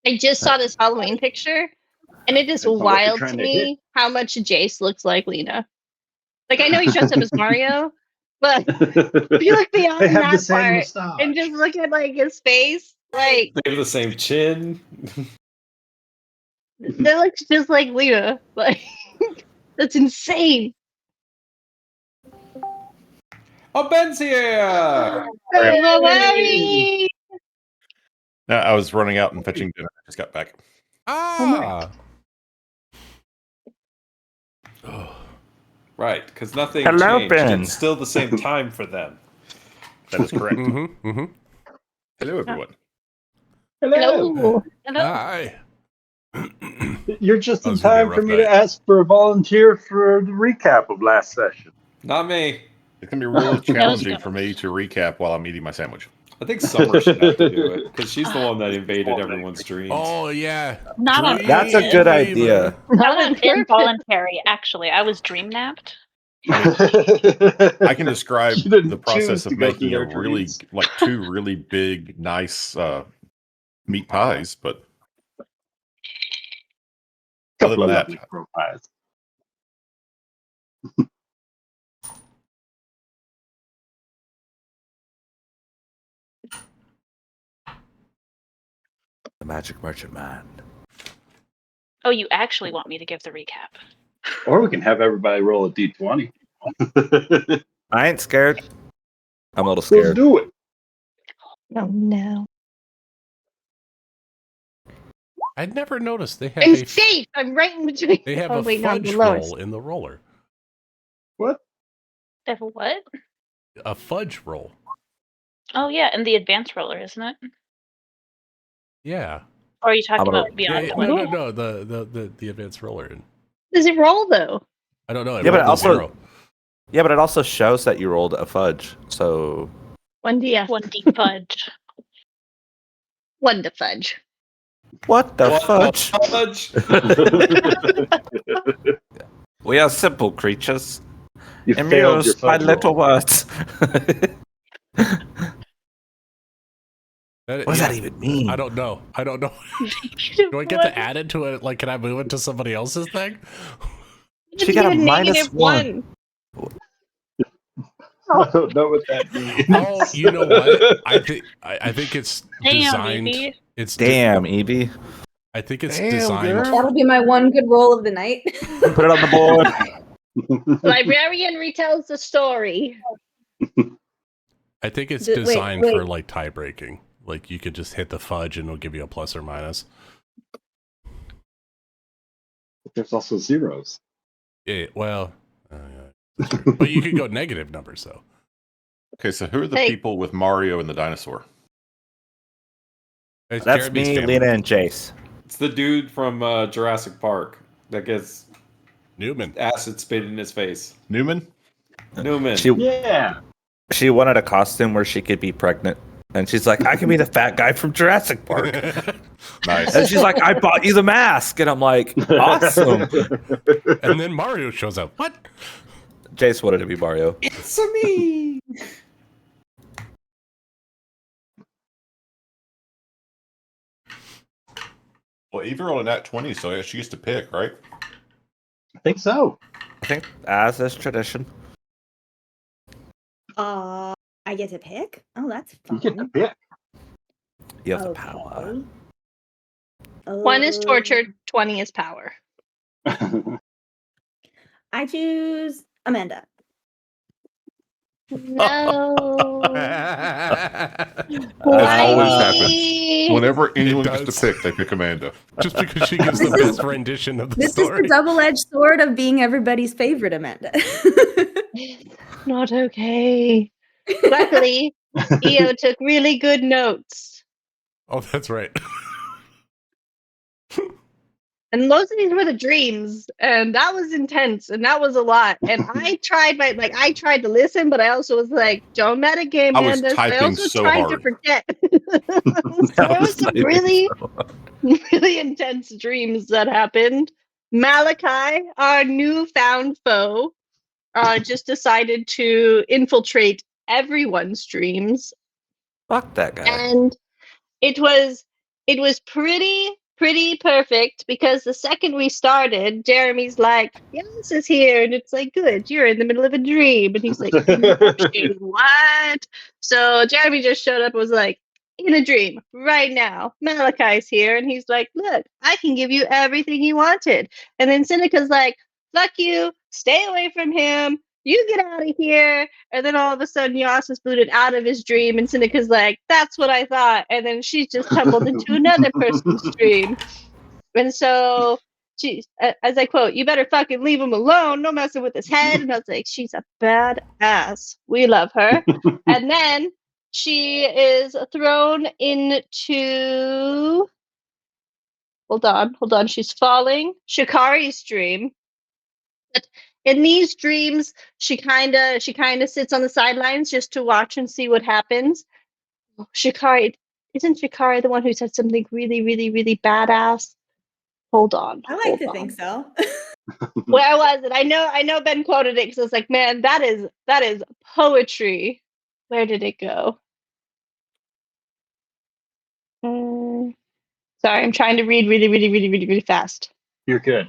I just saw this Halloween picture, and it is Depends on what you're wild trying to to me how much Jace looks like Lena. Like, I know he's dressed up as Mario, but if you look beyond They have the that same part mustache. and just look at like his face, like They have the same chin. that looks just like Lena. Like that's insane. Oh, Ben's here! Hey! No, I was running out and fetching dinner. I just got back. Ah. Right, because nothing Hello, changed. Ben. It's still the same time for them. That is correct. Mm-hmm. Mm-hmm. Hello, everyone. Hello. Hello. Hi. You're just Oh, in it's gonna be a time for rough me night. to ask for a volunteer for the recap of last session. Not me. It's going to be really challenging for me to recap while I'm eating my sandwich. I think Summer should have to do it, because she's the one that invaded everyone's dreams. Oh, yeah. Not on That's a good Dreamweaver. idea. Not That on was purpose. involuntary, actually. I was dream napped. I can describe She didn't the process choose to of go making through a their really, dreams. like, two really big, nice meat pies, but other Couple than of that, lovely crow pies. The Magic Merchant Man. Oh, you actually want me to give the recap? Or we can have everybody roll a d20. I ain't scared. I'm a little Let's scared. do it. Oh no. I'd never noticed they have I'm a safe. I'm right in between. they have Oh, a wait, no, I'm the fudge lowest. roll in the roller. What? If what? A fudge roll. Oh, yeah, and the advanced roller, isn't it? Yeah. Or are you talking I'm gonna- about Beyond Yeah, 20? no. The advanced roller. Does it roll though? I don't know. It Yeah, but rolled a also- zero. Yeah, but it also shows that you rolled a fudge. So 1d. 1D fudge. 1 to fudge. what the What fudge? Fudge! We are simple creatures, You failed your amused by fudge little roll. words. That- What does yeah, that even mean? I don't know. Do I get to add it to it? Like, can I move it to somebody else's thing? She got a minus one. I don't know what that means. Oh, you know what? I think it's Damn, designed. Evie. It's Damn, Evie. I think it's Damn, designed. girl. That'll be my one good roll of the night. Put it on the board. Librarian retells the story. I think it's Wait, designed wait. for like tie breaking. Like you could just hit the fudge and it'll give you a plus or minus. There's also zeros. Yeah, well, yeah, that's true. But you could go negative numbers though. Okay, so who are the Hey. people with Mario and the dinosaur? It's That's Jeremy's me, family. Lena, and Jace. It's the dude from Jurassic Park that gets Newman. acid spit in his face. Newman? Newman. Yeah. She wanted a costume where she could be pregnant. And she's like, I can be the fat guy from Jurassic Park. Nice. And she's like, I bought you the mask. And I'm like, awesome. And then Mario shows up. What? Jace wanted to be Mario. It's me! Well, Eva rolled a nat 20, so she gets to pick, right? I think so. I think as is tradition. I get to pick? Oh, that's You fun. get to pick. You have the Okay. power. 1 is tortured, 20 is power. I choose Amanda. No. That always happens. Whenever anyone gets does. to pick, they pick Amanda. Just because she gives the This is- best rendition of the This story. is the double-edged sword of being everybody's favorite Amanda. Not okay. Luckily, EO took really good notes. Oh, that's right. And most of these were the dreams, and that was intense, and that was a lot. And I tried I tried to listen, but I also was like, don't metagame, I was Amanda. I typing also so tried to hard. forget. So there I was was some typing really, so hard. really intense dreams that happened. Malachi, our newfound foe, just decided to infiltrate everyone's dreams. Fuck that guy. And it was it was pretty perfect because the second we started, Jeremy's like, Yes is here. And it's like, good, you're in the middle of a dream. And he's like, Inception, what? So Jeremy just showed up and was like, in a dream right now. Malachi's here. And he's like, look, I can give you everything you wanted. And then Seneca's like, fuck you, stay away from him. You get out of here. And then all of a sudden, Yas is booted out of his dream, and Seneca's like, that's what I thought. And then she just tumbled into another person's dream. And so, she, as I quote, you better fucking leave him alone. No messing with his head. And I was like, she's a badass. We love her. And then she is thrown into. Hold on. She's falling. Shikari's dream. But in these dreams, she kind of sits on the sidelines just to watch and see what happens. Shikari, isn't Shikari the one who said something really, really, really badass? Hold on. I like to think so. Where was it? I know Ben quoted it because I was like, man, that is poetry. Where did it go? Sorry, I'm trying to read really, really, really, really, really fast. You're good.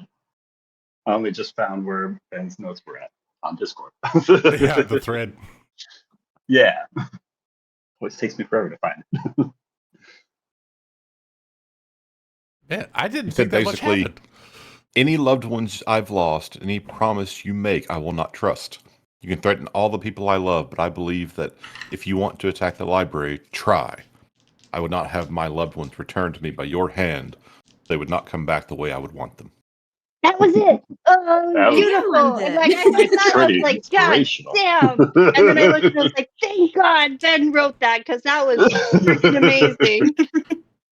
I only just found where Ben's notes were at on Discord. Yeah, the thread. Yeah. Always takes me forever to find it. Yeah, I didn't said think that much basically, happened. any loved ones I've lost, any promise you make, I will not trust. You can threaten all the people I love, but I believe that if you want to attack the library, try. I would not have my loved ones returned to me by your hand. They would not come back the way I would want them. That was it. Oh, That was- beautiful. And like I heard that, I was Pretty like, God inspirational. damn. And then I looked and I was like, thank God Ben wrote that because that was freaking amazing.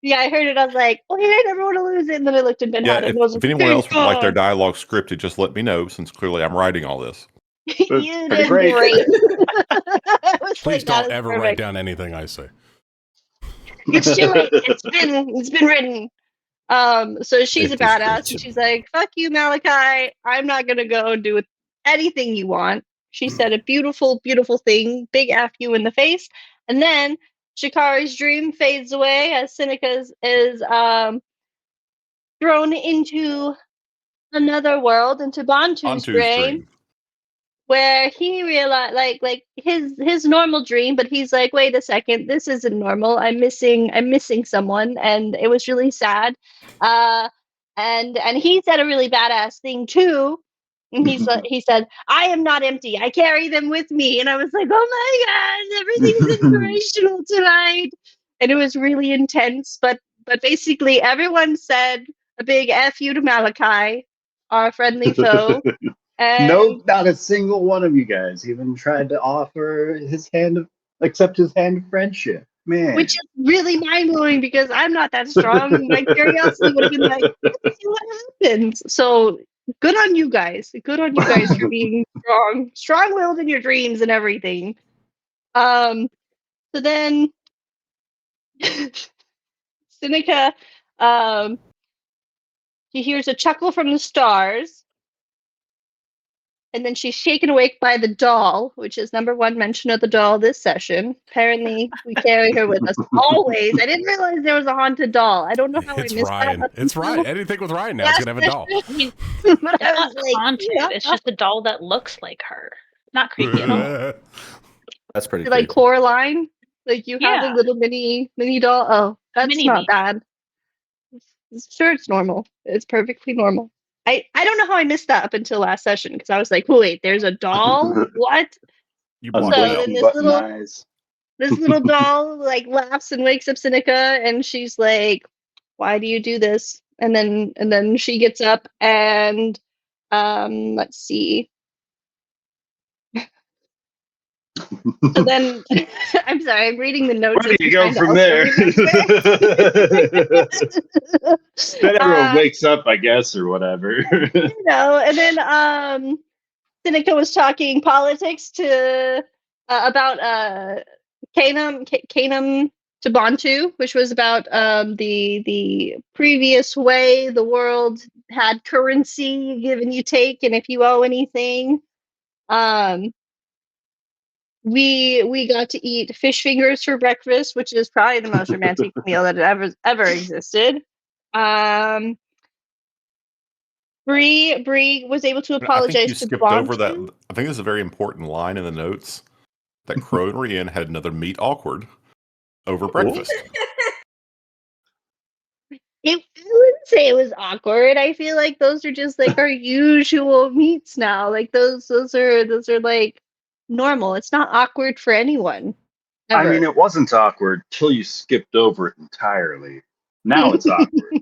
Yeah, I heard it. I was like, oh, I never want to lose it. And then I looked and Ben Yeah, had it. And I was if like, anyone else would like their God. dialogue scripted, just let me know, since clearly I'm writing all this. You pretty did great. great. I was Please like, that don't is ever write perfect. down anything I say. It's too late. It's been written. So she's a It is badass, written. and she's like, "Fuck you, Malachi. I'm not gonna go and do anything you want." She said a beautiful, beautiful thing. Big F you in the face, and then Shikari's dream fades away as Seneca is thrown into another world, into Bantu's Antu's brain, dream. where he realized like his normal dream, but he's like, wait a second, this isn't normal. I'm missing someone, and it was really sad. And he said a really badass thing too. And he said, I am not empty. I carry them with me. And I was like, oh my God, everything's inspirational tonight. And it was really intense. But basically everyone said a big F you to Malachi, our friendly foe. And Nope, not a single one of you guys even tried to offer accept his hand of friendship. Man. which is really mind blowing because I'm not that strong. My curiosity would have been like, let's see what happens. So good on you guys. Good on you guys for being strong willed in your dreams and everything. So then Seneca he hears a chuckle from the stars. And then she's shaken awake by the doll, which is number one mention of the doll this session. Apparently, we carry her with us always. I didn't realize there was a haunted doll. I don't know how It's I missed Ryan. that. It's Ryan. Anything with Ryan now is going to have a doll. I mean, But it's I not was like, haunted. yeah. It's just a doll that looks like her. Not creepy at all. That's pretty Like creepy. Coraline, like you have a Yeah. little mini doll. Oh, that's Mini not me. bad. Sure, it's normal. It's perfectly normal. I don't know how I missed that up until last session because I was like, wait, there's a doll? What? You So blocked it out. then Button eyes. this little doll like laughs and wakes up Seneca, and she's like, why do you do this? And then she gets up and let's see. And then I'm sorry, I'm reading the notes. Where do you as I'm go trying to from also there? remember. Then everyone wakes up, I guess, or whatever. And then Seneca was talking politics to about Canaan to Bantu, which was about the previous way the world had currency, give and you take, and if you owe anything. Um, we got to eat fish fingers for breakfast, which is probably the most romantic meal that ever existed. Bree was able to I think apologize you to skipped over that. Bantu. I think there's a very important line in the notes that Crow and Rian had another meat awkward over breakfast. I wouldn't say it was awkward. I feel like those are just like our usual meats now. Like those are like normal. It's not awkward for anyone. I Ever. mean, it wasn't awkward till you skipped over it entirely. Now it's awkward.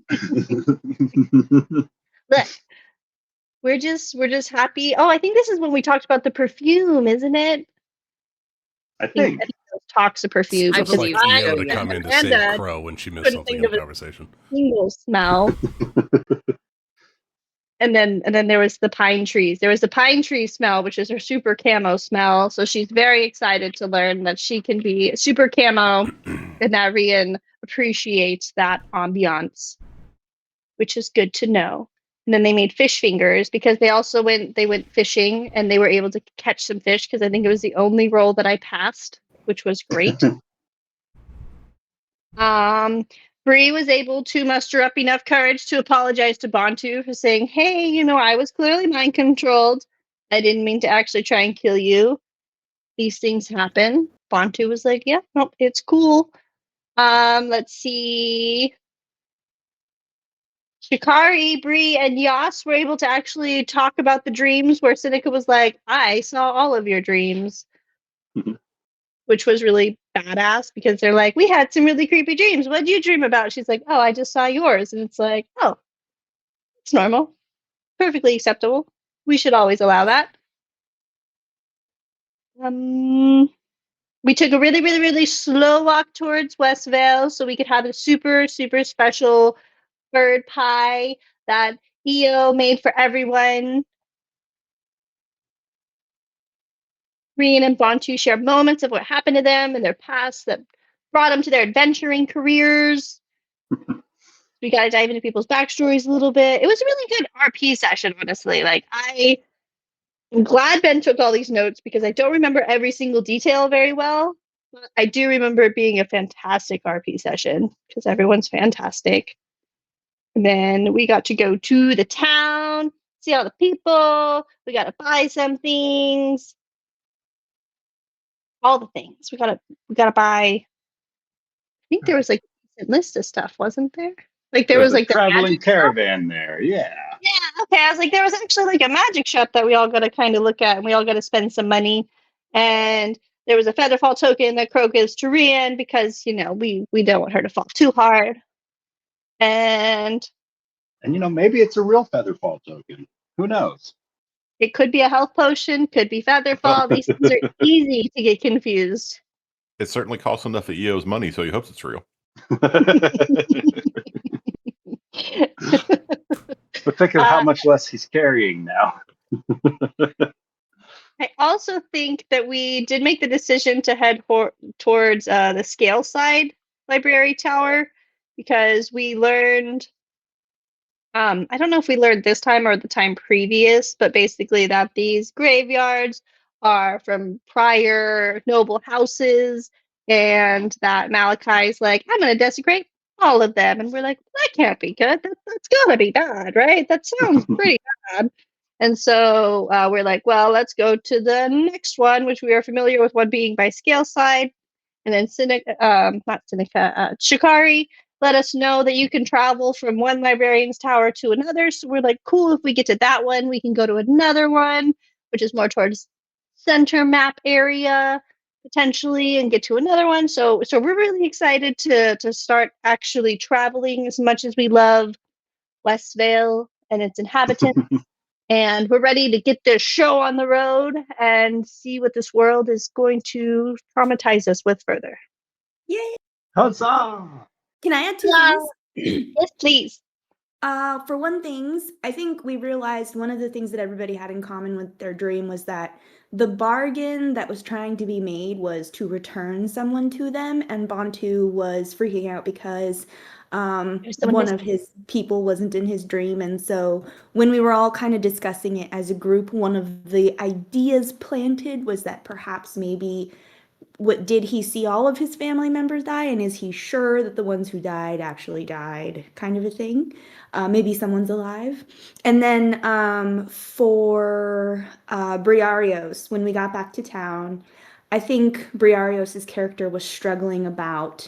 Look, we're just happy. Oh, I think this is when we talked about the perfume, isn't it? I I think think. those talks of perfume. It's I just because like believe EO so, to yeah. come in to Amanda save Crow when she missed couldn't something think in the of a conversation. single smell. And then there was the pine trees. There was the pine tree smell, which is her super camo smell. So she's very excited to learn that she can be super camo, and that Rian appreciates that ambiance, which is good to know. And then they made fish fingers because they went fishing and they were able to catch some fish because I think it was the only role that I passed, which was great. Bree was able to muster up enough courage to apologize to Bantu for saying, "Hey, I was clearly mind controlled. I didn't mean to actually try and kill you. These things happen." Bantu was like, "Yeah, nope, it's cool." Let's see. Shikari, Bree, and Yas were able to actually talk about the dreams where Seneca was like, "I saw all of your dreams." Which was really badass because they're like, "We had some really creepy dreams. What did you dream about?" She's like, "Oh, I just saw yours." And it's like, "Oh, it's normal. Perfectly acceptable. We should always allow that." We took a really, really, really slow walk towards Westvale so we could have a super, super special bird pie that EO made for everyone. Rian and Bantu share moments of what happened to them in their past that brought them to their adventuring careers. We got to dive into people's backstories a little bit. It was a really good RP session, honestly. Like I'm glad Ben took all these notes because I don't remember every single detail very well. But I do remember it being a fantastic RP session because everyone's fantastic. And then we got to go to the town, see all the people. We got to buy some things. All the things. We gotta buy. I think there was like a decent list of stuff, wasn't there? Like there was The like the traveling magic shop. caravan there. Yeah. Yeah, okay. I was like, there was actually like a magic shop that we all got to kind of look at, and we all got to spend some money. And there was a Featherfall token that Crow gives to Rian because we don't want her to fall too hard. And And maybe it's a real Featherfall token. Who knows? it could be a health potion, could be Featherfall. These things are easy to get confused. It certainly costs enough of EO's money, so he hopes it's real. But think of how much less he's carrying now. I also think that we did make the decision to head towards the Scale Side Library Tower because we learned. I don't know if we learned this time or the time previous, but basically that these graveyards are from prior noble houses, and that Malachi's like, "I'm going to desecrate all of them," and we're like, "That can't be good. That's gotta be bad, right? That sounds pretty bad." And so we're like, "Well, let's go to the next one, which we are familiar with, one being by Scale Side." And then not Seneca, Shikari let us know that you can travel from one librarian's tower to another. So we're like, cool, if we get to that one, we can go to another one, which is more towards center map area potentially, and get to another one. So we're really excited to start actually traveling as much as we love Westvale and its inhabitants. And we're ready to get this show on the road and see what this world is going to traumatize us with further. Yay! Huzzah! Can I add two Yeah. things? Yes, please. For one thing, I think we realized one of the things that everybody had in common with their dream was that the bargain that was trying to be made was to return someone to them, and Bantu was freaking out because There's someone one of missing. his people wasn't in his dream. And so when we were all kind of discussing it as a group, one of the ideas planted was that perhaps maybe what did he see all of his family members die, and is he sure that the ones who died actually died, kind of a thing. Maybe someone's alive. And then for Briarios, when we got back to town, I think Briarios's character was struggling about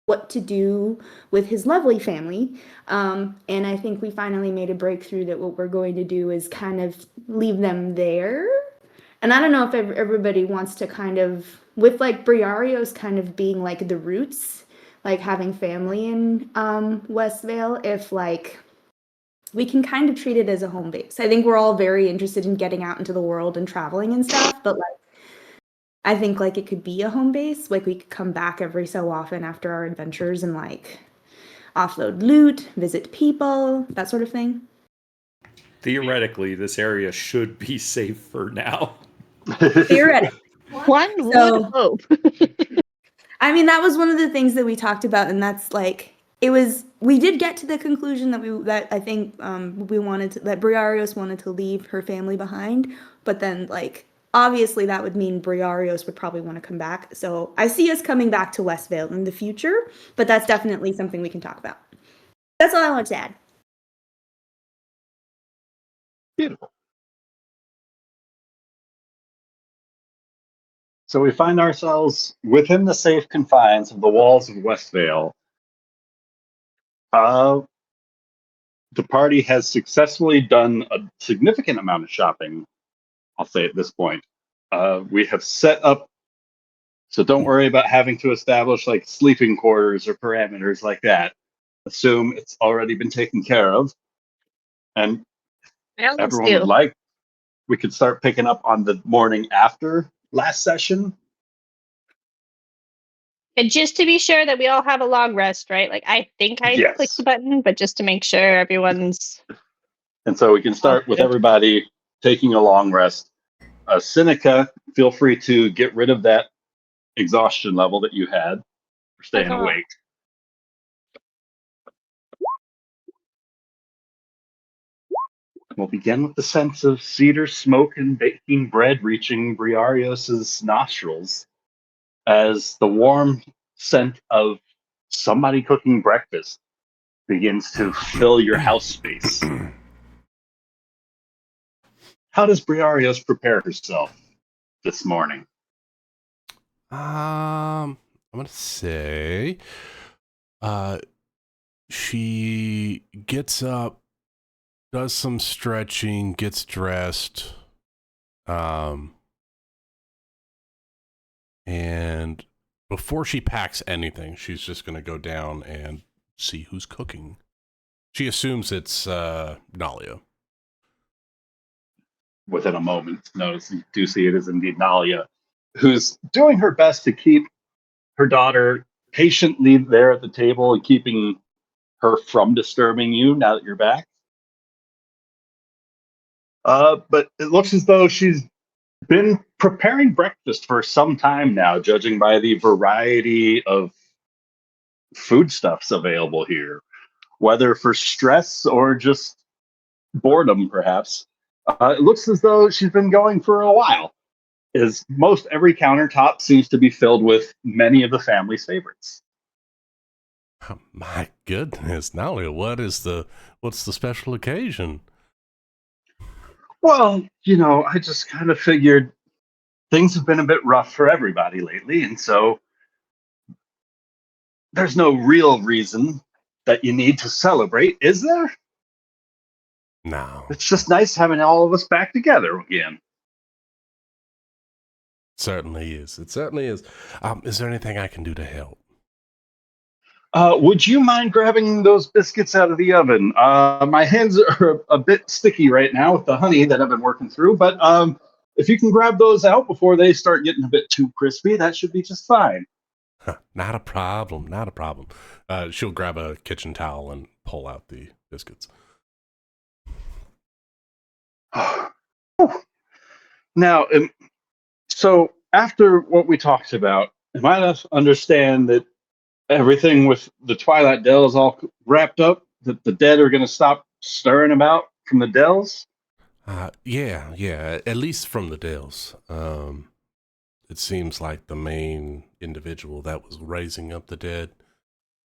what to do with his lovely family. And I think we finally made a breakthrough that what we're going to do is kind of leave them there. And I don't know if everybody wants to kind of, with like Briario's kind of being like the roots, like having family in Westvale, if like we can kind of treat it as a home base. I think we're all very interested in getting out into the world and traveling and stuff, but like I think like it could be a home base. Like we could come back every so often after our adventures and like offload loot, visit people, that sort of thing. Theoretically, this area should be safe for now. Theoretically. One would So- hope. I mean, that was one of the things that we talked about, and that's like we did get to the conclusion that I think we wanted to, that Briarios wanted to leave her family behind, but then like obviously that would mean Briarios would probably want to come back. So I see us coming back to Westvale in the future, but that's definitely something we can talk about. That's all I want to add. Beautiful. So we find ourselves within the safe confines of the walls of Westvale. The party has successfully done a significant amount of shopping, I'll say at this point. We have set up, so don't worry about having to establish like sleeping quarters or parameters like that. Assume it's already been taken care of. And Well, let's everyone would do. like, we could start picking up on the morning after last session. And just to be sure that we all have a long rest, right? Like I think I Yes. clicked the button, but just to make sure everyone's And so we can start with everybody taking a long rest. Seneca, feel free to get rid of that exhaustion level that you had for staying Uh-huh. awake. We'll begin with the sense of cedar smoke and baking bread reaching Briarios's nostrils as the warm scent of somebody cooking breakfast begins to fill your house space. How does Briarios prepare herself this morning? I'm gonna say, she gets up, does some stretching, gets dressed, and before she packs anything, she's just gonna go down and see who's cooking. She assumes it's Nalia. Within a moment, notice you do see it is indeed Nalia, who's doing her best to keep her daughter patiently there at the table and keeping her from disturbing you now that you're back. But it looks as though she's been preparing breakfast for some time now, judging by the variety of foodstuffs available here, whether for stress or just boredom, perhaps. It looks as though she's been going for a while, as most every countertop seems to be filled with many of the family's favorites. Oh, my goodness, Nalia, what's the special occasion? Well, I just kind of figured things have been a bit rough for everybody lately, and so there's no real reason that you need to celebrate, is there? No, It's just nice having all of us back together again. certainly is. It certainly is. Is there anything I can do to help? Would you mind grabbing those biscuits out of the oven? My hands are a bit sticky right now with the honey that I've been working through, but if you can grab those out before they start getting a bit too crispy, that should be just fine. Not a problem. Not a problem. She'll grab a kitchen towel and pull out the biscuits. Now, so after what we talked about, am I to understand that everything with the Twilight Dell is all wrapped up? That the dead are going to stop stirring about from the dells? Yeah, at least from the Dales. It seems like the main individual that was raising up the dead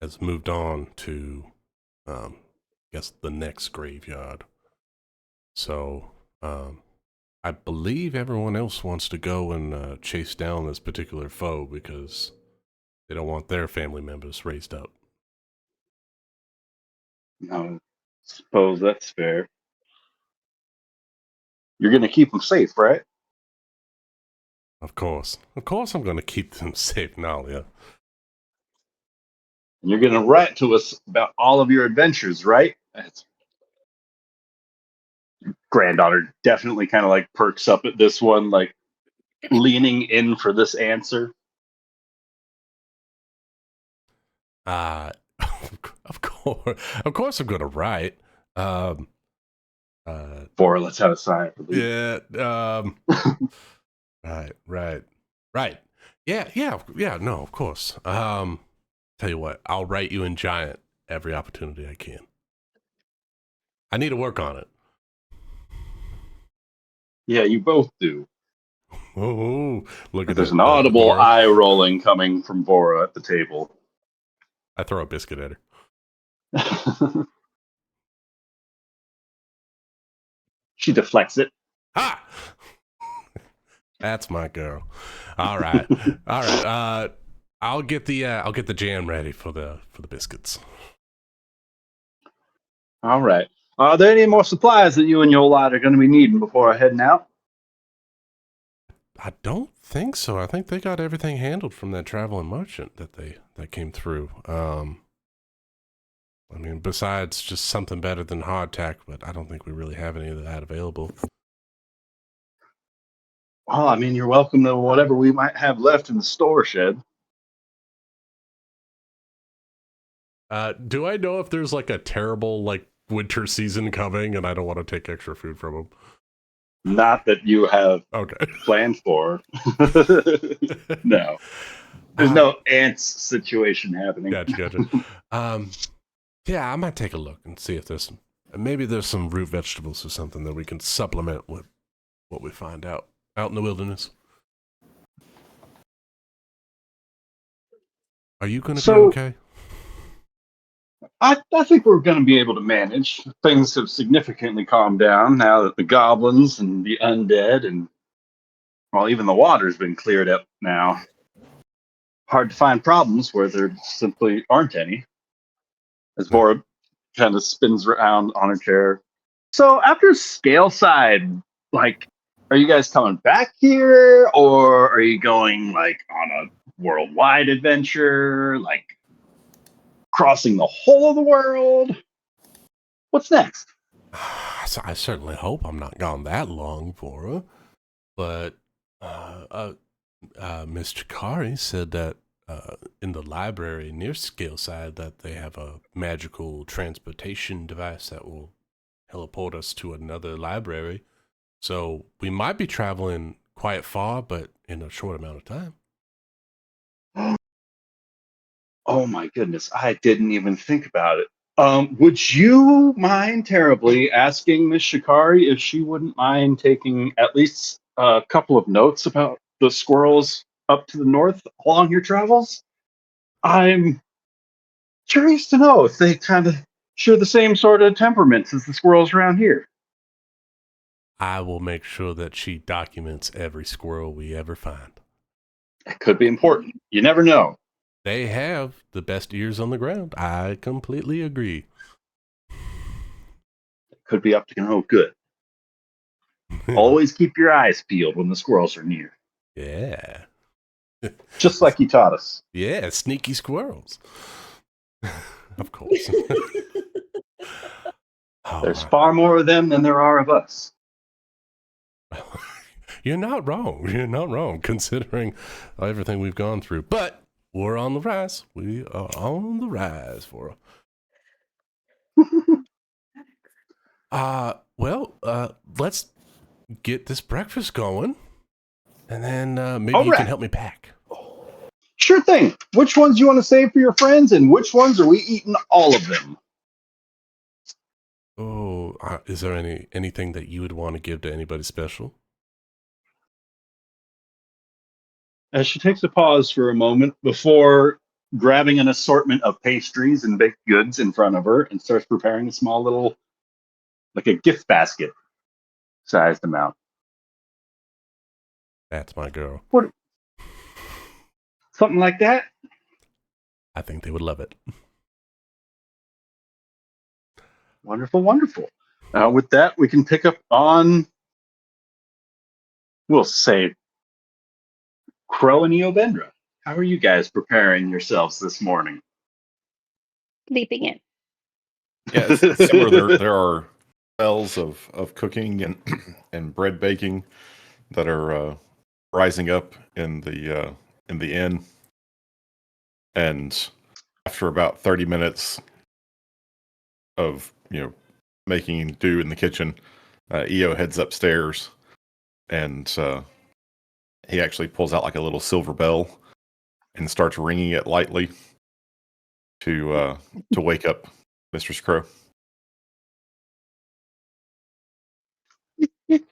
has moved on to, I guess, the next graveyard. So, I believe everyone else wants to go and chase down this particular foe because they don't want their family members raised up. No, suppose that's fair. You're going to keep them safe, right? Of course, I'm going to keep them safe, Nalia. And you're going to write to us about all of your adventures, right? That's granddaughter definitely kind of like perks up at this one, like leaning in for this answer. Of course, I'm going to write. For let's have a sign for leave. Yeah. Right. Yeah. No, of course. Tell you what, I'll write you in giant every opportunity I can. I need to work on it. Yeah, you both do. Oh, look at There's that. an audible Vora. eye rolling coming from Vora at the table. I throw a biscuit at her. She deflects it. Ha! That's my girl. All right. I'll get the jam ready for the biscuits. All right. Are there any more supplies that you and your lot are going to be needing before heading out? I don't think so. I think they got everything handled from that traveling merchant that came through. I mean, besides just something better than hardtack, but I don't think we really have any of that available. Well, I mean, you're welcome to whatever we might have left in the store shed. Do I know if there's like a terrible like winter season coming and I don't want to take extra food from them? Not that you have Okay. planned for. No. There's no ants situation happening. Gotcha. Yeah, I might take a look and see if there's some root vegetables or something that we can supplement with what we find out in the wilderness. Are you going to be okay? I think we're going to be able to manage. Things have significantly calmed down now that the goblins and the undead and, well, even the water's been cleared up now. Hard to find problems where there simply aren't any. As Vora kind of spins around on her chair. So after Scale Side, like, are you guys coming back here, or are you going like on a worldwide adventure, like crossing the whole of the world? What's next? I certainly hope I'm not gone that long for her. But Miss Chikari said that in the library near Scaleside that they have a magical transportation device that will teleport us to another library. So we might be traveling quite far, but in a short amount of time. Oh my goodness, I didn't even think about it. Would you mind terribly asking Miss Shikari if she wouldn't mind taking at least a couple of notes about the squirrels up to the north along your travels? I'm curious to know if they kind of share the same sort of temperaments as the squirrels around here. I will make sure that she documents every squirrel we ever find. It could be important. You never know. They have the best ears on the ground. I completely agree. It could be up to no good. Always keep your eyes peeled when the squirrels are near. Yeah. Just like you taught us. Yeah, sneaky squirrels. Of course. There's far more of them than there are of us. You're not wrong, considering everything we've gone through. But we're on the rise. We are on the rise for Let's get this breakfast going, and then maybe All you can right. help me pack. Sure thing. Which ones do you want to save for your friends, and which ones are we eating all of them? Oh, is there anything that you would want to give to anybody special? As she takes a pause for a moment before grabbing an assortment of pastries and baked goods in front of her and starts preparing a small little, like a gift basket sized amount. That's my girl. What, something like that? I think they would love it. Wonderful, wonderful. With that, we can pick up on, we'll say, Crow and Eobendra. How are you guys preparing yourselves this morning? Leaping in. Yeah, it's similar. There are spells of cooking and and bread baking that are rising up in the inn, and after about 30 minutes of making do in the kitchen, EO heads upstairs, and he actually pulls out like a little silver bell and starts ringing it lightly to wake up Mistress Crow.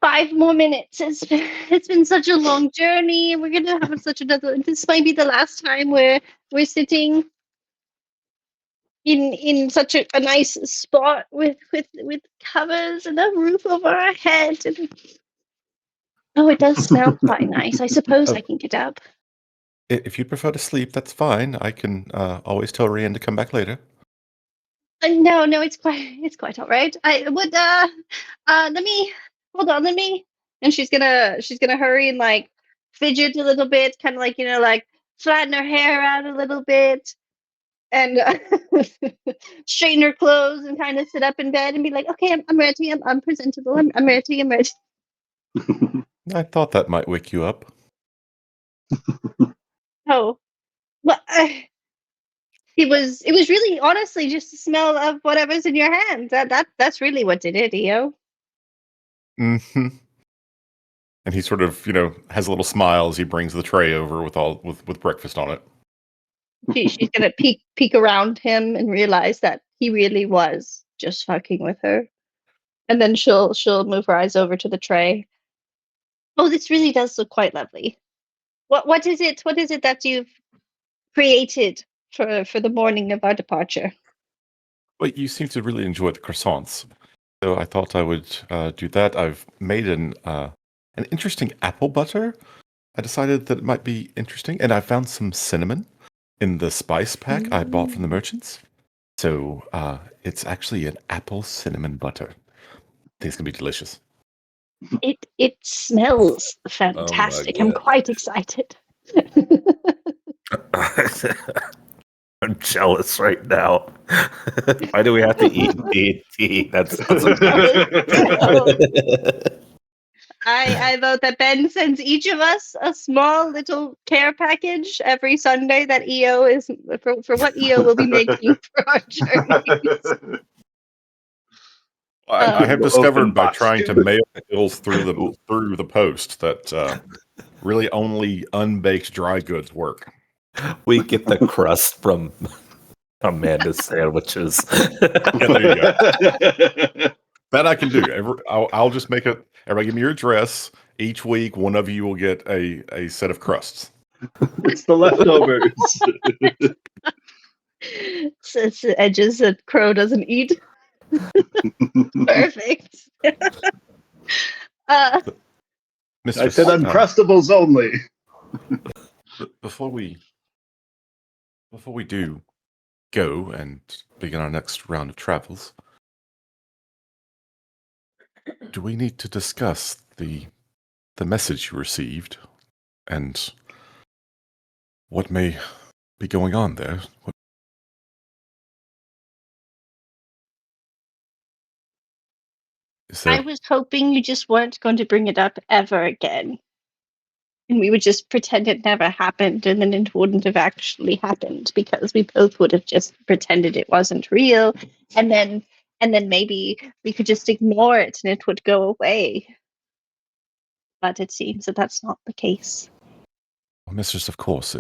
5 more minutes. It's been such a long journey. We're gonna have such another. This might be the last time where we're sitting in such a nice spot with covers and a roof over our head. And, oh, it does smell quite nice. I suppose I can get up. If you prefer to sleep, that's fine. I can always tell Rian to come back later. No, it's quite all right. I would let me hold on, let me. And she's gonna hurry and like fidget a little bit, kind of like like flatten her hair out a little bit, and straighten her clothes and kind of sit up in bed and be like, okay, I'm ready. I'm presentable. I'm ready. I'm ready. I thought that might wake you up. Oh, well, it was really honestly just the smell of whatever's in your hands. That's really what did it, Eo. Mm-hmm. And he sort of, has a little smile as he brings the tray over with breakfast on it. She's gonna peek around him and realize that he really was just fucking with her, and then she'll move her eyes over to the tray. Oh, this really does look quite lovely. What is it? What is it that you've created for the morning of our departure? But you seem to really enjoy the croissants, so I thought I would do that. I've made an interesting apple butter. I decided that it might be interesting, and I found some cinnamon in the spice pack I bought from the merchants. So it's actually an apple cinnamon butter. I think it's gonna be delicious. It smells fantastic. I'm God. quite excited. I'm jealous right now. Why do we have to eat? That's I vote that Ben sends each of us a small little care package every Sunday that EO is for what EO will be making for our journey. I have Little open discovered by box. trying to mail bills through the post that really only unbaked dry goods work. we get the crust from Amanda's sandwiches. Yeah, there you go. That I can do. I'll just make it. Everybody, give me your address. Each week, one of you will get a set of crusts. It's the leftovers. It's the edges that Crow doesn't eat. Perfect. I Mistress, said Uncrustables only. before we do go and begin our next round of travels, do we need to discuss the message you received and what may be going on there? I was hoping you just weren't going to bring it up ever again. And we would just pretend it never happened, and then it wouldn't have actually happened because we both would have just pretended it wasn't real. And then And then maybe we could just ignore it and it would go away. But it seems that that's not the case. Well, mistress, of course,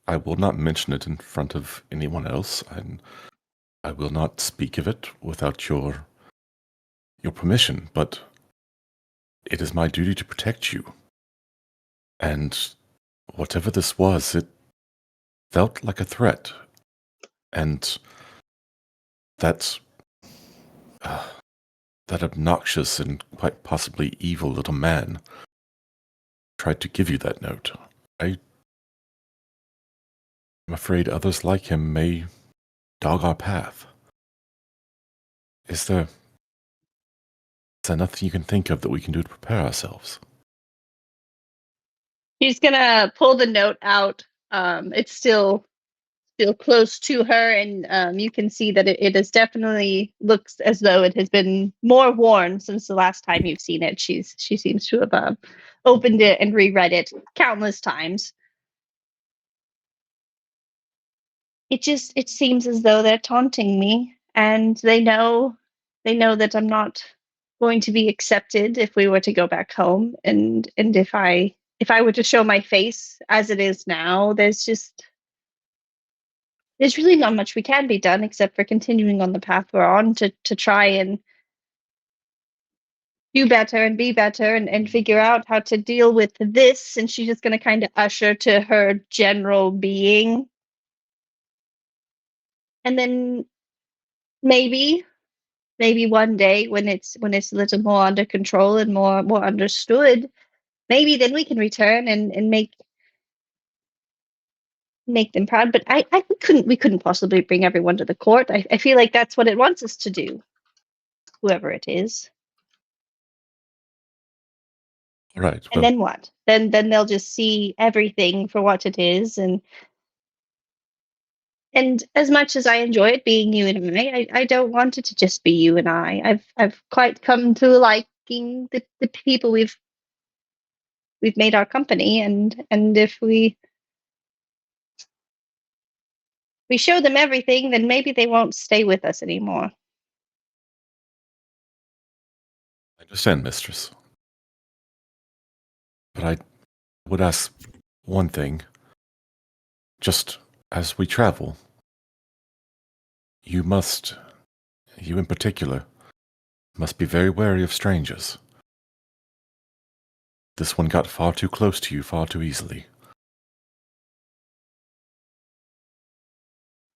I will not mention it in front of anyone else, and I will not speak of it without your permission, but it is my duty to protect you. And whatever this was, it felt like a threat. And that that obnoxious and quite possibly evil little man tried to give you that note. I'm afraid others like him may dog our path. Is there nothing you can think of that we can do to prepare ourselves? She's gonna pull the note out. It's still close to her, and you can see that it is definitely looks as though it has been more worn since the last time you've seen it. She seems to have opened it and reread it countless times. It seems as though they're taunting me, and they know that I'm not going to be accepted if we were to go back home, and if I were to show my face as it is now, there's really not much we can be done except for continuing on the path we're on to try and do better and be better and figure out how to deal with this. And she's just going to kind of usher to her general being. And then maybe one day when it's a little more under control and more understood, maybe then we can return and make them proud. But we couldn't possibly bring everyone to the court. I feel like that's what it wants us to do, whoever it is. Right. And Well, then what? Then they'll just see everything for what it is, and as much as I enjoy it being you and I don't want it to just be you and I. I've quite come to liking the people we've made our company, and if we show them everything, then maybe they won't stay with us anymore. I understand, mistress. But I would ask one thing. Just as we travel, you in particular, must be very wary of strangers. This one got far too close to you far too easily.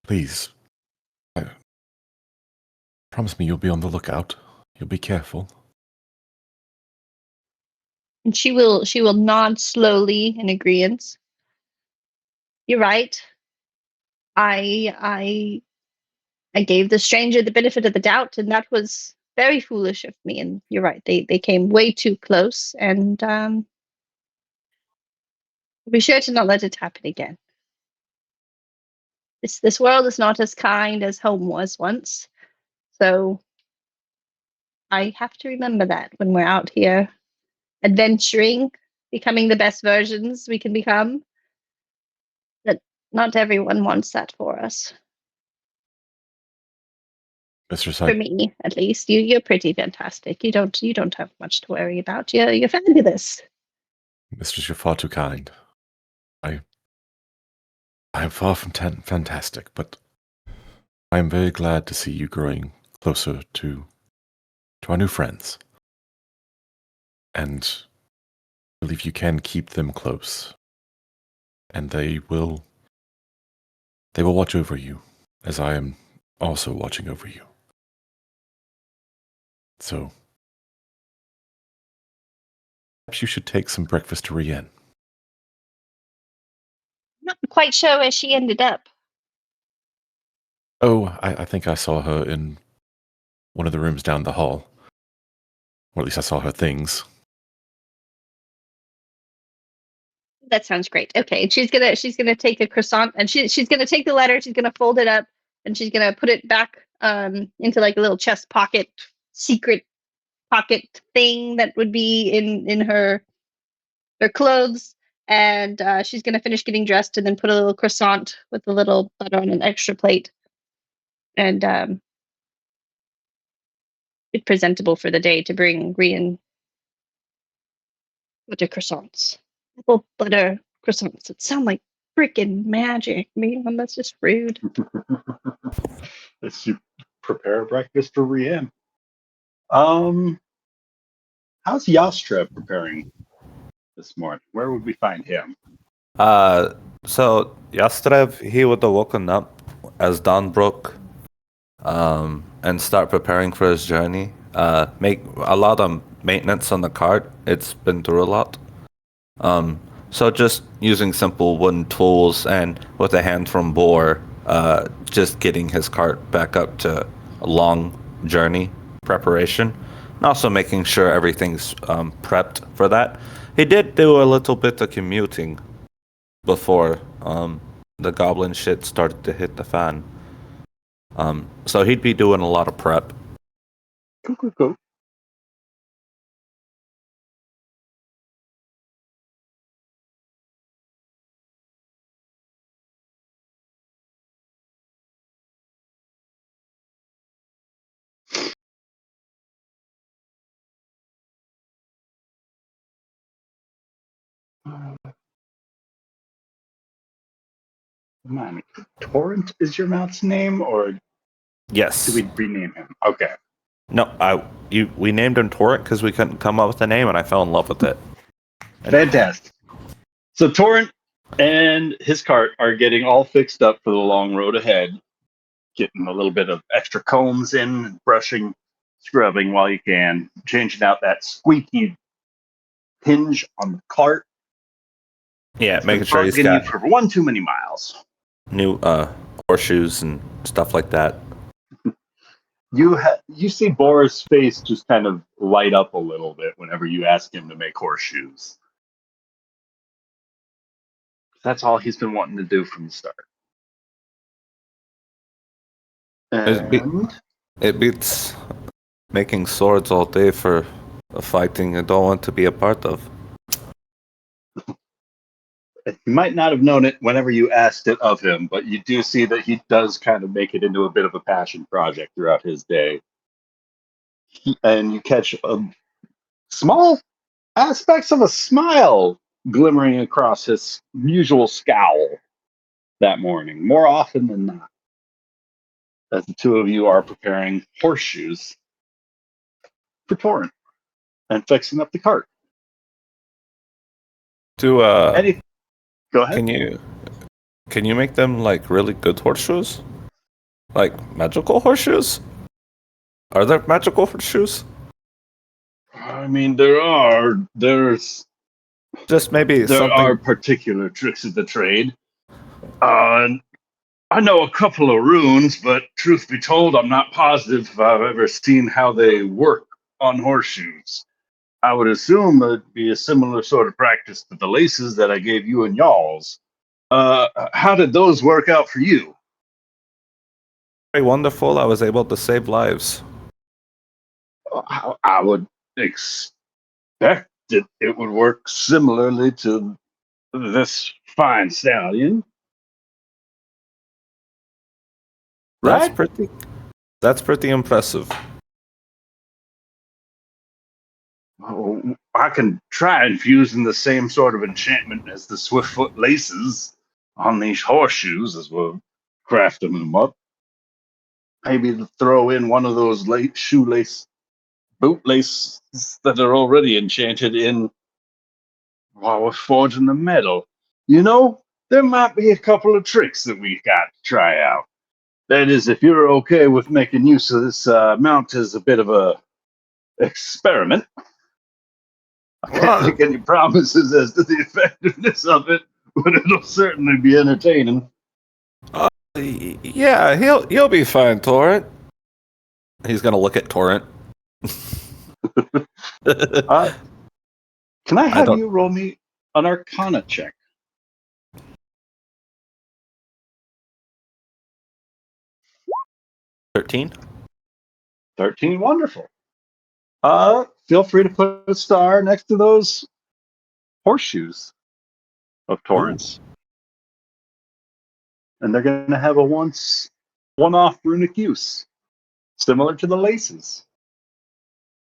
Please, promise me you'll be on the lookout. You'll be careful. And she will nod slowly in agreement. You're right. I gave the stranger the benefit of the doubt, and that was very foolish of me. And you're right; they came way too close, and be sure to not let it happen again. This world is not as kind as home was once, so I have to remember that when we're out here adventuring, becoming the best versions we can become. That not everyone wants that for us. Mistress, For me, at least, you're pretty fantastic. You don't have much to worry about. You're fabulous. Mistress, you're far too kind. I am far from fantastic, but I am very glad to see you growing closer to our new friends. And I believe you can keep them close. And they will watch over you, as I am also watching over you. So, perhaps you should take some breakfast to Rienne. Not quite sure where she ended up. Oh, I think I saw her in one of the rooms down the hall. Or at least I saw her things. That sounds great. Okay, she's gonna take a croissant, and she's gonna take the letter. She's gonna fold it up, and she's gonna put it back into like a little chest pocket, secret pocket thing that would be in her clothes. And she's gonna finish getting dressed, and then put a little croissant with a little butter on an extra plate, and get presentable for the day to bring Rian butter croissants. Apple butter croissants that sound like freaking magic, man. That's just rude. Let's prepare breakfast for Rian. How's Yastreb preparing this morning? Where would we find him? So Yastrev, he would have woken up as dawn broke, and start preparing for his journey. Make a lot of maintenance on the cart. It's been through a lot. So just using simple wooden tools and with a hand from bore, just getting his cart back up to a long journey preparation, and also making sure everything's prepped for that. He did do a little bit of commuting before the goblin shit started to hit the fan. So he'd be doing a lot of prep. Cool. Man, Torrent is your mount's name, or do Yes. we rename him? Okay. No, we named him Torrent because we couldn't come up with a name, and I fell in love with it. Fantastic. So Torrent and his cart are getting all fixed up for the long road ahead, getting a little bit of extra combs in, brushing, scrubbing while you can, changing out that squeaky hinge on the cart. Yeah, It's making been sure he's bugging got you for one too many miles. new horseshoes and stuff like that. You see Boris' face just kind of light up a little bit whenever you ask him to make horseshoes. That's all he's been wanting to do from the start. And It beats making swords all day for a fighting I don't want to be a part of. you might not have known it whenever you asked it of him, but you do see that he does kind of make it into a bit of a passion project throughout his day. And you catch small aspects of a smile glimmering across his usual scowl that morning, more often than not, as the two of you are preparing horseshoes for Torrent and fixing up the cart. To Eddie, go ahead. can you make them like really good horseshoes? Like magical horseshoes? Are there magical horseshoes? I mean, there's Just maybe there something. are particular tricks of the trade. And I know a couple of runes, but truth be told, I'm not positive if I've ever seen how they work on horseshoes. I would assume it'd be a similar sort of practice to the laces that I gave you and y'all's. How did those work out for you? Very wonderful. I was able to save lives. I would expect it would work similarly to this fine stallion, right? That's pretty impressive. Oh, I can try infusing the same sort of enchantment as the Swiftfoot laces on these horseshoes as we're crafting them up. Maybe throw in one of those late shoelace bootlaces that are already enchanted in while we're forging the metal. You know, there might be a couple of tricks that we've got to try out. That is, if you're okay with making use of this mount as a bit of a experiment. I can't make any promises as to the effectiveness of it, but it'll certainly be entertaining. Yeah, he'll be fine, Torrent. He's gonna look at Torrent. Can I have don't- you roll me an Arcana check? 13? 13, wonderful. Feel free to put a star next to those horseshoes of Torrents. And they're going to have a one-off runic use, similar to the laces.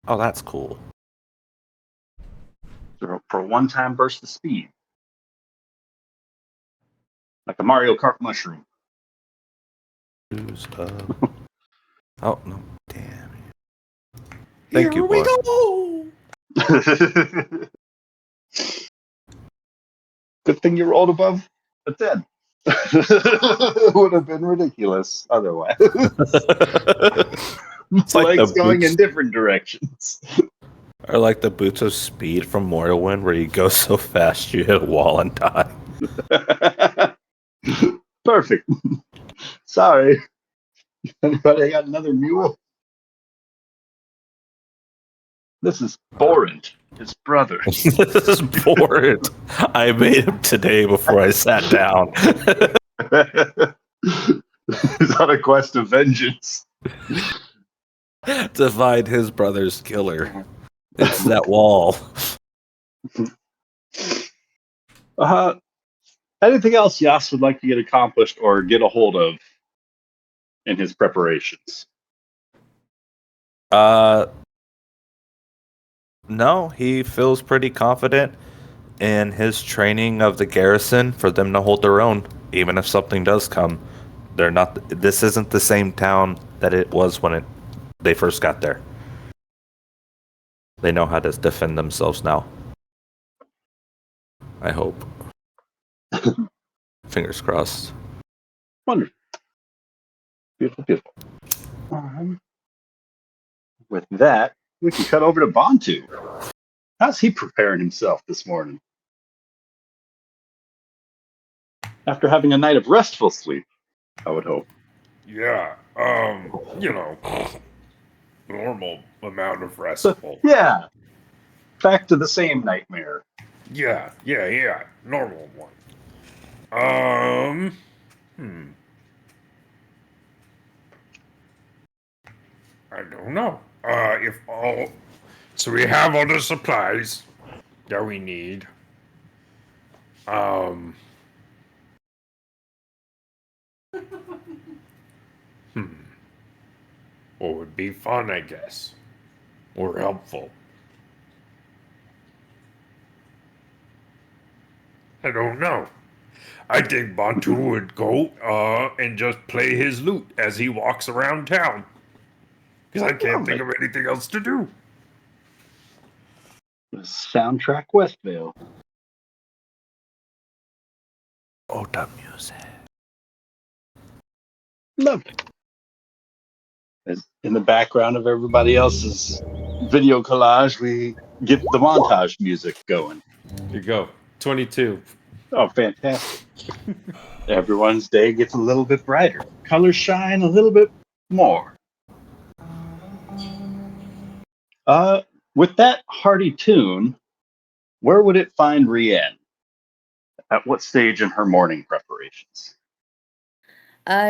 Oh, that's cool. For a one-time burst of speed. Like a Mario Kart mushroom. Use of- Oh, no. Damn. Thank you, boy. Good thing you rolled above a 10. Would have been ridiculous otherwise. It's like Legs the going in boots, different directions. or like the boots of speed from Morrowind, where you go so fast you hit a wall and die. Perfect. Sorry. Anybody got another mule? This is Borant, his brother. This is boring. I made him today before I sat down. He's on a quest of vengeance. To find his brother's killer. It's that wall. Anything else Yas would like to get accomplished or get a hold of in his preparations? No, he feels pretty confident in his training of the garrison for them to hold their own, even if something does come. They're not. This isn't the same town that it was when they first got there. They know how to defend themselves now. I hope. Fingers crossed. Wonderful. Beautiful, beautiful. With that, we can cut over to Bantu. How's he preparing himself this morning? After having a night of restful sleep, I would hope. Yeah, normal amount of restful. Yeah. Back to the same nightmare. Yeah, normal one. I don't know. So we have all the supplies that we need. What would be fun, I guess, or helpful. I don't know. I think Bantu would go and just play his lute as he walks around town. Because I can't think of anything else to do. The soundtrack Westvale. Oh, the music. Lovely. As in the background of everybody else's video collage, we get the montage music going. Here you go. 22. Oh, fantastic. Everyone's day gets a little bit brighter. Colors shine a little bit more. With that hearty tune, where would it find Rienne? At what stage in her morning preparations?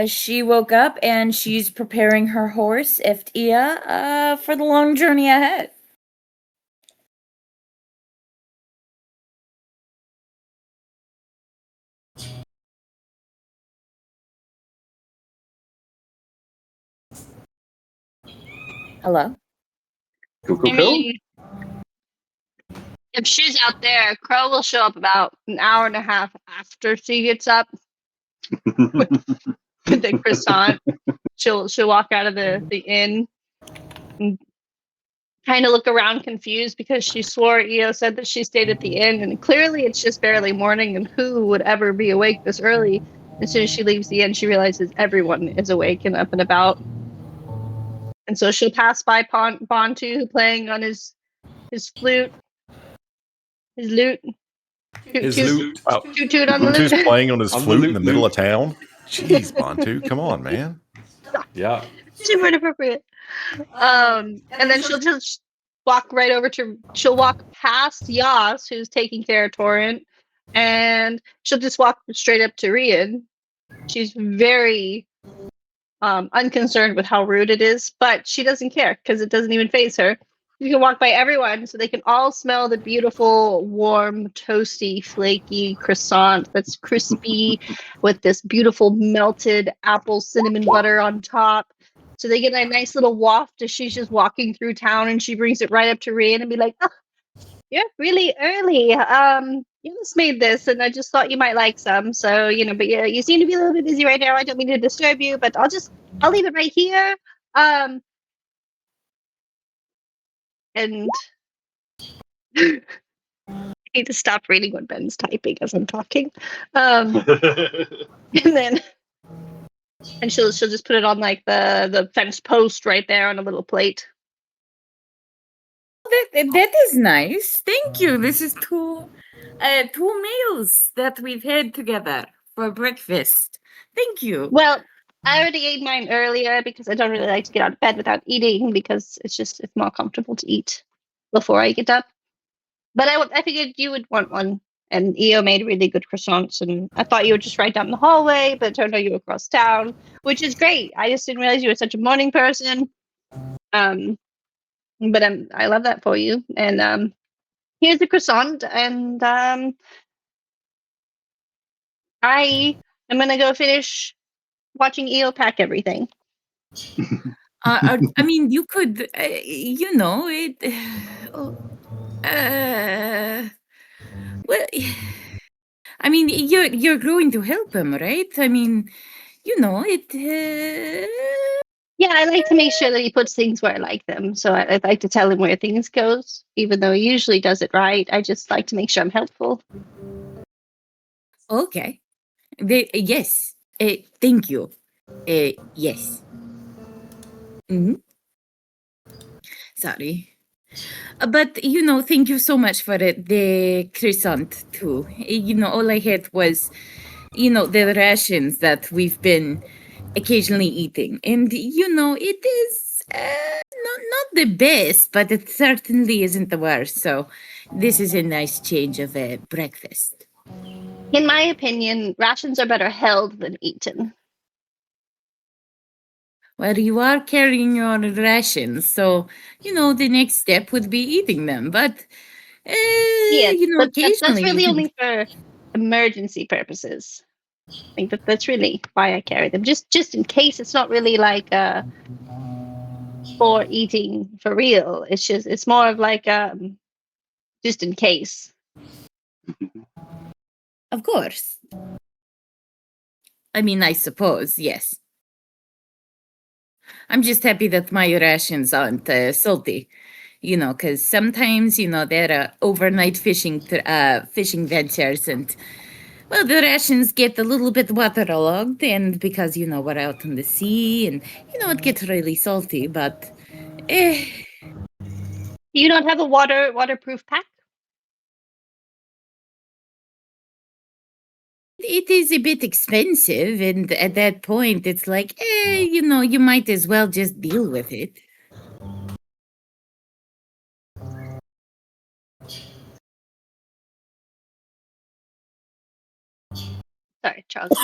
She woke up and she's preparing her horse, Iftia, for the long journey ahead. Hello? Cool. I mean, if she's out there, Crow will show up about an hour and a half after she gets up with the croissant. She'll walk out of the inn and kind of look around confused because she swore Io said that she stayed at the inn, and clearly it's just barely morning, and who would ever be awake this early? As soon as she leaves the inn, she realizes everyone is awake and up and about. And so she'll pass by Bantu playing on his flute, his lute. His lute. Toot toot on the Bantu's lute. playing on his On the flute in lute the middle lute. of town. Jeez, Bantu, come on, man. Yeah. Super inappropriate. And then she'll just walk right over she'll walk past Yas, who's taking care of Torrent, and she'll just walk straight up to Rian. She's very unconcerned with how rude it is, but she doesn't care because it doesn't even faze her. You can walk by everyone so they can all smell the beautiful, warm, toasty, flaky croissant that's crispy with this beautiful melted apple cinnamon butter on top. So they get a nice little waft as she's just walking through town, and she brings it right up to Rian and be like, "Oh, you're really early. You just made this, and I just thought you might like some. So, but yeah, you seem to be a little bit busy right now. I don't mean to disturb you, but I'll leave it right here. And I need to stop reading what Ben's typing as I'm talking. And then she'll just put it on like the fence post right there on a little plate. That is nice. Thank you. This is two meals that we've had together for breakfast. Thank you. Well, I already ate mine earlier because I don't really like to get out of bed without eating because it's more comfortable to eat before I get up. But I figured you would want one, and EO made really good croissants, and I thought you were just right down the hallway, but it turned out you were across town, which is great. I just didn't realize you were such a morning person. But I love that for you. And here's the croissant, and I am gonna go finish watching EO pack everything. I mean, you could, it. Oh, well, I mean, you're going to help him, right? I mean, it. Yeah, I like to make sure that he puts things where I like them. So I like to tell him where things goes, even though he usually does it right. I just like to make sure I'm helpful. Okay. Yes. Thank you. Yes. Mm-hmm. Sorry. But, thank you so much for the croissant, too. All I had was, the rations that we've been occasionally eating. And, it is not the best, but it certainly isn't the worst. So this is a nice change of breakfast. In my opinion, rations are better held than eaten. Well, you are carrying your rations, so, the next step would be eating them. But, Yes, but that's occasionally you really can. only for emergency purposes. I think that's really why I carry them. Just in case. It's not really like for eating for real. It's more of like just in case. Of course. I mean, I suppose, yes. I'm just happy that my rations aren't salty, because sometimes, there are overnight fishing ventures, and, well, the rations get a little bit waterlogged, and because, we're out on the sea, and, it gets really salty, but, Do you not have a waterproof pack? it is a bit expensive, and at that point, it's like, you might as well just deal with it. Sorry, Charles.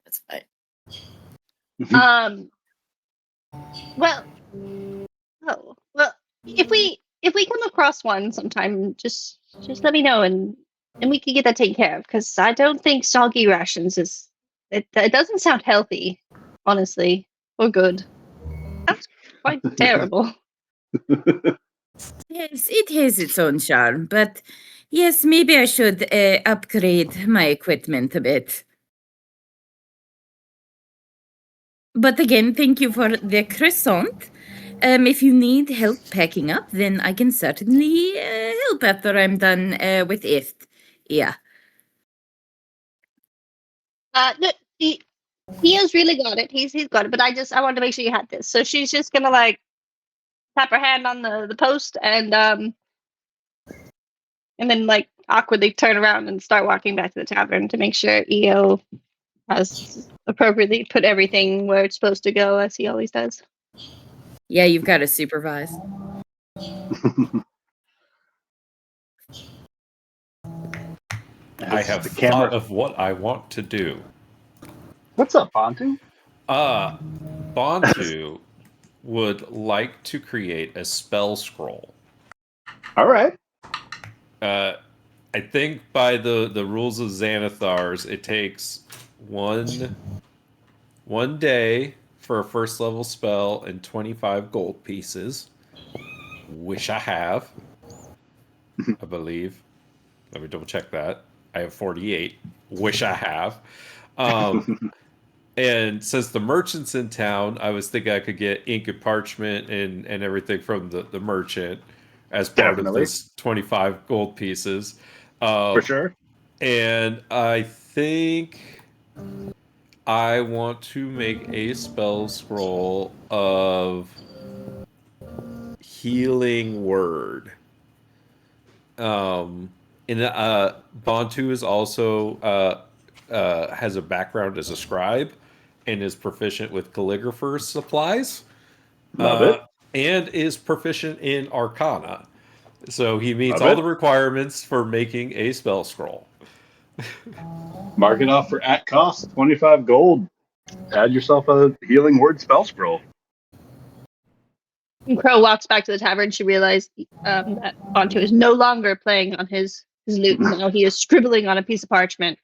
That's fine. Well, if we come across one sometime, just let me know, and we can get that taken care of, because I don't think soggy rations it doesn't sound healthy, honestly, or good. That's quite terrible. Yes, it has its own charm, but yes, maybe I should upgrade my equipment a bit. But again, thank you for the croissant. If you need help packing up, then I can certainly help after I'm done with it. Yeah. No, he has really got it. He's got it, but I wanted to make sure you had this. So she's just gonna like tap her hand on the post, and then like awkwardly turn around and start walking back to the tavern to make sure EO has appropriately put everything where it's supposed to go, as he always does. Yeah, you've got to supervise. I have the camera. thought of what I want to do. What's up, Bantu? Bantu would like to create a spell scroll. All right. I think by the rules of Xanathar's, it takes one day for a first level spell and 25 gold pieces, which I have, I believe. Let me double check that. I have 48, which I have. And since the merchant's in town, I was thinking I could get ink and parchment and everything from the merchant as part of Definitely. this 25 gold pieces. For sure. And I think I want to make a spell scroll of healing word. And Bantu is also has a background as a scribe and is proficient with calligrapher's supplies. Love it. And is proficient in Arcana. So he meets Love all it. the requirements for making a spell scroll. Mark it off for at cost, 25 gold. Add yourself a healing word spell scroll. When Crow walks back to the tavern, she realized that Bantu is no longer playing on his lute. Now he is scribbling on a piece of parchment.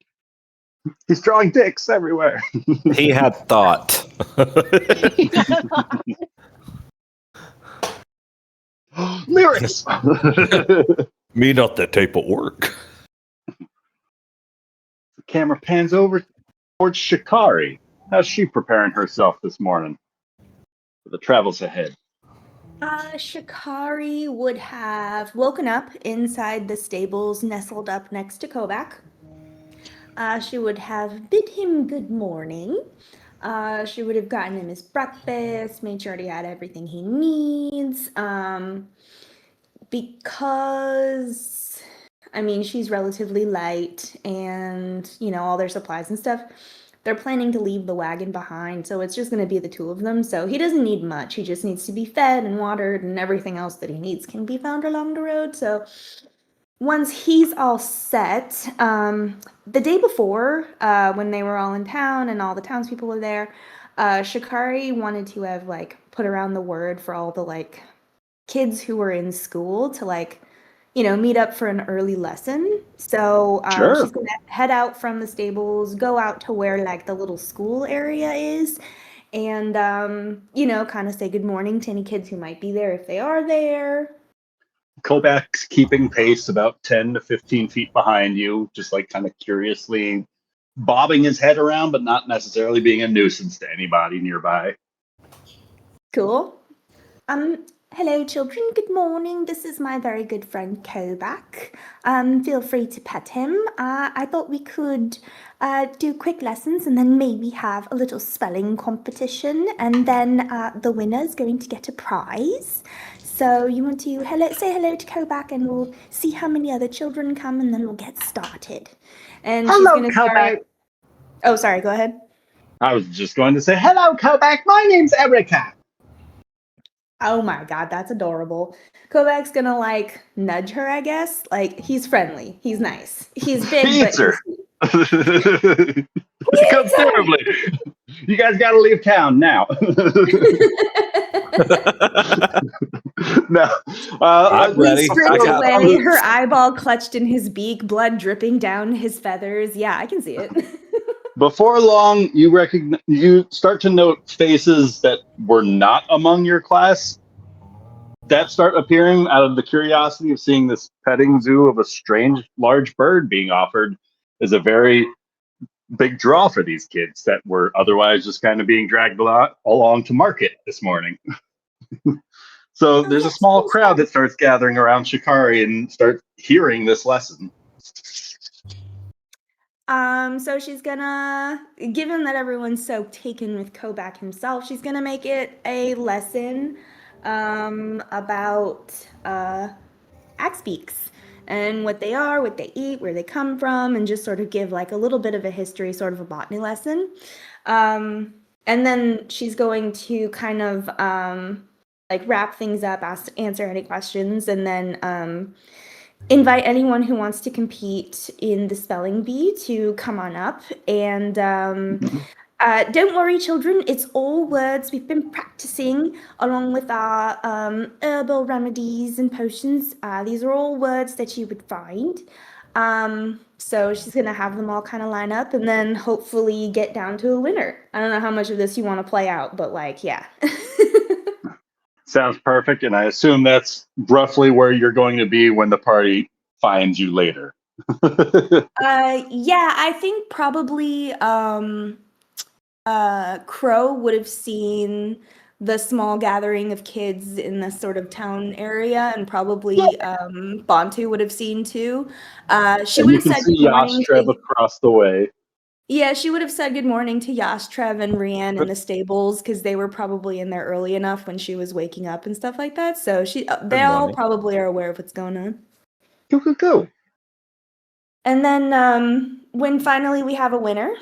He's drawing dicks everywhere. He had thought. Lyrics! Me not that type of work. The camera pans over towards Shikari. How's she preparing herself this morning for the travels ahead? Shikari would have woken up inside the stables nestled up next to Kovac. She would have bid him good morning. She would have gotten him his breakfast, made sure he had everything he needs. Because, I mean, she's relatively light and, you know, all their supplies and stuff. They're planning to leave the wagon behind, so it's just going to be the two of them. So he doesn't need much. He just needs to be fed and watered, and everything else that he needs can be found along the road. So once he's all set, the day before, when they were all in town and all the townspeople were there, Shikari wanted to have, like, put around the word for all the, like, kids who were in school to, like, you know, meet up for an early lesson. So Sure. she's going to head out from the stables, go out to where, like, the little school area is, and, you know, kind of say good morning to any kids who might be there if they are there. Kobak's keeping pace about 10 to 15 feet behind you, just like kind of curiously bobbing his head around, but not necessarily being a nuisance to anybody nearby. Cool. Hello, children. Good morning. This is my very good friend Kobak. Feel free to pet him. I thought we could do quick lessons and then maybe have a little spelling competition, and then the winner is going to get a prize. So you want to say hello to Kobak, and we'll see how many other children come, and then we'll get started. And she's going to start. Oh, sorry. Go ahead. I was just going to say, hello, Kobak. My name's Erica. Oh my god, that's adorable. Kovac's gonna, like, nudge her, I guess. Like, he's friendly. He's nice. He's big, He but eats her. he's sweet. Considerably. You guys got to leave town now. No. I'm ready. He sprints away, her eyeball clutched in his beak, blood dripping down his feathers. Yeah, I can see it. Before long, you start to note faces that were not among your class that start appearing out of the curiosity of seeing this petting zoo of a strange large bird being offered is a very big draw for these kids that were otherwise just kind of being dragged along to market this morning. So there's a small crowd that starts gathering around Shikari and starts hearing this lesson. So she's gonna, given that everyone's so taken with Kobak himself, she's gonna make it a lesson about axe beaks and what they are, what they eat, where they come from, and just sort of give, like, a little bit of a history, sort of a botany lesson. And then she's going to kind of like wrap things up, answer any questions, and then invite anyone who wants to compete in the spelling bee to come on up. And don't worry, children, it's all words we've been practicing along with our herbal remedies and potions. These are all words that you would find. So she's gonna have them all kind of line up and then hopefully get down to a winner. I don't know how much of this you want to play out, but like, yeah. Sounds perfect, and I assume that's roughly where you're going to be when the party finds you later. Yeah, I think probably Crow would have seen the small gathering of kids in this sort of town area, and probably Bantu would have seen too. She And would you have can said good see morning Yastrev to across the way. yeah, she would have said good morning to Yastrev and Rianne in the stables because they were probably in there early enough when she was waking up and stuff like that. So they all morning. probably are aware of what's going on. Go. And then when finally we have a winner,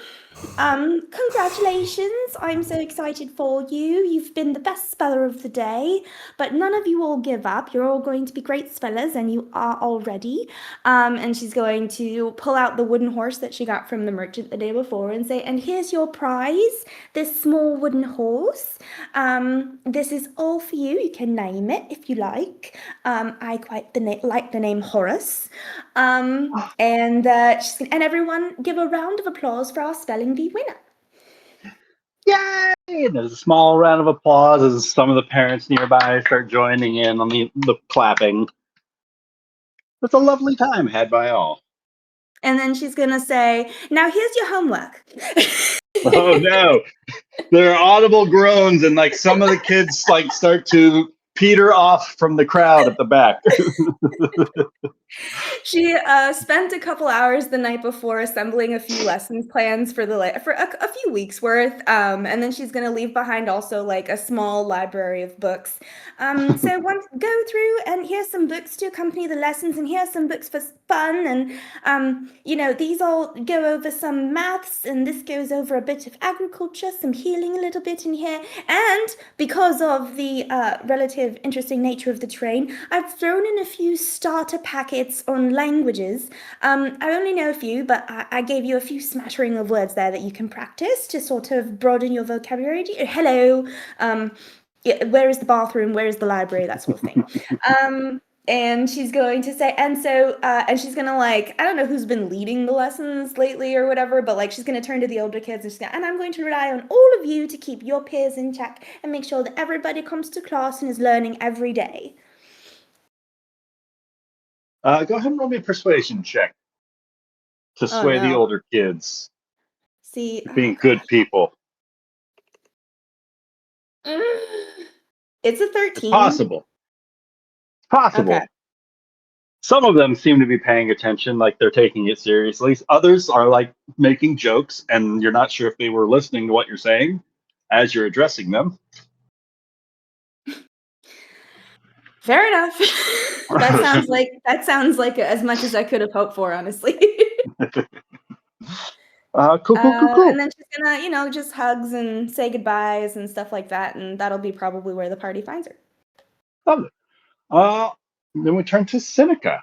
congratulations. I'm so excited for you. You've been the best speller of the day, but none of you all give up. You're all going to be great spellers, and you are already. And she's going to pull out the wooden horse that she got from the merchant the day before and say, and here's your prize, this small wooden horse. This is all for you. You can name it if you like. I quite like the name Horace. And everyone give a round of applause for our spelling bee winner. Yay! And there's a small round of applause as some of the parents nearby start joining in on the clapping. It's a lovely time had by all. And then she's gonna say, now here's your homework. Oh no. There are audible groans and like some of the kids like start to peter off from the crowd at the back. She spent a couple hours the night before assembling a few lessons plans for for a few weeks worth, and then she's gonna leave behind also like a small library of books. So go through and here's some books to accompany the lessons, and here's some books for fun, and these all go over some maths, and this goes over a bit of agriculture, some healing a little bit in here, and because of the relative interesting nature of the terrain, I've thrown in a few starter packets on languages. I only know a few, but I gave you a few smattering of words there that you can practice to sort of broaden your vocabulary. Hello, where is the bathroom? Where is the library? That sort of thing. And she's going to say, and she's gonna like, I don't know who's been leading the lessons lately or whatever, but like she's gonna turn to the older kids and she's gonna, and I'm going to rely on all of you to keep your peers in check and make sure that everybody comes to class and is learning every day. Go ahead and roll me a persuasion check to Oh sway the no. older kids, See, being good people. It's a It's 13. possible. Possible. Okay. Some of them seem to be paying attention, like they're taking it seriously. Others are like making jokes, and you're not sure if they were listening to what you're saying as you're addressing them. Fair enough. that sounds like as much as I could have hoped for, honestly. Cool. And then she's gonna, just hugs and say goodbyes and stuff like that, and that'll be probably where the party finds her. Lovely. Then we turn to Seneca.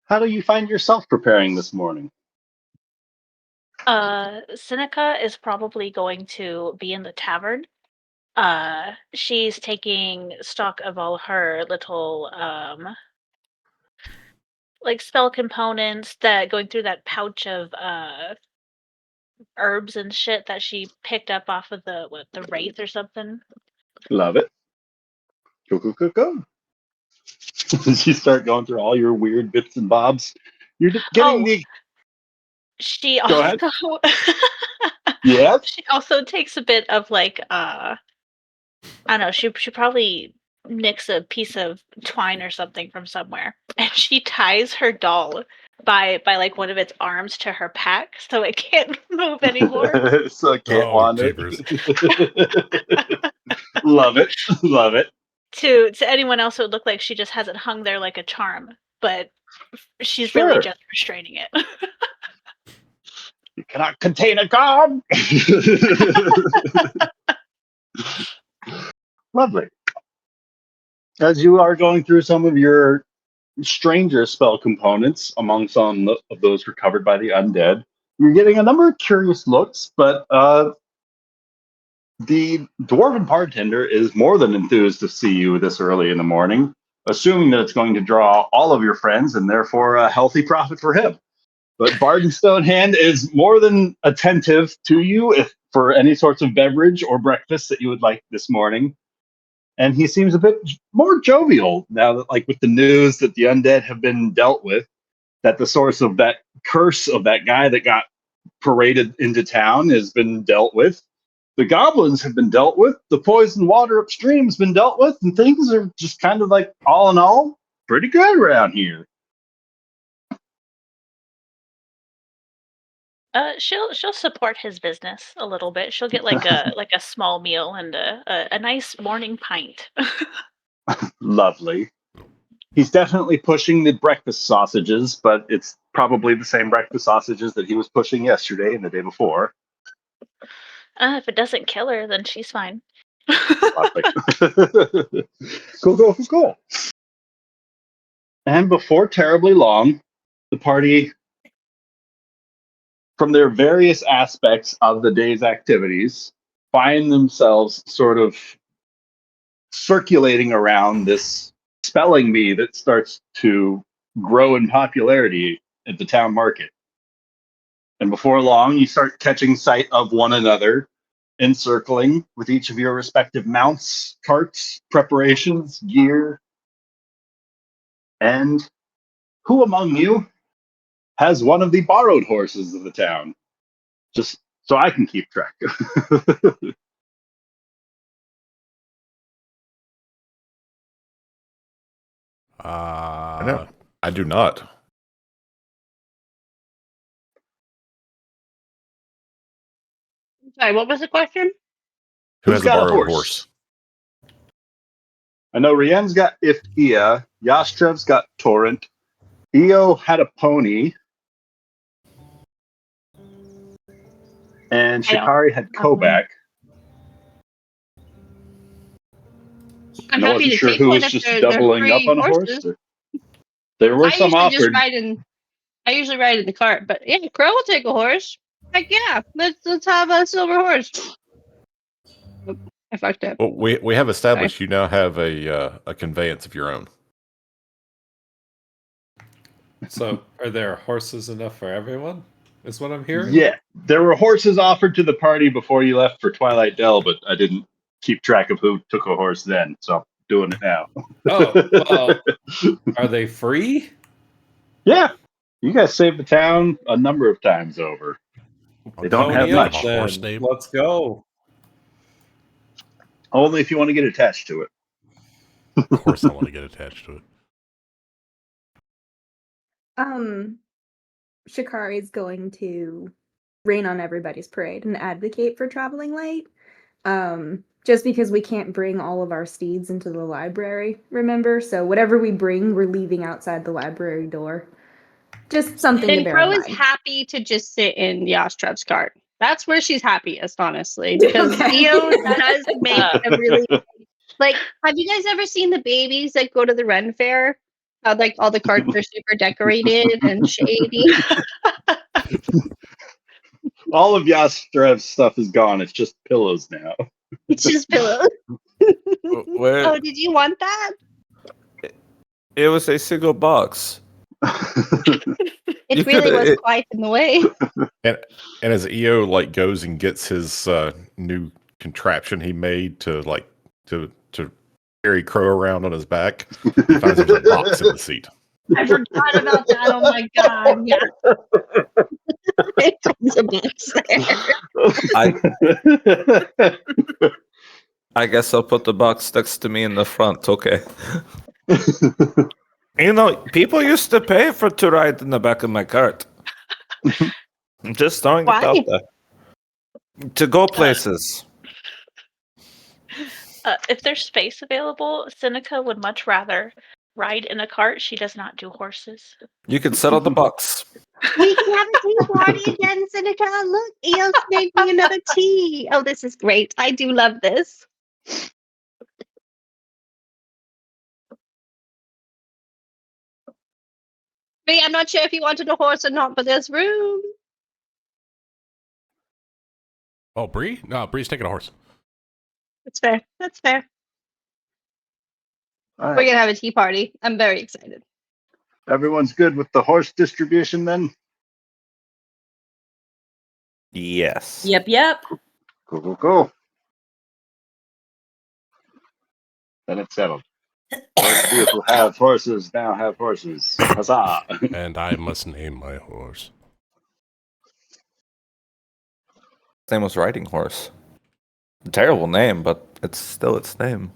How do you find yourself preparing this morning? Seneca is probably going to be in the tavern. She's taking stock of all her little like spell components, that going through that pouch of herbs and shit that she picked up off of the wraith or something. Love it. Go. You start going through all your weird bits and bobs. You're getting the. She Go ahead. also Yes. she also takes a bit of like I don't know, she probably nicks a piece of twine or something from somewhere, and she ties her doll by like one of its arms to her pack so it can't move anymore. So I can't Oh, wander. jeepers. Love it. Love it. To anyone else, it would look like she just has it hung there like a charm, but she's really Sure. just restraining it. You cannot contain a god. Lovely. As you are going through some of your stranger spell components among some of those recovered by the undead, you're getting a number of curious looks, but the dwarven bartender is more than enthused to see you this early in the morning, assuming that it's going to draw all of your friends and therefore a healthy profit for him. But Barton Stonehand is more than attentive to you for any sorts of beverage or breakfast that you would like this morning. And he seems a bit more jovial now that, like, with the news that the undead have been dealt with, that the source of that curse of that guy that got paraded into town has been dealt with. The goblins have been dealt with. The poison water upstream has been dealt with, and things are just kind of like, all in all, pretty good around here. She'll support his business a little bit. She'll get like a small meal and a nice morning pint. Lovely. He's definitely pushing the breakfast sausages, but it's probably the same breakfast sausages that he was pushing yesterday and the day before. If it doesn't kill her, then she's fine. Lovely. Cool. And before terribly long, the party, from their various aspects of the day's activities, find themselves sort of circulating around this spelling bee that starts to grow in popularity at the town market. And before long, you start catching sight of one another, encircling with each of your respective mounts, carts, preparations, gear. And who among you has one of the borrowed horses of the town? Just so I can keep track. I do not. Sorry, what was the question? Who Who's has a got a borrowed horse? horse? I know Rienne's got Iftia, Yastrev's got Torrent, Io had a pony, and I don't Shikari had have one. Kobak. I'm And I happy wasn't to sure take who one was if just they're doubling up free on a horses. horse. There were I some usually just offered. ride in. I usually ride in the cart, but yeah, Crow will take a horse. Heck yeah, let's have a silver horse. Oop, I fucked up. Well, we have established you now have a conveyance of your own. So, are there horses enough for everyone? Is what I'm hearing? Yeah, there were horses offered to the party before you left for Twilight Dell, but I didn't keep track of who took a horse then, so I'm doing it now. Oh, well, are they free? Yeah, you guys saved the town a number of times over. They don't have Pony up much. A horse then. name? Let's go. Only if you want to get attached to it. Of course, I want to get attached to it. Shikari is going to rain on everybody's parade and advocate for traveling light. Just because we can't bring all of our steeds into the library, remember? So whatever we bring, we're leaving outside the library door. Just something to And bear Crow in is mind. happy to just sit in Yastrev's cart. That's where she's happiest, honestly, because Okay. Io does make a really like. Have you guys ever seen the babies that go to the Ren Fair? How like all the carts are super decorated and shady. All of Yastrev's stuff is gone. It's just pillows now. It's just pillows. Where Oh, did you want that? it was a single box. It You really coulda- was it- quite in the way. And as EO like goes and gets his new contraption he made to carry Crow around on his back, he finds there's a box in the seat. I forgot about that. Oh my god, yeah. It's a box there. I guess I'll put the box next to me in the front. Okay. You know, people used to pay to ride in the back of my cart. I'm just throwing it Why? out there. To go places. If there's space available, Seneca would much rather ride in a cart. She does not do horses. You can sit on the box. We can have a tea party again, Seneca. Look, Eos made me another tea. Oh, this is great. I do love this. But yeah, I'm not sure if you wanted a horse or not, but there's room. Oh, Bree? No, Bree's taking a horse. That's fair. That's fair. All We're right. gonna have a tea party. I'm very excited. Everyone's good with the horse distribution then? Yes. Yep. Cool. Then it's settled. Those of you who have horses now have horses. Huzzah! And I must name my horse. His name was Riding Horse. Terrible name, but it's still its name.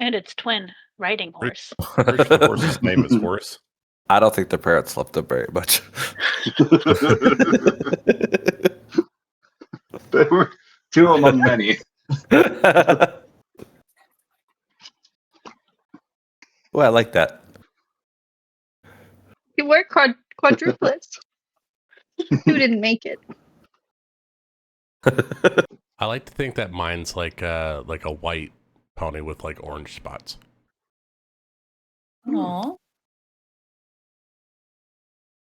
And its twin, Riding Horse. Pretty sure the horse's name is Horace. I don't think the parrots loved it very much. There were two among many. Well, I like that. You were quadruplets. Who didn't make it? I like to think that mine's like a white pony with like orange spots. Aw.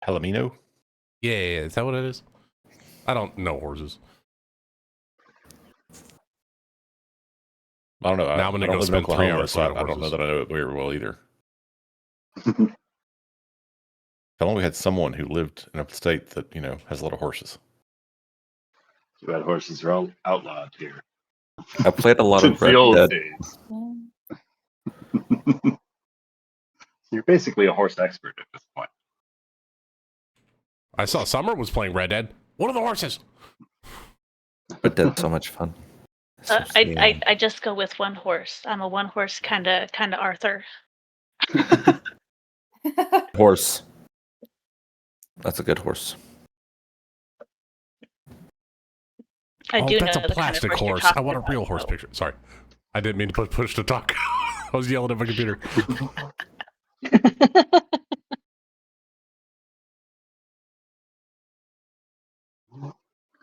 Palomino? Yeah, is that what it is? I don't know horses. I don't know. Now I'm gonna I don't go live in spend 3 Oklahoma, hours so I looking at don't know horses. that I know it very well either. If only we had someone who lived in a state that, has a lot of horses. Too bad horses are all outlawed here. I played a lot Since of the Red old Dead. days. You're basically a horse expert at this point. I saw Summer was playing Red Dead. What are the horses? Red Dead's so much fun. I just go with one horse. I'm a one horse kind of Arthur. Horse. That's a good horse. I do That's know a the kind of plastic horse you're horse. talking I want a about, real horse though. picture. Sorry. I didn't mean to push to talk. I was yelling at my computer.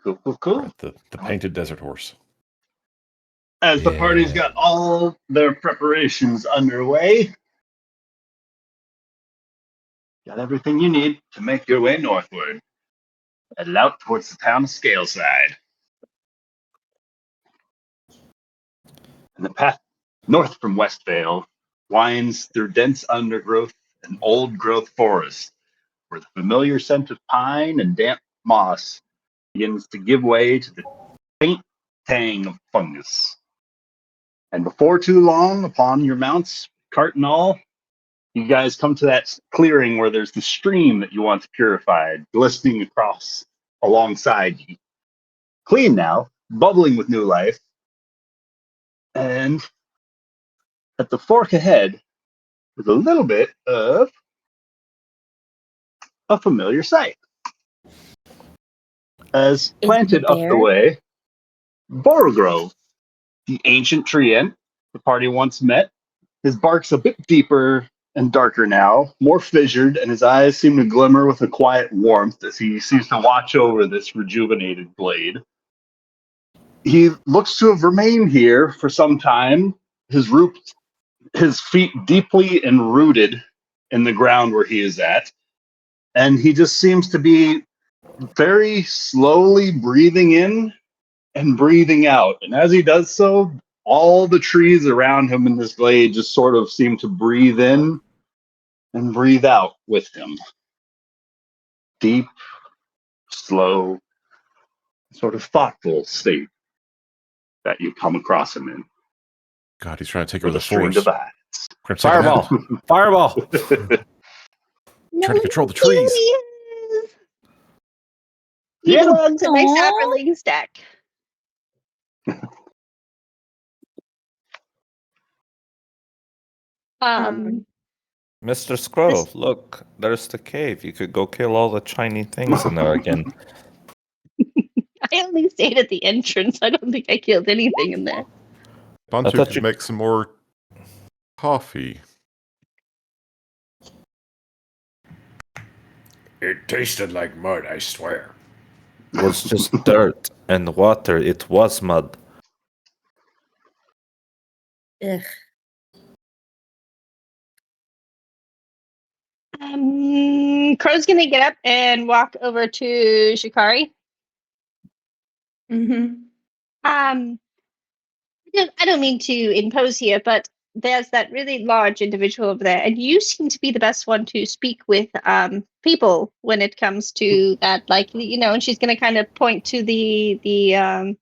Cool. Right, the painted desert horse. As the party's Yeah. got all their preparations underway, got everything you need to make your way northward. Headed out towards the town of Scaleside. And the path north from Westvale winds through dense undergrowth and old-growth forest, where the familiar scent of pine and damp moss begins to give way to the faint tang of fungus. And before too long, upon your mounts, cart and all, you guys come to that clearing where there's the stream that you want to purify, glistening across alongside you. Clean now, bubbling with new life. And at the fork ahead, with a little bit of a familiar sight. As Is it a planted up the bear? way, Borogrove, the ancient tree ant the party once met. His bark's a bit deeper and darker now, more fissured, and his eyes seem to glimmer with a quiet warmth as he seems to watch over this rejuvenated blade. He looks to have remained here for some time, his feet deeply enrooted in the ground where he is at, and he just seems to be very slowly breathing in and breathing out. And as he does so, all the trees around him in this glade just sort of seem to breathe in and breathe out with him. Deep, slow, sort of thoughtful state that you come across him in. God, he's trying to take Where over the the stream forest. divides. We're gonna take it Fireball! out. Fireball! Trying to control the trees. He Yeah. belongs in my Aw. sapperling stack. Mr. Scroll, look, there's the cave. You could go kill all the shiny things in there again. I only stayed at the entrance. I don't think I killed anything in there. Bantu thought could you- make some more coffee. It tasted like mud, I swear. It was just dirt and water. It was mud. Ugh. Crow's gonna get up and walk over to Shikari. Mm-hmm. I don't mean to impose here, but there's that really large individual over there, and you seem to be the best one to speak with people when it comes to that. Like, and she's going to kind of point to the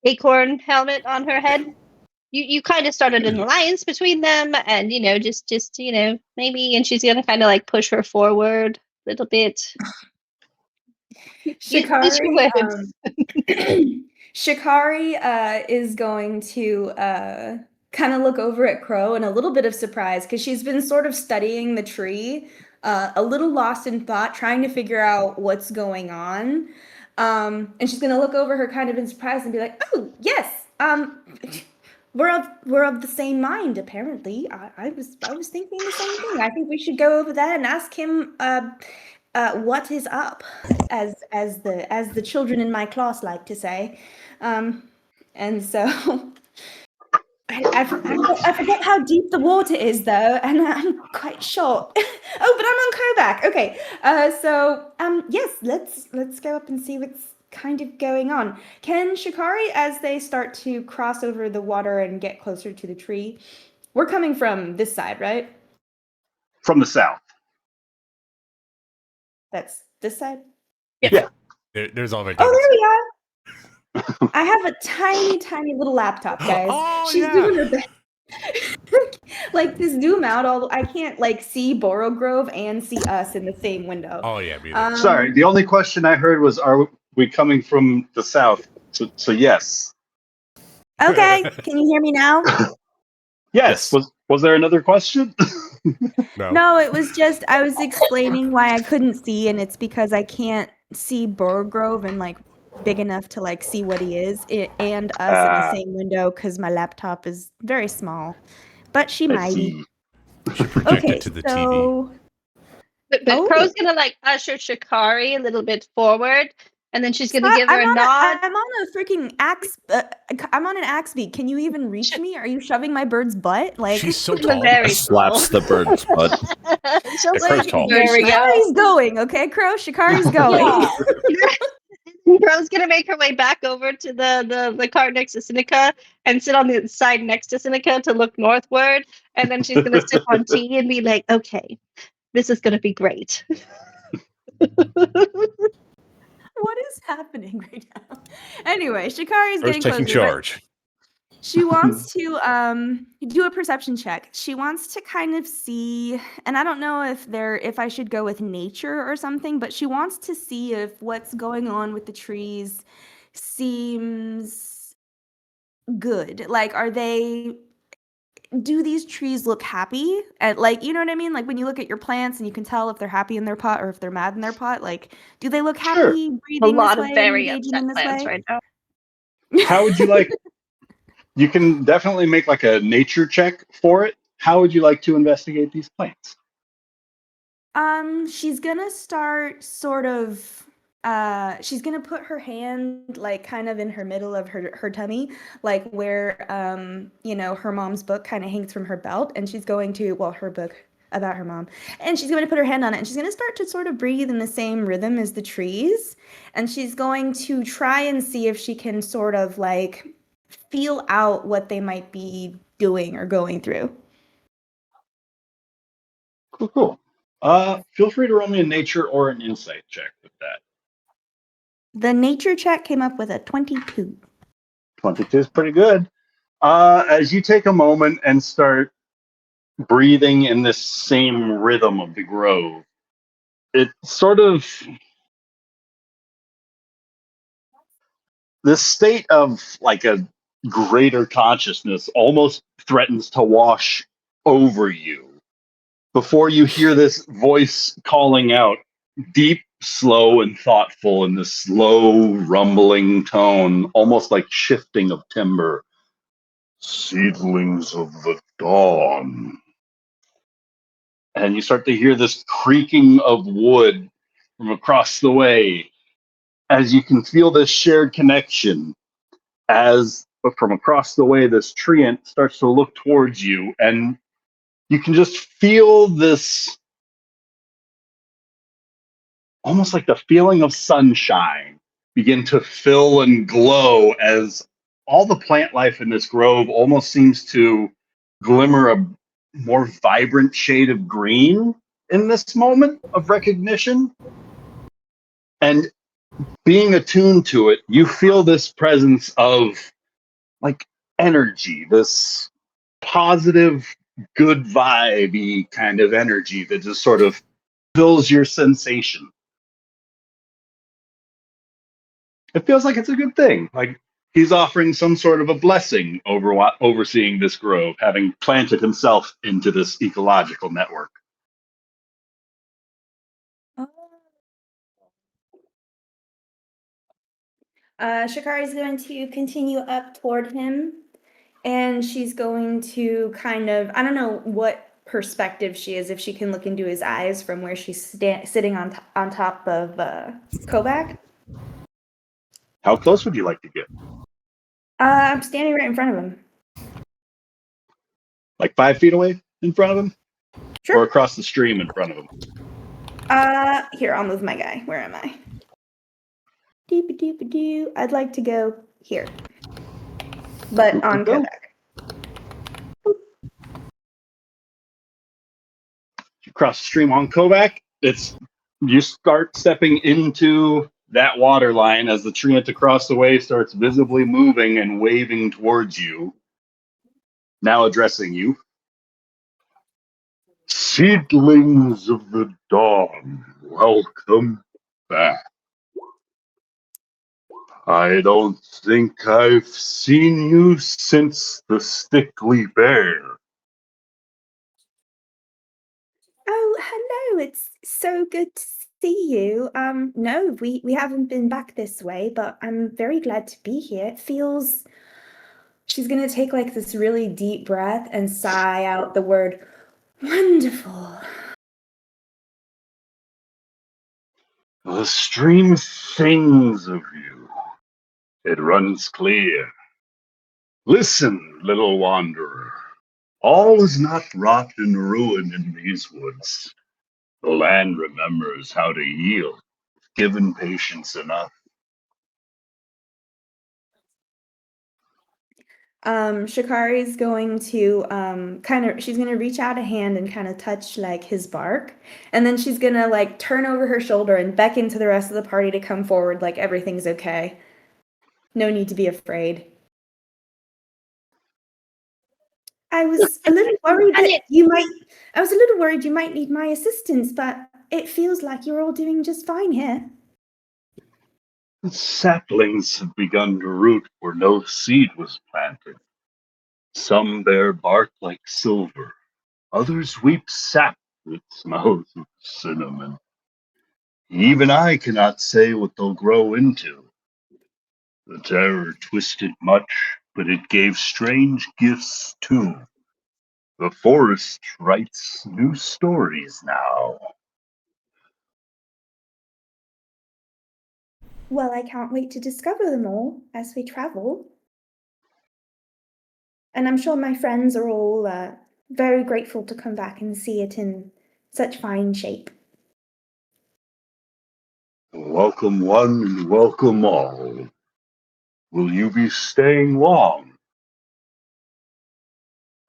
acorn helmet on her head. You kind of started an alliance between them, and just maybe, and she's going to kind of like push her forward a little bit. Use your Shikari, words. Shikari is going to kind of look over at Crow in a little bit of surprise because she's been sort of studying the tree, a little lost in thought, trying to figure out what's going on. And she's going to look over her kind of in surprise and be like, "Oh, yes. We're of the same mind, apparently. I was thinking the same thing. I think we should go over there and ask him what is up, as the children in my class like to say." And so I forget how deep the water is, though, and I'm quite short. Oh, but I'm on Kovac. Okay. So yes, let's go up and see what's kind of going on. Can Shikari, as they start to cross over the water and get closer to the tree, we're coming from this side, right? From the south. That's this side? Yeah. There's already. Oh, there we are. I have a tiny little laptop, guys. Oh, She's yeah. doing her best. Like this zoom out, although I can't like see Boro Grove and see us in the same window. Oh yeah, me neither. Sorry, the only question I heard was, are we coming from the south? So yes. Okay, can you hear me now? Yes. Yes. Was there another question? No, it was just I was explaining why I couldn't see, and it's because I can't see Boro Grove and like big enough to like see what he is and us in the same window because my laptop is very small. But she I mighty. see. Should project Okay, it to the TV. so But Oh. Crow's gonna like usher Shikari a little bit forward, and then she's gonna give her a nod. I'm on a freaking axe. I'm on an axe beak. Can you even reach me? Are you shoving my bird's butt? Like She's so She's a tall. very Slaps the bird's butt. She'll The say, crow's tall. There we go. Shikari's going, okay, Crow? Shikari's going. Crow's gonna make her way back over to the cart next to Seneca and sit on the side next to Seneca to look northward, and then she's gonna sip on tea and be like, "Okay, this is gonna be great." What is happening right now? Anyway, Shikari's Who's getting taking closer. but charge? She wants to do a perception check. She wants to kind of see, and I don't know if I should go with nature or something, but she wants to see if what's going on with the trees seems good. Like, do these trees look happy? At, like, you know what I mean? Like when you look at your plants and you can tell if they're happy in their pot or if they're mad in their pot. Like, do they look Sure. happy, A breathing lot this of way, very engaging upset in this plants way? right now. How would you like? You can definitely make like a nature check for it. How would you like to investigate these plants? She's gonna start sort of she's gonna put her hand like kind of in her middle of her tummy, like where her mom's book kind of hangs from her belt, and she's going to, well, her book about her mom, and she's going to put her hand on it, and she's going to start to sort of breathe in the same rhythm as the trees, and she's going to try and see if she can sort of like feel out what they might be doing or going through. Cool. Feel free to roll me a nature or an insight check with that. The nature check came up with a 22. 22 is pretty good. As you take a moment and start breathing in this same rhythm of the grove, it sort of, this state of like a greater consciousness almost threatens to wash over you before you hear this voice calling out, deep, slow, and thoughtful in this slow, rumbling tone, almost like shifting of timber. Seedlings of the dawn. And you start to hear this creaking of wood from across the way as you can feel this shared connection as from across the way this treant starts to look towards you, and you can just feel this almost like the feeling of sunshine begin to fill and glow as all the plant life in this grove almost seems to glimmer a more vibrant shade of green in this moment of recognition. And being attuned to it, you feel this presence of like energy, this positive, good vibe kind of energy that just sort of fills your sensation. It feels like it's a good thing. Like he's offering some sort of a blessing over overseeing this grove, having planted himself into this ecological network. Shikari is going to continue up toward him, and she's going to kind of, I don't know what perspective she is, if she can look into his eyes from where she's sitting on top of Kobak. How close would you like to get? I'm standing right in front of him. Like 5 feet away in front of him? Sure. Or across the stream in front of him? Here, I'll move my guy. Where am I? Doop-a-doop-a-doo. I'd like to go here. But on Go. Kobak. You cross the stream on Kovac, you start stepping into that water line as the Trinit across the way starts visibly moving and waving towards you, now addressing you. Seedlings of the dawn, welcome back. I don't think I've seen you since the Stickly Bear. Oh, hello. It's so good to see you. No, we haven't been back this way, but I'm very glad to be here. It feels... She's gonna take like this really deep breath and sigh out the word wonderful. The stream sings of you. It runs clear. Listen, little wanderer. All is not rot and ruin in these woods. The land remembers how to yield, given patience enough. Shikari's going to she's gonna reach out a hand and kind of touch like his bark, and then she's gonna like turn over her shoulder and beckon to the rest of the party to come forward like everything's okay. No need to be afraid. I was a little worried that I was a little worried you might need my assistance, but it feels like you're all doing just fine here. The saplings have begun to root where no seed was planted. Some bear bark like silver. Others weep sap that smells of cinnamon. Even I cannot say what they'll grow into. The terror twisted much, but it gave strange gifts too. The forest writes new stories now. Well, I can't wait to discover them all as we travel. And I'm sure my friends are all very grateful to come back and see it in such fine shape. Welcome one and welcome all. Will you be staying long?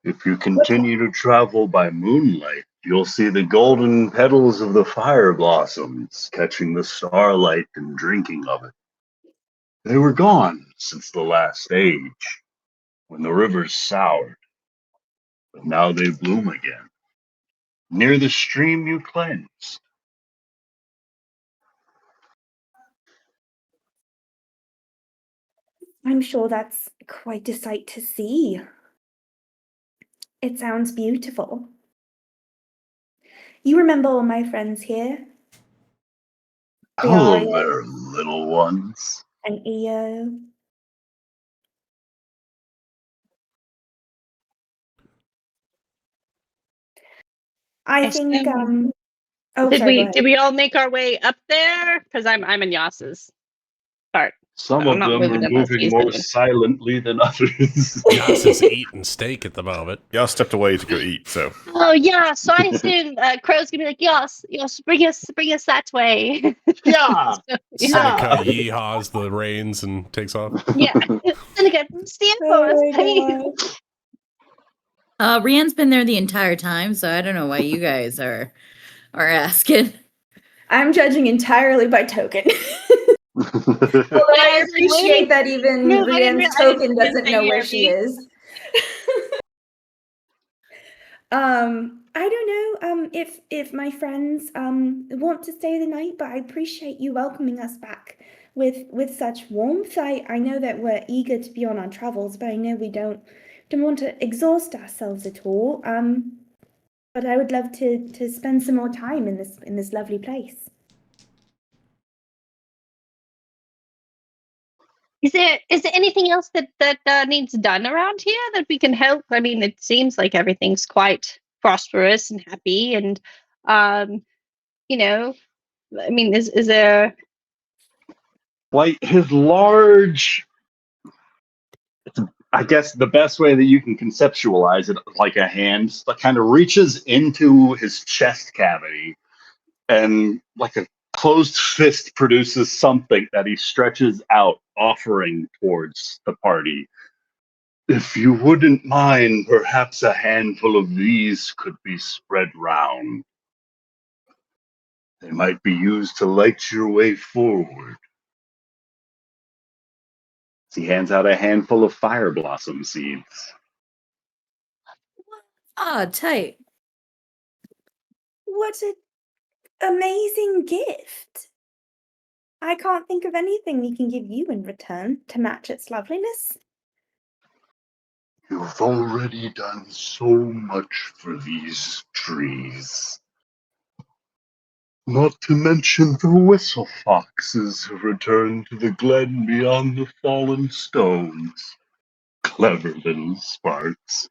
If you continue to travel by moonlight, you'll see the golden petals of the fire blossoms catching the starlight and drinking of it. They were gone since the last age, when the rivers soured, but now they bloom again, near the stream you cleansed. I'm sure that's quite a sight to see. It sounds beautiful. You remember all my friends here? Hello Briaria there, little ones. and Io. I think oh, Did sorry, go we ahead. did we all make our way up there? Because I'm in Yas's part. Some I'm of not them are moving unless moving he's more moving. silently than others. Yas is eating steak at the moment. Y'all stepped away to go eat, so Oh yeah, so I assume Crow's gonna be like, yes, bring us that way. Yeah, So, Seneca yeah. yeehaws the reins and takes off. yeah. Then again, stand for us, Oh my please. god. Rianne's been there the entire time, so I don't know why you guys are asking. I'm judging entirely by token. Although I was like, appreciate that even no, I didn't Rianne's realize token you were doesn't know where she is. I don't know if my friends want to stay the night, but I appreciate you welcoming us back with such warmth. I know that we're eager to be on our travels, but I know we don't want to exhaust ourselves at all. But I would love to spend some more time in this lovely place. Is there anything else that needs done around here that we can help? I mean, it seems like everything's quite prosperous and happy, and you know, I mean, is there? Like his large, I guess the best way that you can conceptualize it, like a hand that kind of reaches into his chest cavity, and like a closed fist produces something that he stretches out, offering towards the party. If you wouldn't mind, perhaps a handful of these could be spread round. They might be used to light your way forward. He hands out a handful of fire blossom seeds. Ah, tight. What an amazing gift! I can't think of anything we can give you in return to match its loveliness. You've already done so much for these trees. Not to mention the whistle foxes have returned to the glen beyond the fallen stones. Clever little sparks.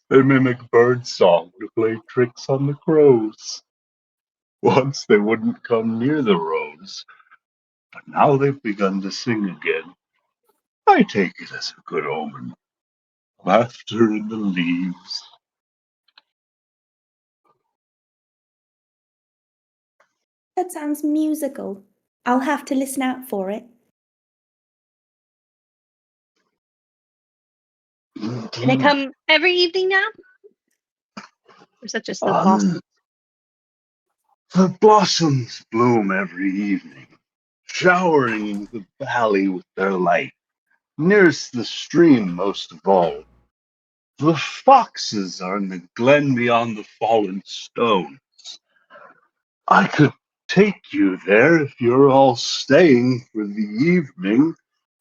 They mimic bird song to play tricks on the crows. Once they wouldn't come near the rose, but now they've begun to sing again. I take it as a good omen. Laughter in the leaves. That sounds musical. I'll have to listen out for it. Can they come every evening now? Or is that just the blossom? The blossoms bloom every evening, showering the valley with their light. Nearest the stream most of all, the foxes are in the glen beyond the fallen stone. I could take you there if you're all staying for the evening.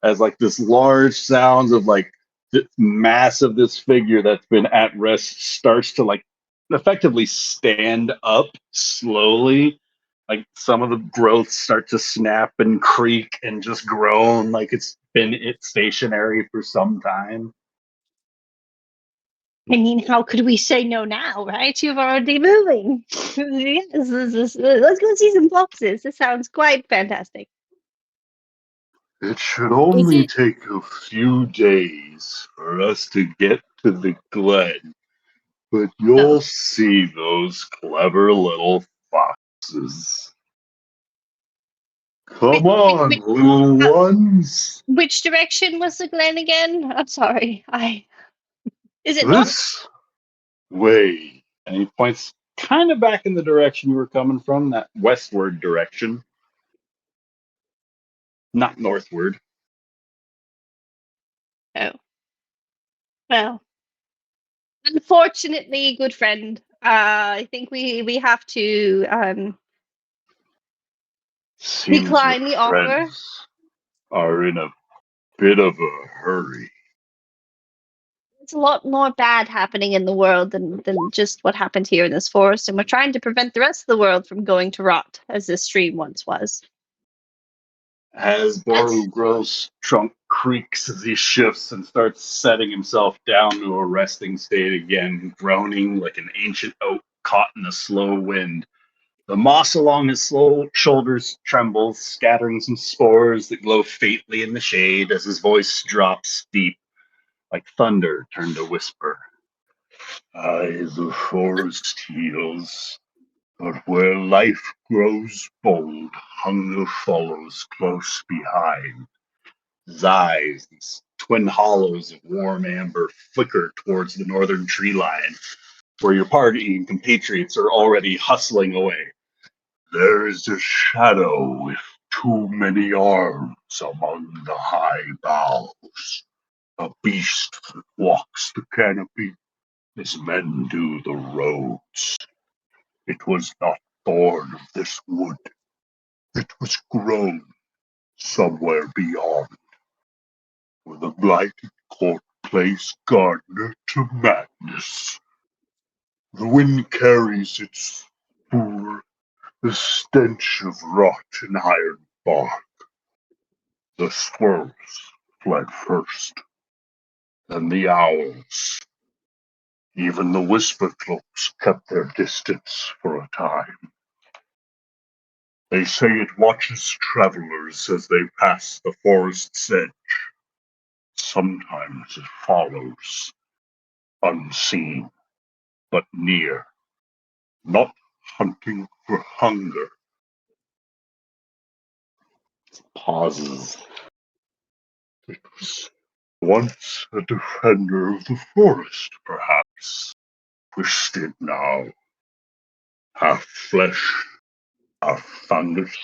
As like this large sounds of like the mass of this figure that's been at rest starts to like effectively stand up slowly. Like some of the growths start to snap and creak and just groan like it's been stationary for some time. I mean, how could we say no now, right? You're already moving. Yes, let's go see some foxes. This sounds quite fantastic. It should Is only it take a few days for us to get to the glen, but Oh, you'll see those clever little foxes. Come on, little ones. which direction was the glen again? I'm sorry. Is it north? This way. And he points kind of back in the direction you were coming from, that westward direction, not northward. Oh, well, unfortunately, good friend. I think we have to Seems your decline the offer. friends are in a bit of a hurry. There's a lot more bad happening in the world than just what happened here in this forest, and we're trying to prevent the rest of the world from going to rot, as this stream once was. As That's Borogrow's trunk creaks as he shifts and starts setting himself down to a resting state again, groaning like an ancient oak caught in a slow wind. The moss along his slow shoulders trembles, scattering some spores that glow faintly in the shade as his voice drops deep, like thunder turned to whisper. The forest heals, but where life grows bold, hunger follows close behind. His eyes, these twin hollows of warm amber flicker towards the northern tree line, where your party and compatriots are already hustling away. There is a shadow with too many arms among the high boughs. A beast that walks the canopy as men do the roads. It was not born of this wood. It was grown somewhere beyond, where the blighted court plays gardener to madness. The wind carries its spoor, the stench of rot and iron bark. The squirrels fled first, then the owls. Even the whisper cloaks kept their distance for a time. They say it watches travelers as they pass the forest's edge. Sometimes it follows, unseen, but near, not hunting for hunger. Pauses. It was once a defender of the forest, perhaps. Twisted now, half flesh, half fungus,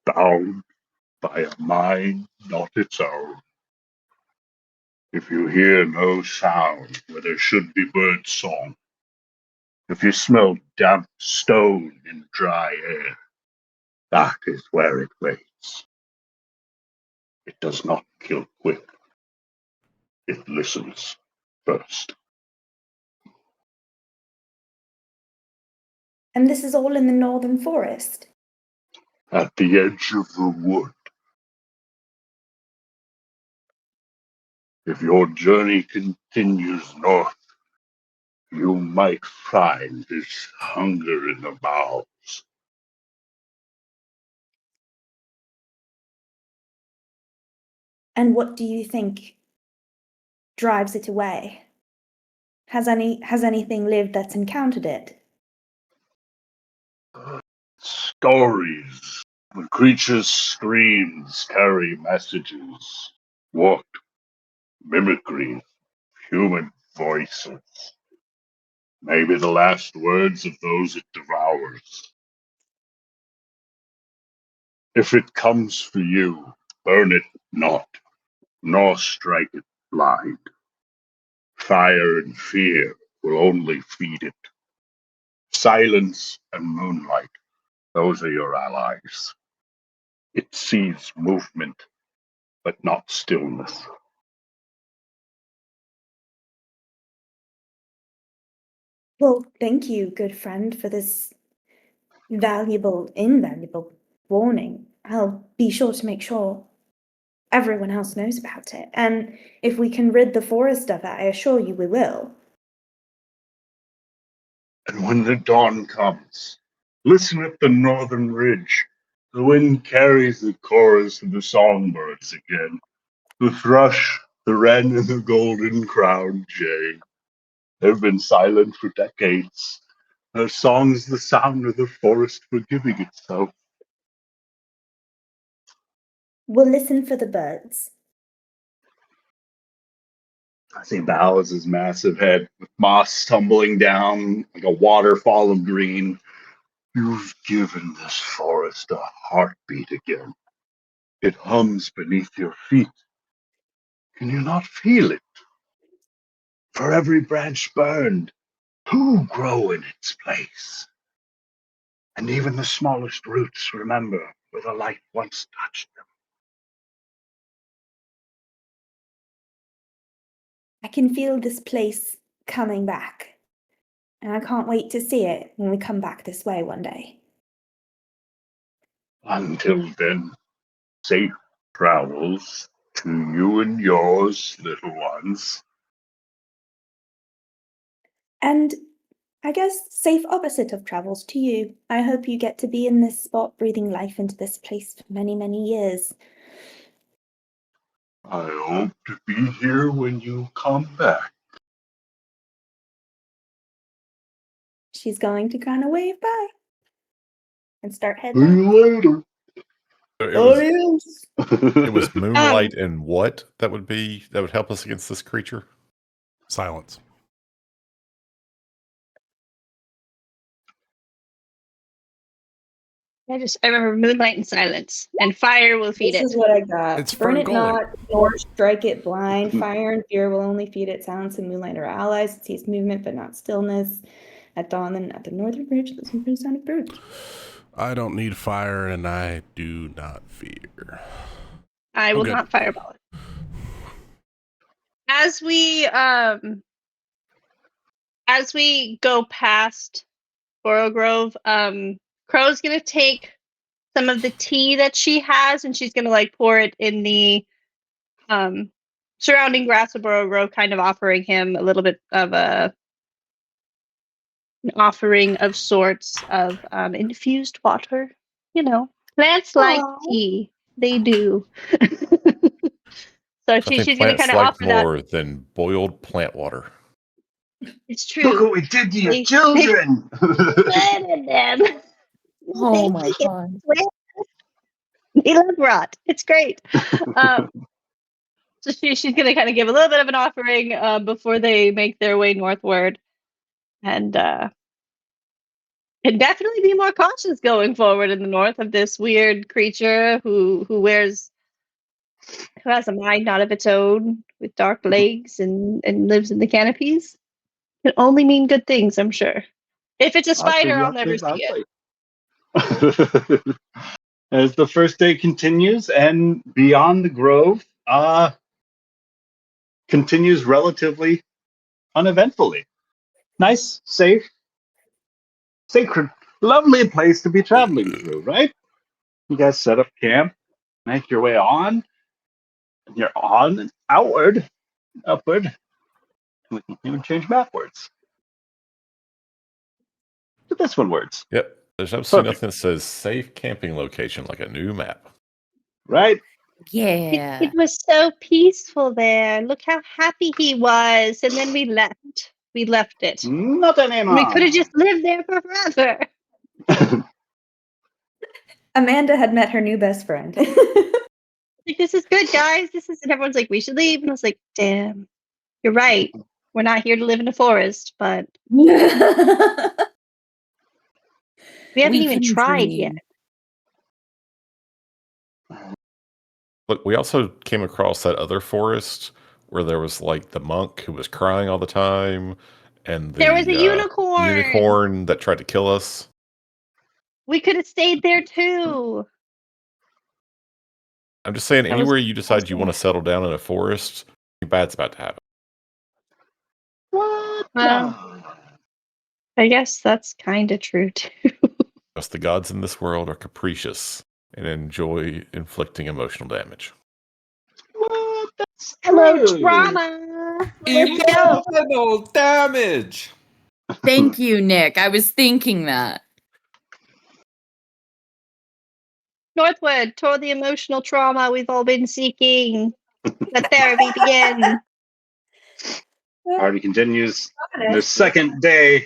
bound by a mind not its own. If you hear no sound where there should be bird song, if you smell damp stone in dry air, that is where it waits. It does not kill quick. It listens first. And this is all in the northern forest. At the edge of the wood. If your journey continues north, you might find this hunger in the bowels. And what do you think drives it away? Has anything lived that's encountered it? Stories. The creature's screams carry messages. What? Mimicry. Human voices. Maybe the last words of those it devours. If it comes for you, burn it not, nor strike it blind. Fire and fear will only feed it. Silence and moonlight, those are your allies. It sees movement, but not stillness. Well, thank you, good friend, for this invaluable warning. I'll be sure to make sure everyone else knows about it. And if we can rid the forest of it, I assure you we will. And when the dawn comes, listen at the northern ridge. The wind carries the chorus of the songbirds again. The thrush, the wren, and the golden-crowned jay. They've been silent for decades. Their song's the sound of the forest forgiving itself. We'll listen for the birds. As he bows his massive head, with moss tumbling down like a waterfall of green, you've given this forest a heartbeat again. It hums beneath your feet. Can you not feel it? For every branch burned, two grow in its place. And even the smallest roots remember where the light once touched them. I can feel this place coming back. And I can't wait to see it when we come back this way one day. Until then, safe travels to you and yours, little ones. And I guess safe opposite of travels to you. I hope you get to be in this spot, breathing life into this place for many, many years. I hope to be here when you come back. She's going to kind of wave bye and start See heading out. you later. It was Um, moonlight and what that would help us against this creature? Silence. I remember moonlight and silence, and fire will feed This it. is what I got. It's Burn it Ferngully. not, nor strike it blind. Fire and fear will only feed it. Silence and moonlight are allies. It sees movement, but not stillness. At dawn, then at the northern bridge, listen for the sound of birds. I don't need fire, and I do not fear. I will good. not fireball it. As we go past Borough Grove, Crow's gonna take some of the tea that she has, and she's gonna like pour it in the surrounding grass of Borough Grove, kind of offering him a little bit of an offering of sorts of infused water. You know, plants like Aw. tea. They do. So I think she's gonna plants kind of like offer that. more than boiled plant water. It's Look true. what we did to your They- children. Planted them. Oh my god. They love rot. It's great. So she's gonna kind of give a little bit of an offering before they make their way northward, and definitely be more cautious going forward in the north of this weird creature who has a mind not of its own, with dark legs and lives in the canopies. Can only mean good things, I'm sure. If it's a spider, I'll never see it. As the first day continues, and beyond the grove, continues relatively uneventfully. Nice, safe, sacred, lovely place to be traveling through, right? You guys set up camp, make your way on, and you're on and outward, upward, and we can even change backwards. To this one words, Yep. There's absolutely Perfect. nothing that says safe camping location like a new map. right? Yeah. It was so peaceful there. Look how happy he was. And then we left. We left it. Not anymore. We could have just lived there for forever. Amanda had met her new best friend. Like, this is good, guys. This is, and everyone's like, we should leave. And I was like, damn, you're right. We're not here to live in a forest, but we haven't We even can tried yet. dream. Look, we also came across that other forest where there was like the monk who was crying all the time, and There was a unicorn. unicorn that tried to kill us. We could have stayed there too. I'm just saying, That was anywhere you decide you awesome. want to settle down in a forest, something bad's about to happen. What? I guess that's kind of true too. Because the gods in this world are capricious and enjoy inflicting emotional damage. What? That's Hello, true. trauma. Let's go. Emotional damage. Thank you, Nick. I was thinking that. Northwood, toward the emotional trauma we've all been seeking. Let therapy begin. Party continues. The second day,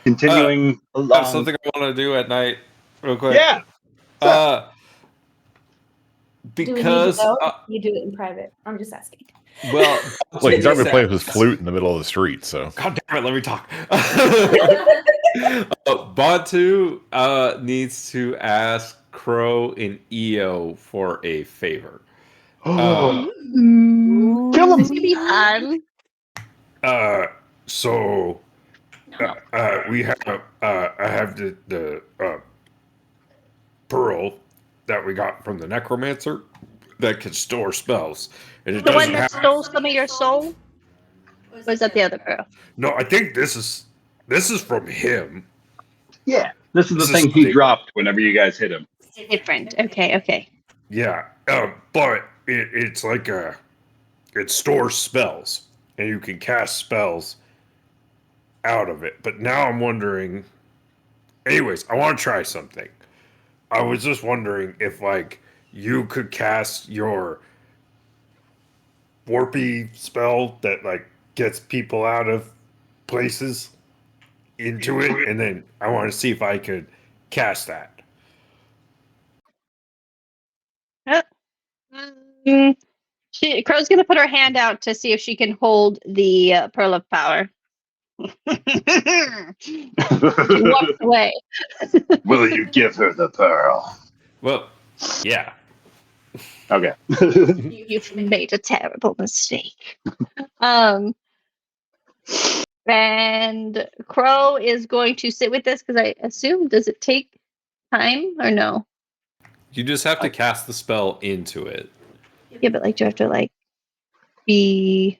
continuing I have along. something I want to do at night, real quick. Yeah. Uh, Do we need to because know? You do it in private. I'm just asking. well, Look, he's already been playing with his flute in the middle of the street, so. God damn it, let me talk. Bantu needs to ask Crow and Eo for a favor. Oh, Kill him. This is gonna be fun. So we have I have the pearl that we got from the necromancer that can store spells, and it The one doesn't that have. stole some of your soul? Was that the other girl? No, I think this is from him. yeah. This is the This is thing he something- dropped whenever you guys hit him. Different. Okay. Yeah, but it's like it stores spells, and you can cast spells out of it. But now I'm wondering. Anyways, I want to try something. I was just wondering if like you could cast your warpy spell that like gets people out of places into it, and then I want to see if I could cast that. Crow's gonna put her hand out to see if she can hold the pearl of power. She walks away. Will you give her the pearl? Well, yeah. Okay. You've made a terrible mistake. And Crow is going to sit with this because I assume, does it take time or no? You just have to cast the spell into it. Yeah, but like, do you have to like be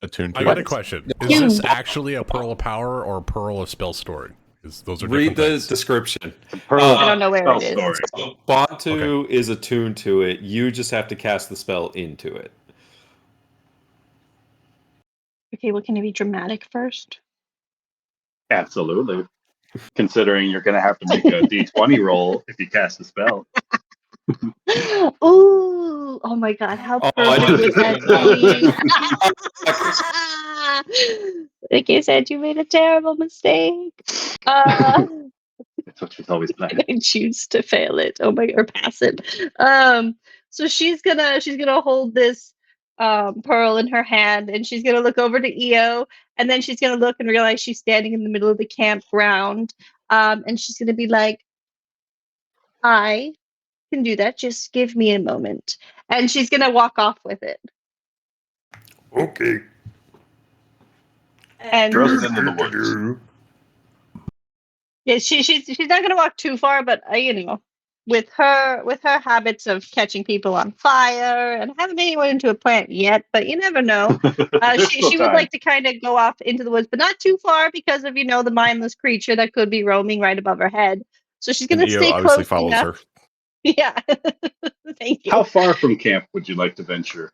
Attuned to I got a it. question. Is this actually a pearl of power or a pearl of spell storing? Because those are Read different the things. description. Pearl I don't know where spell it is. story. Bantu is attuned to it. You just have to cast the spell into it. Okay, well, can you be dramatic first? Absolutely. Considering you're going to have to make a d20 roll if you cast a spell. Ooh, oh my god, how Oh, perfect would that be? Like I said, you made a terrible mistake. That's what she's always And planning. I choose to fail it. Oh my, or pass it. So she's gonna hold this pearl in her hand, and she's gonna look over to Io, and then she's gonna look and realize she's standing in the middle of the campground. And she's gonna be like, I can do that. Just give me a moment. And she's gonna walk off with it. Okay. And Throws it into the woods. yeah, she's not gonna walk too far, but with her habits of catching people on fire, and I haven't made anyone into a plant yet, but you never know. She would like to kind of go off into the woods, but not too far because of the mindless creature that could be roaming right above her head. So she's And gonna Io stay obviously close follows enough. her. Yeah. Thank you. How far from camp would you like to venture?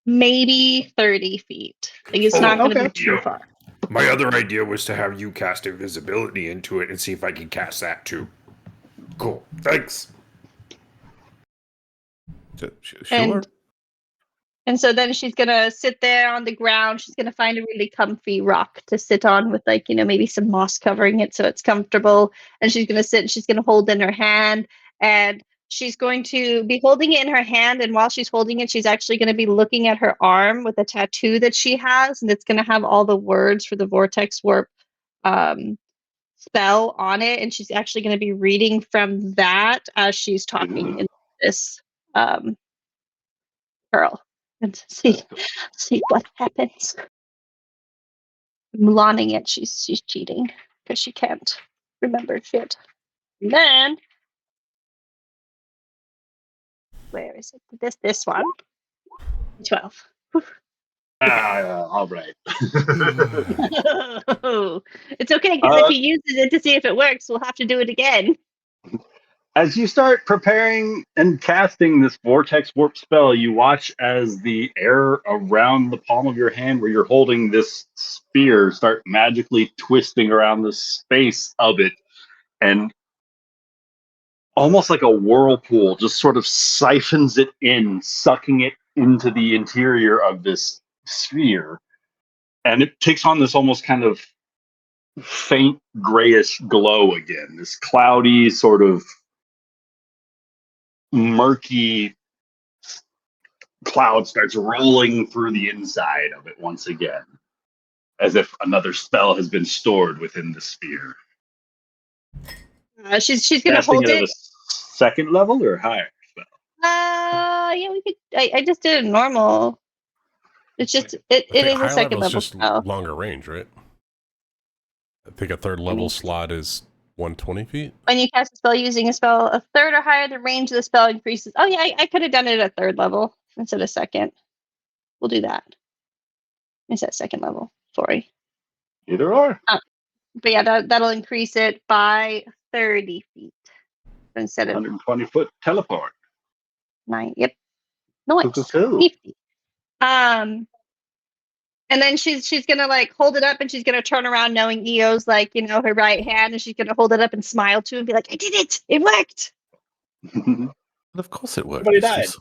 Maybe 30 feet. Like it's not gonna be Okay. too far. My other idea was to have you cast invisibility into it and see if I can cast that too. Cool. Thanks. Sure. And so then she's gonna sit there on the ground. She's gonna find a really comfy rock to sit on with maybe some moss covering it so it's comfortable. And she's gonna sit and she's gonna hold in her hand, and she's going to be holding it in her hand. And while she's holding it, she's actually gonna be looking at her arm with a tattoo that she has, and it's gonna have all the words for the vortex warp spell on it. And she's actually gonna be reading from that as she's talking in this pearl, and see what happens. Mulaning it, she's cheating because she can't remember shit. And then where is it? This one. 12. All right. It's okay because if he uses it to see if it works, we'll have to do it again. As you start preparing and casting this vortex warp spell, you watch as the air around the palm of your hand where you're holding this sphere start magically twisting around the space of it, and almost like a whirlpool just sort of siphons it in, sucking it into the interior of this sphere. And it takes on this almost kind of faint grayish glow again, this cloudy sort of murky cloud starts rolling through the inside of it once again, as if another spell has been stored within the sphere. She's gonna Casting hold it at it. a second level or higher spell? Yeah, we could. I just did a normal. It's just it is a high second level is level just spell. longer range, right? I think a third level slot is 120 feet. When you cast a spell using a spell a third or higher, the range of the spell increases. Oh yeah, I could have done it at third level instead of second. We'll do that. Instead of second level. Sorry. Either or. But yeah, that'll increase it by 30 feet instead of 120-foot teleport. 9. Yep. Nice. Cool. 50. And then she's gonna hold it up, and she's gonna turn around knowing Io's her right hand, and she's gonna hold it up and smile to him and be like, I did it! It worked! And of course it worked. Somebody It's died. just-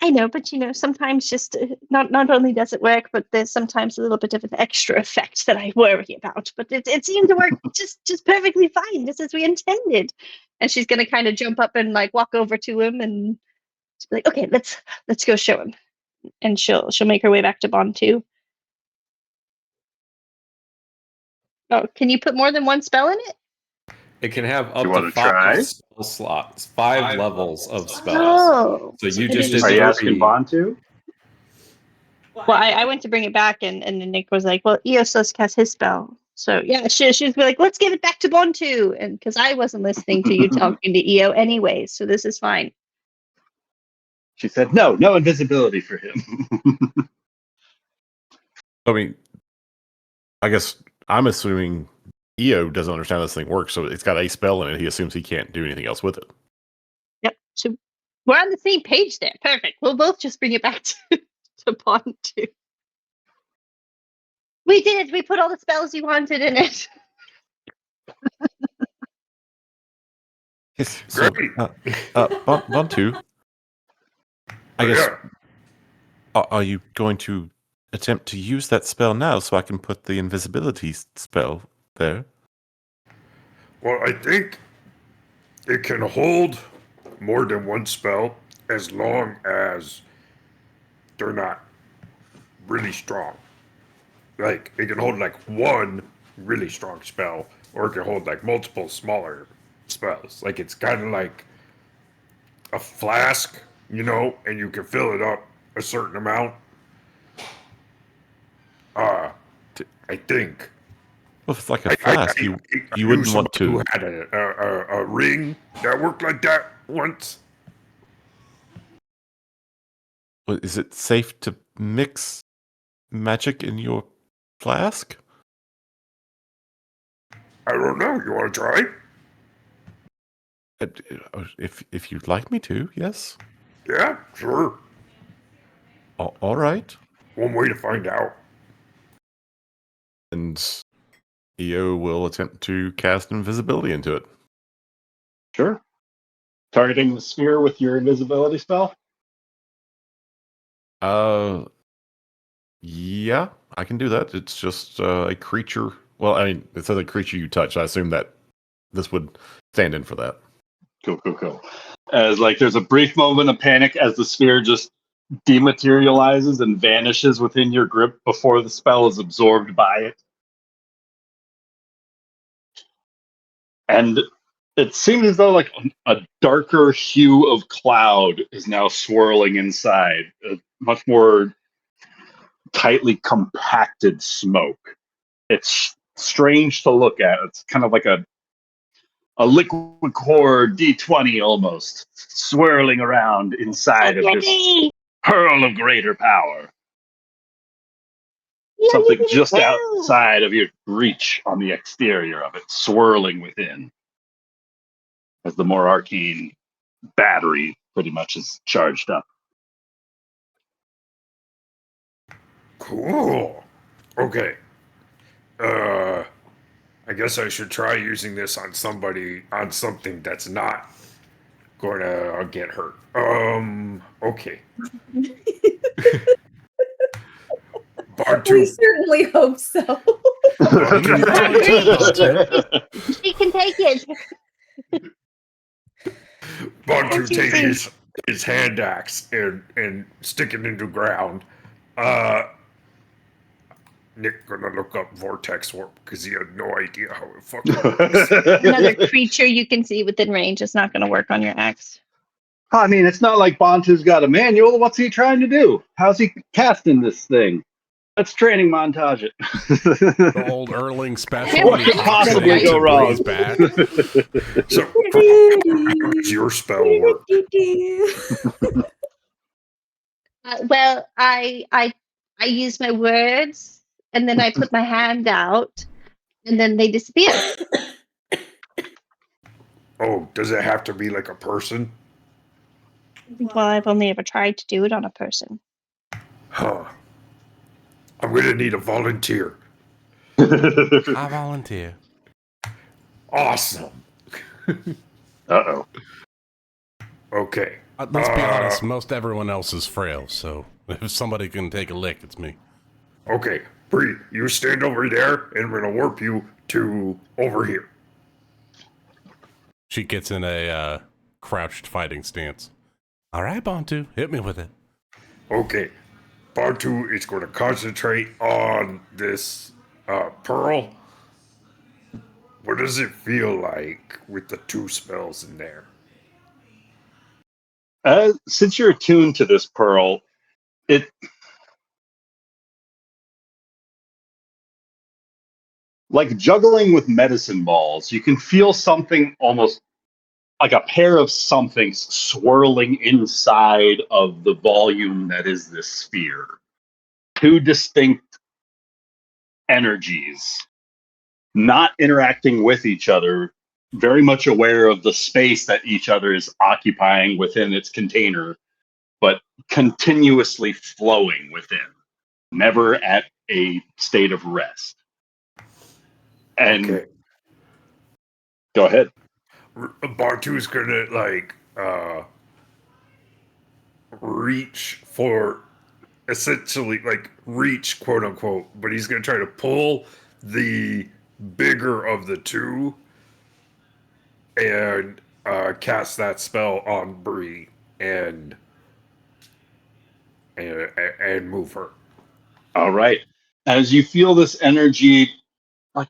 I know, but sometimes just not only does it work, but there's sometimes a little bit of an extra effect that I worry about. But it seemed to work just perfectly fine, just as we intended. And she's gonna kind of jump up and like walk over to him and be like, okay, let's go show him. And she'll make her way back to Bond 2. Oh, can you put more than one spell in it? It can have up you to wanna 5 try? spell slots, 5 levels of spells. Oh, So you I just didn't did Are you know. asking 3. Bond to? Well, I went to bring it back, and then Nick was like, "Well, Eo still has to cast his spell." So yeah, she's like, "Let's give it back to Bond 2," and because I wasn't listening to you talking to Eo anyway, so this is fine. She said, no invisibility for him. I mean, I guess I'm assuming EO doesn't understand how this thing works, so it's got a spell in it. He assumes he can't do anything else with it. Yep. So we're on the same page there. Perfect. We'll both just bring it back to Bond 2. We did. We put all the spells you wanted in it. Yes. So, Great. Bond 2, I guess, Yeah. are you going to attempt to use that spell now so I can put the invisibility spell there? Well, I think it can hold more than one spell as long as they're not really strong. Like, it can hold like one really strong spell, or it can hold like multiple smaller spells. Like, it's kind of like a flask, and you can fill it up a certain amount. I think. Well, if it's like a flask, you wouldn't knew want somebody to. who had a ring that worked like that once. Well, is it safe to mix magic in your flask? I don't know. You want to try? If you'd like me to, yes. Yeah, sure. All right. One way to find out. And EO will attempt to cast invisibility into it. Sure. Targeting the sphere with your invisibility spell? Yeah, I can do that. It's just a creature. Well, I mean, it says a creature you touch. I assume that this would stand in for that. Cool. As like there's a brief moment of panic as the sphere just dematerializes and vanishes within your grip before the spell is absorbed by it. And it seems as though like a darker hue of cloud is now swirling inside, a much more tightly compacted smoke. It's strange to look at. It's kind of like a liquid core D20 almost, swirling around inside of this pearl of greater power. Something just outside of your reach on the exterior of it, swirling within. As the more arcane battery pretty much is charged up. Cool. Okay. I guess I should try using this on something that's not going to get hurt. Okay. Bond We 2. certainly hope so. Bond 2 She can take it. Bond 2 take his hand axe and stick it into the ground. Nick gonna look up vortex warp because he had no idea how it fucking works. Another creature you can see within range is not going to work on your axe. I mean, it's not like Bontu's got a manual. What's he trying to do? How's he casting this thing? Let's training montage it. The old Erling special. What could possibly go wrong? Back. So, how does your spell work? Well, I use my words, and then I put my hand out, and then they disappear. Oh, does it have to be like a person? Well, I've only ever tried to do it on a person. Huh. I'm gonna need a volunteer. I volunteer. Awesome. Uh-oh. Okay. Let's be honest, most everyone else is frail, so if somebody can take a lick, it's me. Okay, Bree, you stand over there, and I'm gonna warp you to over here. She gets in a crouched fighting stance. All right, Bantu, hit me with it. Okay, Bantu is going to concentrate on this pearl. What does it feel like with the 2 spells in there? Since you're attuned to this pearl, it like juggling with medicine balls. You can feel something almost like a pair of somethings swirling inside of the volume that is this sphere. 2 distinct energies, not interacting with each other, very much aware of the space that each other is occupying within its container, but continuously flowing within, never at a state of rest. And Okay. go ahead. Bantu's gonna reach for essentially reach quote unquote, but he's gonna try to pull the bigger of the 2 and cast that spell on Bree and move her. All right. As you feel this energy, like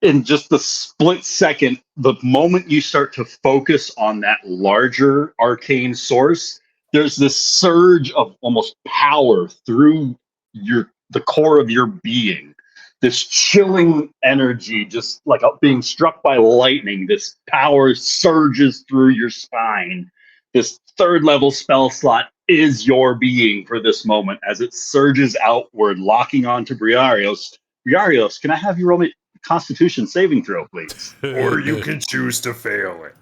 in just the split second, the moment you start to focus on that larger arcane source, there's this surge of almost power through the core of your being. This chilling energy, just like being struck by lightning, this power surges through your spine. This 3rd level spell slot is your being for this moment as it surges outward, locking onto Briarios. Briarios, can I have you roll me Constitution saving throw, please? Or you can choose to fail it.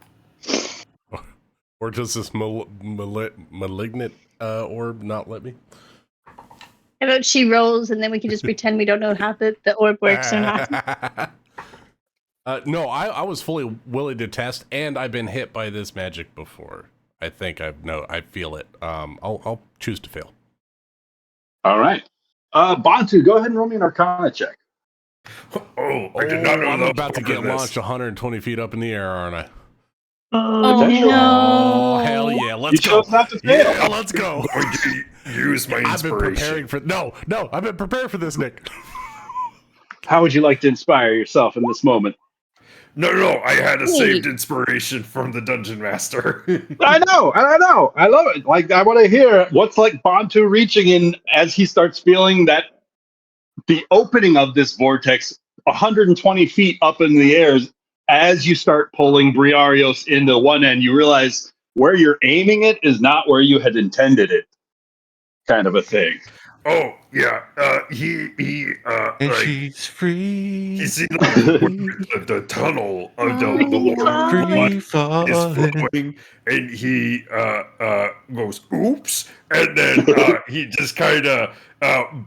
Or does this malignant orb not let me? How about she rolls and then we can just pretend we don't know how the orb works or not? No, I was fully willing to test, and I've been hit by this magic before. I think I feel it. I'll choose to fail. All right. Bantu, go ahead and roll me an Arcana check. I did not know I'm that about to was get part of this. launched 120 feet up in the air, aren't I? Oh, Potential. Oh, no. hell yeah. You Let's go. chose not to fail. Yeah, let's go. I'm going to use my I've been inspiration. preparing for... No, I've been prepared for this, Nick. How would you like to inspire yourself in this moment? No, I had a Wait. saved inspiration from the dungeon master. I know. I love it. Like, I want to hear what's like Bantu reaching in as he starts feeling that the opening of this vortex 120 feet up in the air. As you start pulling Briarios into one end, you realize where you're aiming it is not where you had intended it, kind of a thing. Oh yeah, he And like she's free. he's in the tunnel of the water Free is falling. flowing, and he goes oops, and then he just kind of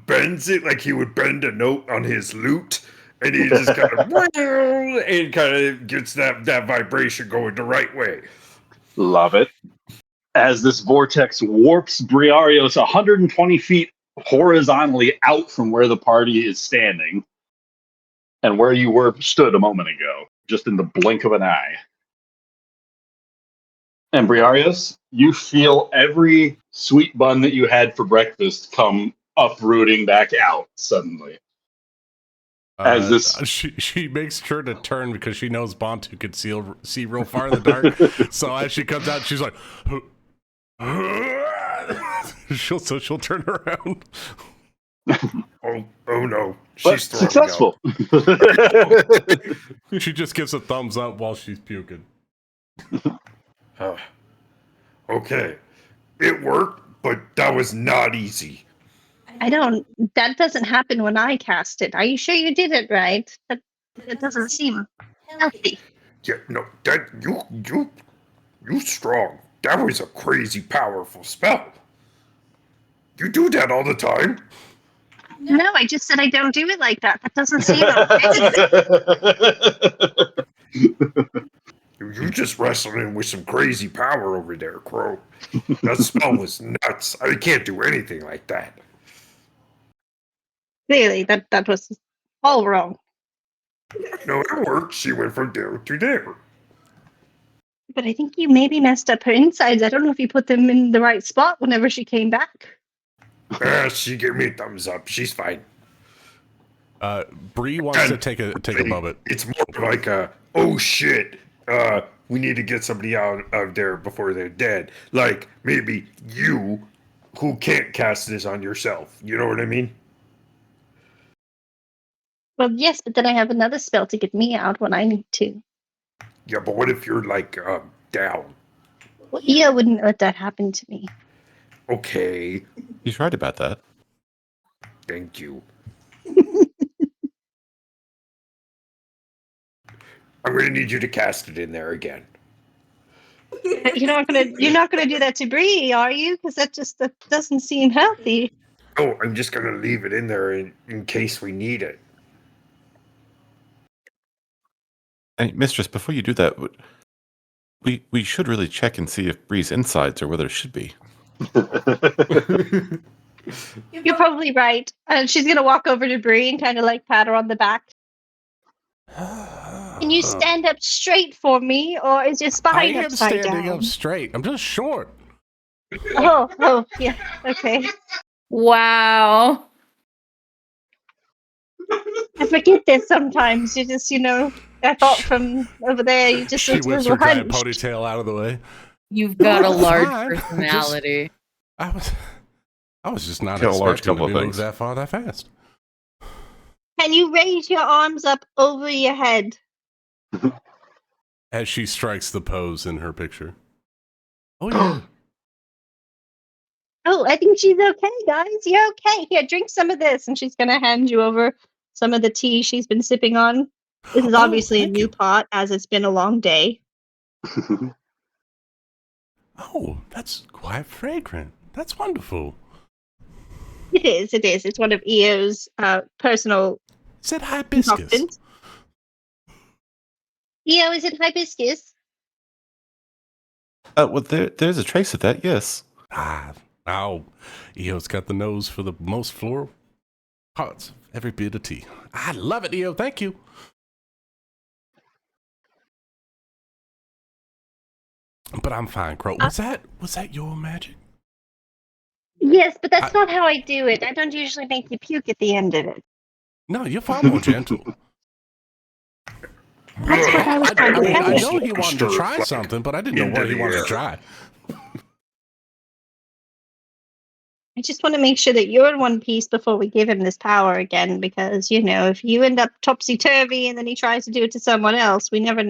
bends it like he would bend a note on his lute, and he just kind of and kind of gets that vibration going the right way. Love it. As this vortex warps Briarios 120 feet horizontally out from where the party is standing and where you stood a moment ago, just in the blink of an eye. And Briarios, you feel every sweet bun that you had for breakfast come uprooting back out suddenly. As this She makes sure to turn because she knows Bantu could see real far in the dark. So as she comes out, she's like, she'll turn around. Oh no, but she's throwing successful. She just gives a thumbs up while she's puking. Okay, it worked, but that was not easy. That doesn't happen when I cast it. Are you sure you did it right? That doesn't seem healthy. Yeah, no, that you strong. That was a crazy powerful spell. You do that all the time? No, I just said I don't do it like that. That doesn't seem okay. You just wrestling with some crazy power over there, Crow. That spell was nuts. I can't do anything like that. Clearly, that was all wrong. No, it worked. She went from there to there. But I think you maybe messed up her insides. I don't know if you put them in the right spot whenever she came back. She gave me a thumbs up. She's fine. Bree wants to take a moment. It's more like a, oh shit, we need to get somebody out of there before they're dead. Like, maybe you, who can't cast this on yourself. You know what I mean? Well, yes, but then I have another spell to get me out when I need to. Yeah, but what if you're, like, down? Well, Io wouldn't let that happen to me. Okay, He's right about that. thank you. I'm gonna need you to cast it in there again. You're not gonna do that to Bree, are you? Because that doesn't seem healthy. Oh, I'm just gonna leave it in there in case we need it. Hey, Mistress, before you do that, we should really check and see if Bree's insides are where they should be. You're probably right. And she's gonna walk over to Bree and kind of like pat her on the back. Can you stand up straight for me, or is your I spine am upside standing down? up straight. I'm just short. Oh, yeah. Okay. Wow. I forget this sometimes. You just, I thought from over there, you just She looked a whips little her giant hunched. ponytail out of the way. You've got a large Fine. personality. I was just not Got a large expecting to couple be of moved things. that far that fast. Can you raise your arms up over your head? As she strikes the pose in her picture. Oh yeah. Oh, I think she's okay, guys. You're okay. Here, drink some of this. And she's going to hand you over some of the tea she's been sipping on. This is Oh, obviously a thank new you. pot, as it's been a long day. Oh, that's quite fragrant. That's wonderful. It is. It's one of Io's personal Is it hibiscus? concoctions. Io, is it hibiscus? Well, there's a trace of that, yes. Eo's got the nose for the most floral parts of every bit of tea. I love it, Eo. Thank you. But I'm fine, Crow. Was that your magic? Yes, but that's not how I do it. I don't usually make you puke at the end of it. No, you're far more gentle. That's what I was trying to I say. know he wanted to try something, but I didn't know what he wanted to try. I just want to make sure that you're in one piece before we give him this power again, because, if you end up topsy-turvy and then he tries to do it to someone else, we never,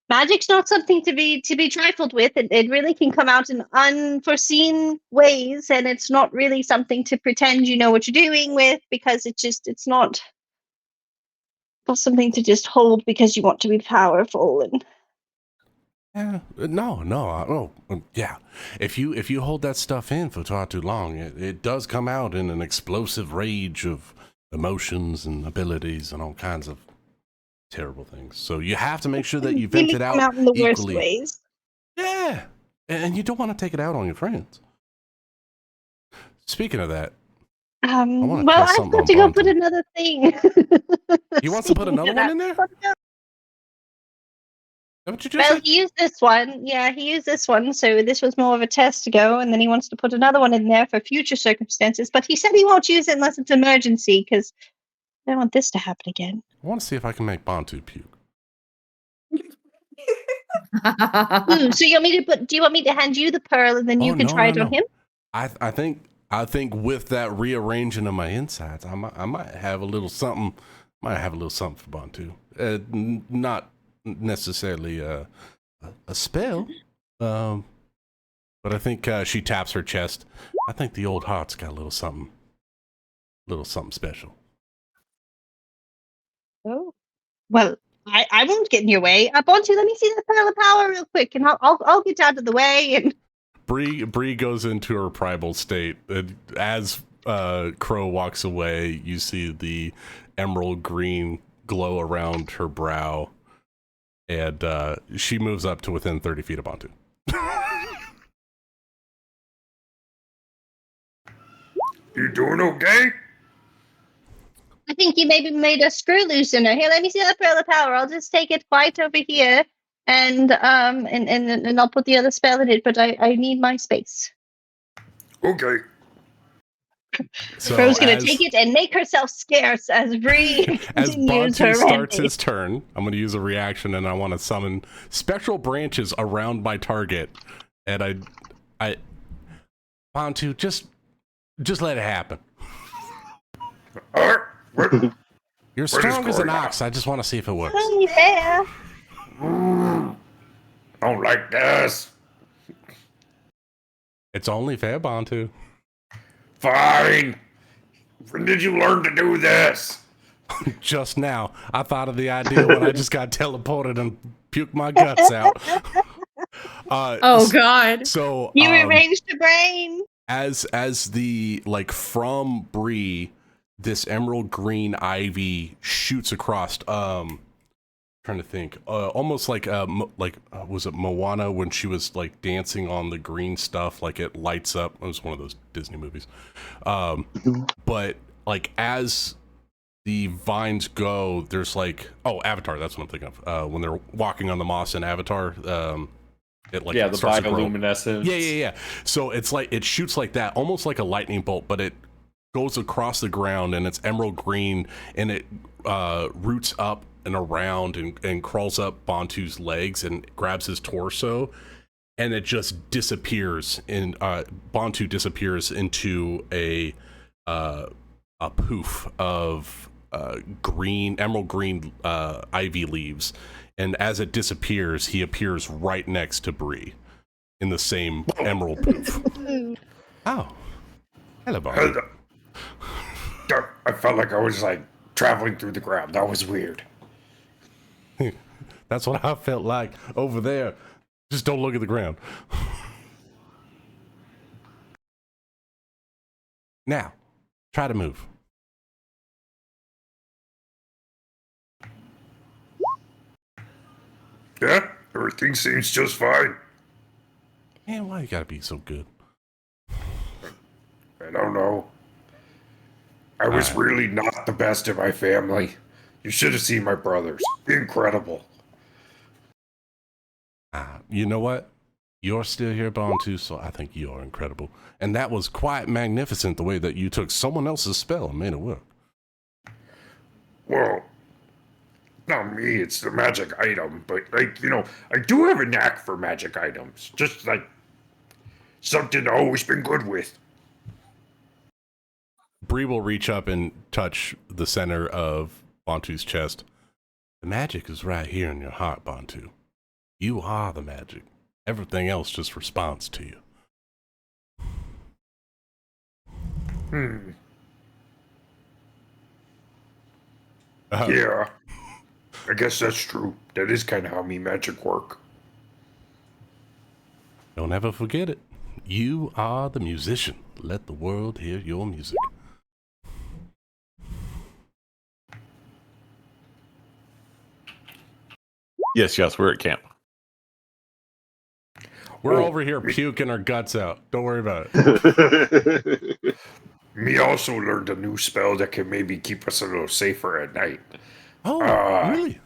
magic's not something to be trifled with. It really can come out in unforeseen ways, and it's not really something to pretend you know what you're doing with, because it's not something to just hold because you want to be powerful. And Yeah, yeah. If you hold that stuff in for far too long, it does come out in an explosive rage of emotions and abilities and all kinds of terrible things. So you have to make sure that you vent really it come out out in the worst equally. ways. Yeah, and you don't want to take it out on your friends. Speaking of that, Well, cast I've something got on to go Bonte. put another thing. You want to put Speaking another of one that, in there? Is I've got to go. that what you just Well, said? he used this one. Yeah, he used this one. So this was more of a test to go, and then he wants to put another one in there for future circumstances. But he said he won't use it unless it's emergency, because I don't want this to happen again. I want to see if I can make Bontu puke. Ooh, so you want me to put? Do you want me to hand you the pearl, and then you can try it on him? I think with that rearranging of my insides, I might have a little something. Might have a little something for Bontu. Not necessarily a spell, but I think she taps her chest. I think the old heart's got a little something special. Oh, well, I won't get in your way. Bontu, let me see that pearl of power real quick, and I'll get out of the way. And Bree goes into her primal state. As Crow walks away, you see the emerald green glow around her brow, And she moves up to within 30 feet of Bantu. You doing okay? I think you maybe made a screw loosener. Here, let me see that pearl of power. I'll just take it quite over here, and I'll put the other spell in it. But I need my space. Okay. So Bro's gonna take it and make herself scarce as Bree as continues Bantu her starts rampage. his turn, I'm going to use a reaction, and I want to summon spectral branches around my target. And I, Bantu, just let it happen. All right. You're is strong as an going ox. I just want to see if it works. Only fair. I don't like this. It's only fair, Bantu. Fine. When did you learn to do this? Just now, I thought of the idea when I just got teleported and puked my guts out. Oh God. So You arranged the brain. as the from Bree, this emerald green ivy shoots across. Trying to think, almost like was it Moana when she was like dancing on the green stuff? Like it lights up. It was one of those Disney movies. But like as the vines go, there's like Avatar. That's what I'm thinking of. When they're walking on the moss in Avatar, it like The starts to grow. bioluminescence. Yeah. So it's like it shoots like that, almost like a lightning bolt, but it goes across the ground and it's emerald green, and it roots up and around and crawls up Bantu's legs and grabs his torso, and it just disappears. And Bantu disappears into a poof of emerald green ivy leaves, and as it disappears, he appears right next to Bree in the same emerald poof. Oh, hello, Bantu. I felt like I was like traveling through the ground. That was weird. That's what I felt like over there. Just don't look at the ground. Now, try to move. Yeah, everything seems just fine. Man, why you gotta be so good? I don't know. I was really not the best in my family. You should have seen my brothers. Incredible. You know what? You're still here, Bantu, so I think you're incredible. And that was quite magnificent, the way that you took someone else's spell and made it work. Well, not me, it's the magic item, but like, I do have a knack for magic items. Just like something I've always been good with. Bree will reach up and touch the center of Bantu's chest. The magic is right here in your heart, Bantu. You are the magic. Everything else just responds to you. Yeah, I guess that's true. That is kind of how me magic work. Don't ever forget it. You are the musician. Let the world hear your music. Yes, we're at camp. We're over here puking our guts out. Don't worry about it. Me also learned a new spell that can maybe keep us a little safer at night. Oh, really?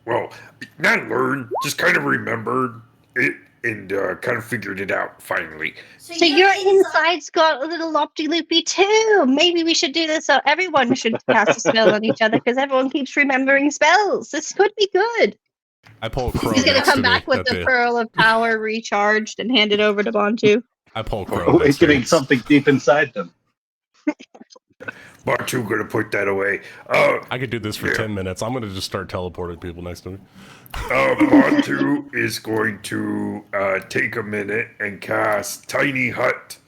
Well, not learned, just kind of remembered it and kind of figured it out finally. So your insides got a little lopty-loopy too. Maybe we should do this so everyone should cast a spell on each other because everyone keeps remembering spells. This could be good. I pull Crow He's gonna next come to back me. with the pearl of power recharged and hand it over to Bantu. I pull Crow next to Awakening me. something deep inside them. Bantu gonna put that away. I could do this for 10 minutes. I'm gonna just start teleporting people next to me. Bantu is going to take a minute and cast Tiny Hut.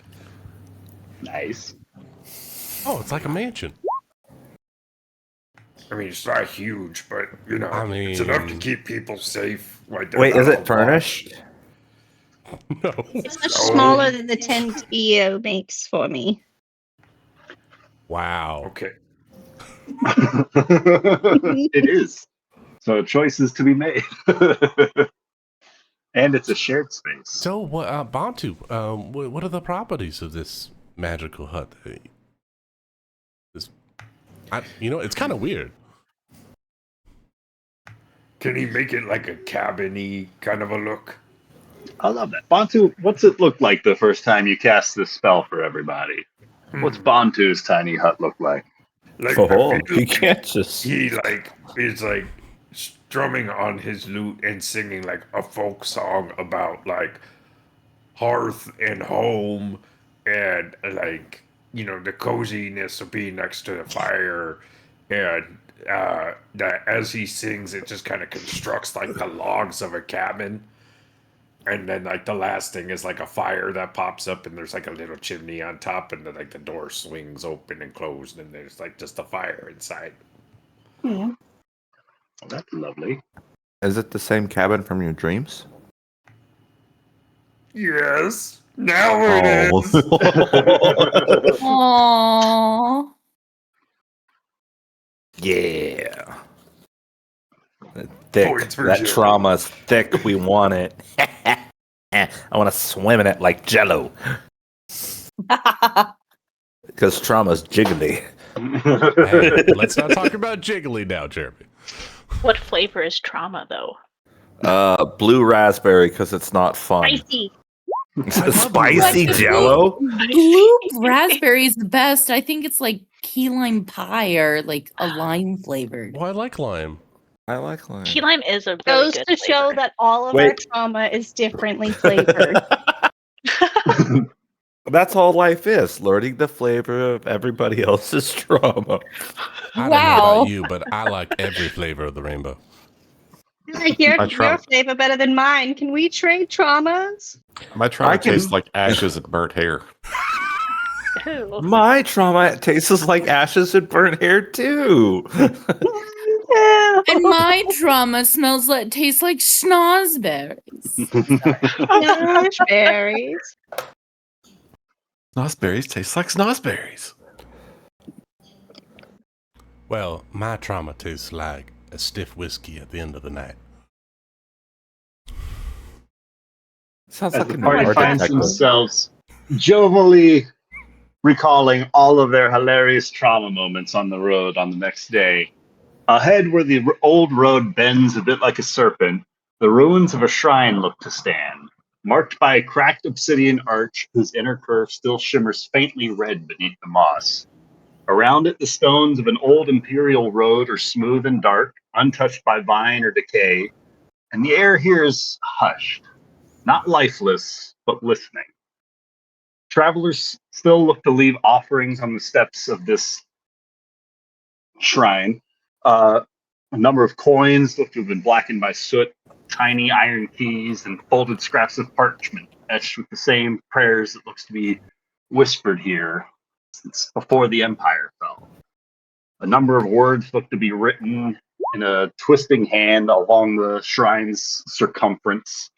Nice. Oh, it's like a mansion. I mean, it's not huge, but it's I enough to mean- keep people safe. Like Wait, is it furnished? No. It's much smaller than the tent EO makes for me. Wow. Okay. It is. So choices to be made. And it's a shared space. So, Bantu, what are the properties of this magical hut? It's kind of weird. Can he make it like a cabin-y kind of a look? I love that. Bantu, what's it look like the first time you cast this spell for everybody? What's Bantu's tiny hut look like? Like, I Oh, feel you can't just. he like is like strumming on his lute and singing like a folk song about like hearth and home and like the coziness of being next to the fire, and that as he sings it just kind of constructs like the logs of a cabin, and then like the last thing is like a fire that pops up and there's like a little chimney on top, and then like the door swings open and closed and there's like just a fire inside. Yeah. Oh, that's lovely. Is it the same cabin from your dreams? Yes, now it is. Aww. Yeah. Thick. Points for That Jeremy. trauma's thick. We want it. I want to swim in it like Jello. Because trauma's jiggly. Hey, let's not talk about jiggly now, Jeremy. What flavor is trauma, though? Blue raspberry because it's not fun. Spicy. Spicy What? Jello? Blue raspberry is the best. I think it's like key lime pie or like a lime flavored. Well, I like lime. I like lime. Key lime is a really Goes good to show flavor. that all of our Wait. trauma is differently flavored. That's all life is, learning the flavor of everybody else's trauma. I don't know Wow. about you, but I like every flavor of the rainbow. I like your trauma. flavor better than mine. Can we trade traumas? My trauma I can- tastes like ashes and burnt hair. Ew. My trauma tastes like ashes and burnt hair too. And my trauma tastes like schnozberries. Gosh, berries. Snozzberries taste like snozzberries. Well, my trauma tastes like a stiff whiskey at the end of the night. Sounds As like the a party art finds detective. themselves jovially recalling all of their hilarious trauma moments on the road on the next day. Ahead, where the old road bends a bit like a serpent, the ruins of a shrine look to stand, marked by a cracked obsidian arch whose inner curve still shimmers faintly red beneath the moss. Around it, the stones of an old imperial road are smooth and dark, untouched by vine or decay, and the air here is hushed, not lifeless, but listening. Travelers still look to leave offerings on the steps of this shrine. A number of coins look to have been blackened by soot, tiny iron keys, and folded scraps of parchment etched with the same prayers that looks to be whispered here since before the Empire fell. A number of words look to be written in a twisting hand along the shrine's circumference.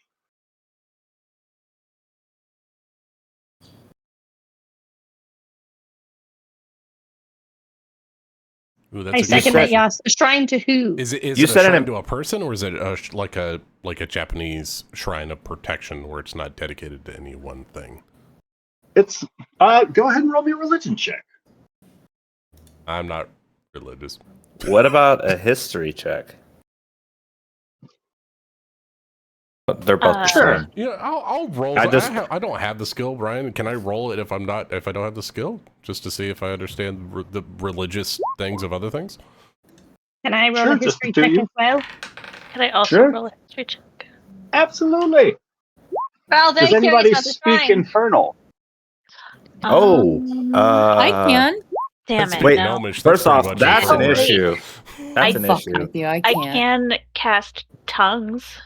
Ooh, I that's a second good that, question. yes. A shrine to who? Is it You a said it shrine in- to a person, or is it like a Japanese shrine of protection where it's not dedicated to any one thing? It's go ahead and roll me a religion check. I'm not religious. What about a history check? They're both the Sure. same. Yeah, I'll roll. I just- I don't have the skill, Brian. Can I roll it if I don't have the skill, just to see if I understand the religious things of other things? Can I roll Sure, a just history the two of check you. as well? Can I also Sure. roll a history check? Absolutely. Well, Does anybody speak Infernal? I can. Damn That's it, pretty Wait, no. gnomish. First pretty off, much that's an Oh, wait. issue. That's an Fuck issue. with you. I I can't. can cast tongues.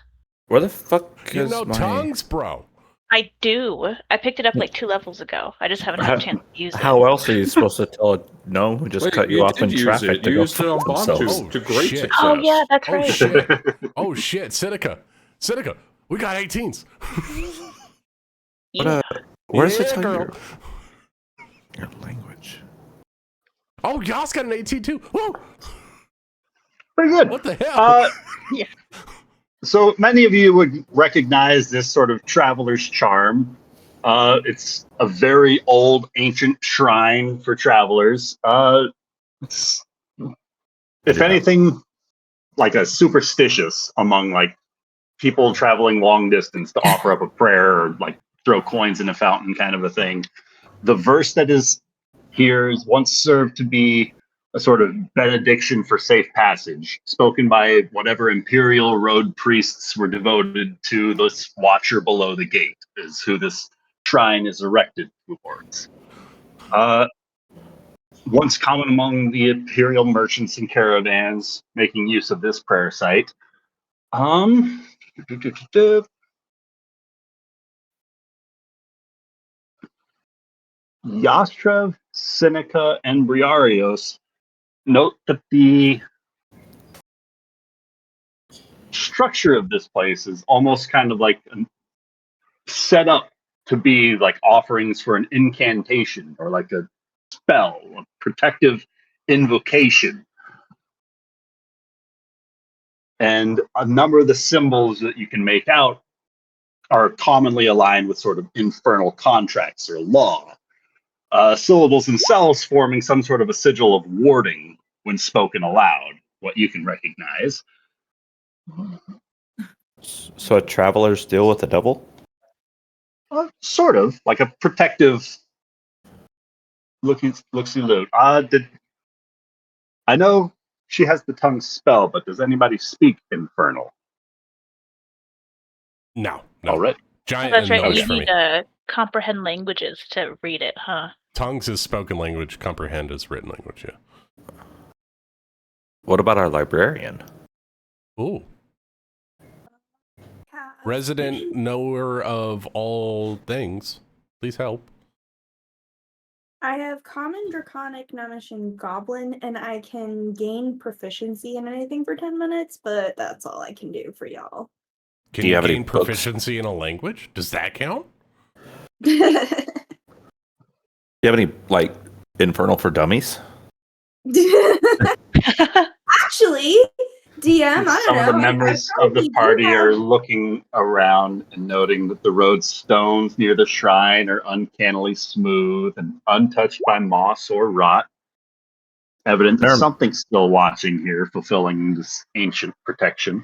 Where the fuck You is know my... tongues, bro. I do. I picked it up like 2 levels ago. I just haven't had a chance to use it. How else are you supposed to tell a gnome who just Wait, cut you off in did use traffic it. to You go used it on fuck themselves? Bantu to great shit. success. Oh yeah, that's Oh right. shit. Oh shit, Seneca, we got 18s. Yeah. Where's Yeah, it tell girl. your language? Oh, y'all's got an 18 too. Woo! Pretty good. What the hell? So many of you would recognize this sort of traveler's charm. It's a very old, ancient shrine for travelers. It's, if anything, like a superstitious among like people traveling long distance to offer up a prayer or like throw coins in a fountain, kind of a thing. The verse that is here is once served to be a sort of benediction for safe passage, spoken by whatever imperial road priests were devoted to this watcher below the gate, is who this shrine is erected towards. Once common among the imperial merchants and caravans making use of this prayer site. Yastrev, Seneca, and Briarios note that the structure of this place is almost kind of like set up to be like offerings for an incantation or like a spell, a protective invocation. And a number of the symbols that you can make out are commonly aligned with sort of infernal contracts or law. Syllables themselves forming some sort of a sigil of warding when spoken aloud, what you can recognize. So travelers deal with the devil? Sort of, like a protective look-see-loot. I know she has the tongue spell, but does anybody speak infernal? No. All right. Giant That's right. knowledge You for need me. to comprehend languages to read it, huh? Tongues is spoken language, comprehend is written language, yeah. What about our librarian? Ooh. Resident knower of all things. Please help. I have Common, Draconic, Gnomish, and Goblin, and I can gain proficiency in anything for 10 minutes, but that's all I can do for y'all. Can Do you you have any gain books? proficiency in a language? Does that count? Do you have any, like, infernal for dummies? Actually, DM, I don't Some of the know. members I of the probably do party have- are looking around and noting that the road stones near the shrine are uncannily smooth and untouched by moss or rot. Evident that They're- something's still watching here, fulfilling this ancient protection.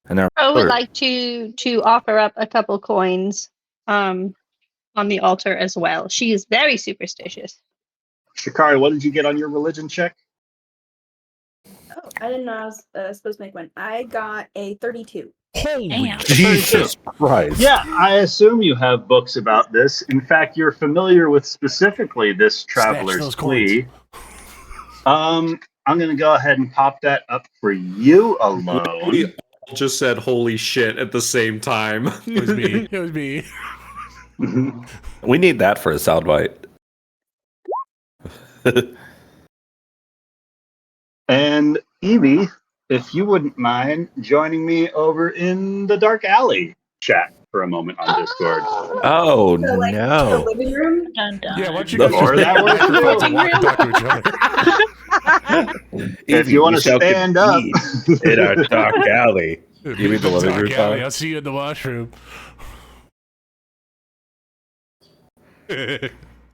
And there I would are like to offer up a couple coins on the altar as well. She is very superstitious. Shikari, what did you get on your religion check? Oh, I didn't know I was supposed to make one. I got a 32. Holy Damn. Jesus Christ. Yeah, I assume you have books about this. In fact, you're familiar with specifically this traveler's those plea. I'm going to go ahead and pop that up for you alone. We all just said "holy shit" at the same time. It was me. It was me. We need that for a soundbite. And Evie, if you wouldn't mind joining me over in the Dark Alley chat for a moment on Discord. Oh, So, like, the no. living room? Dun, dun. Yeah, why don't you No. guys Or that works to too. walk and talk to each other? If you want to stand up. in our dark alley. You mean the living room? Dark alley, I'll see you in the washroom.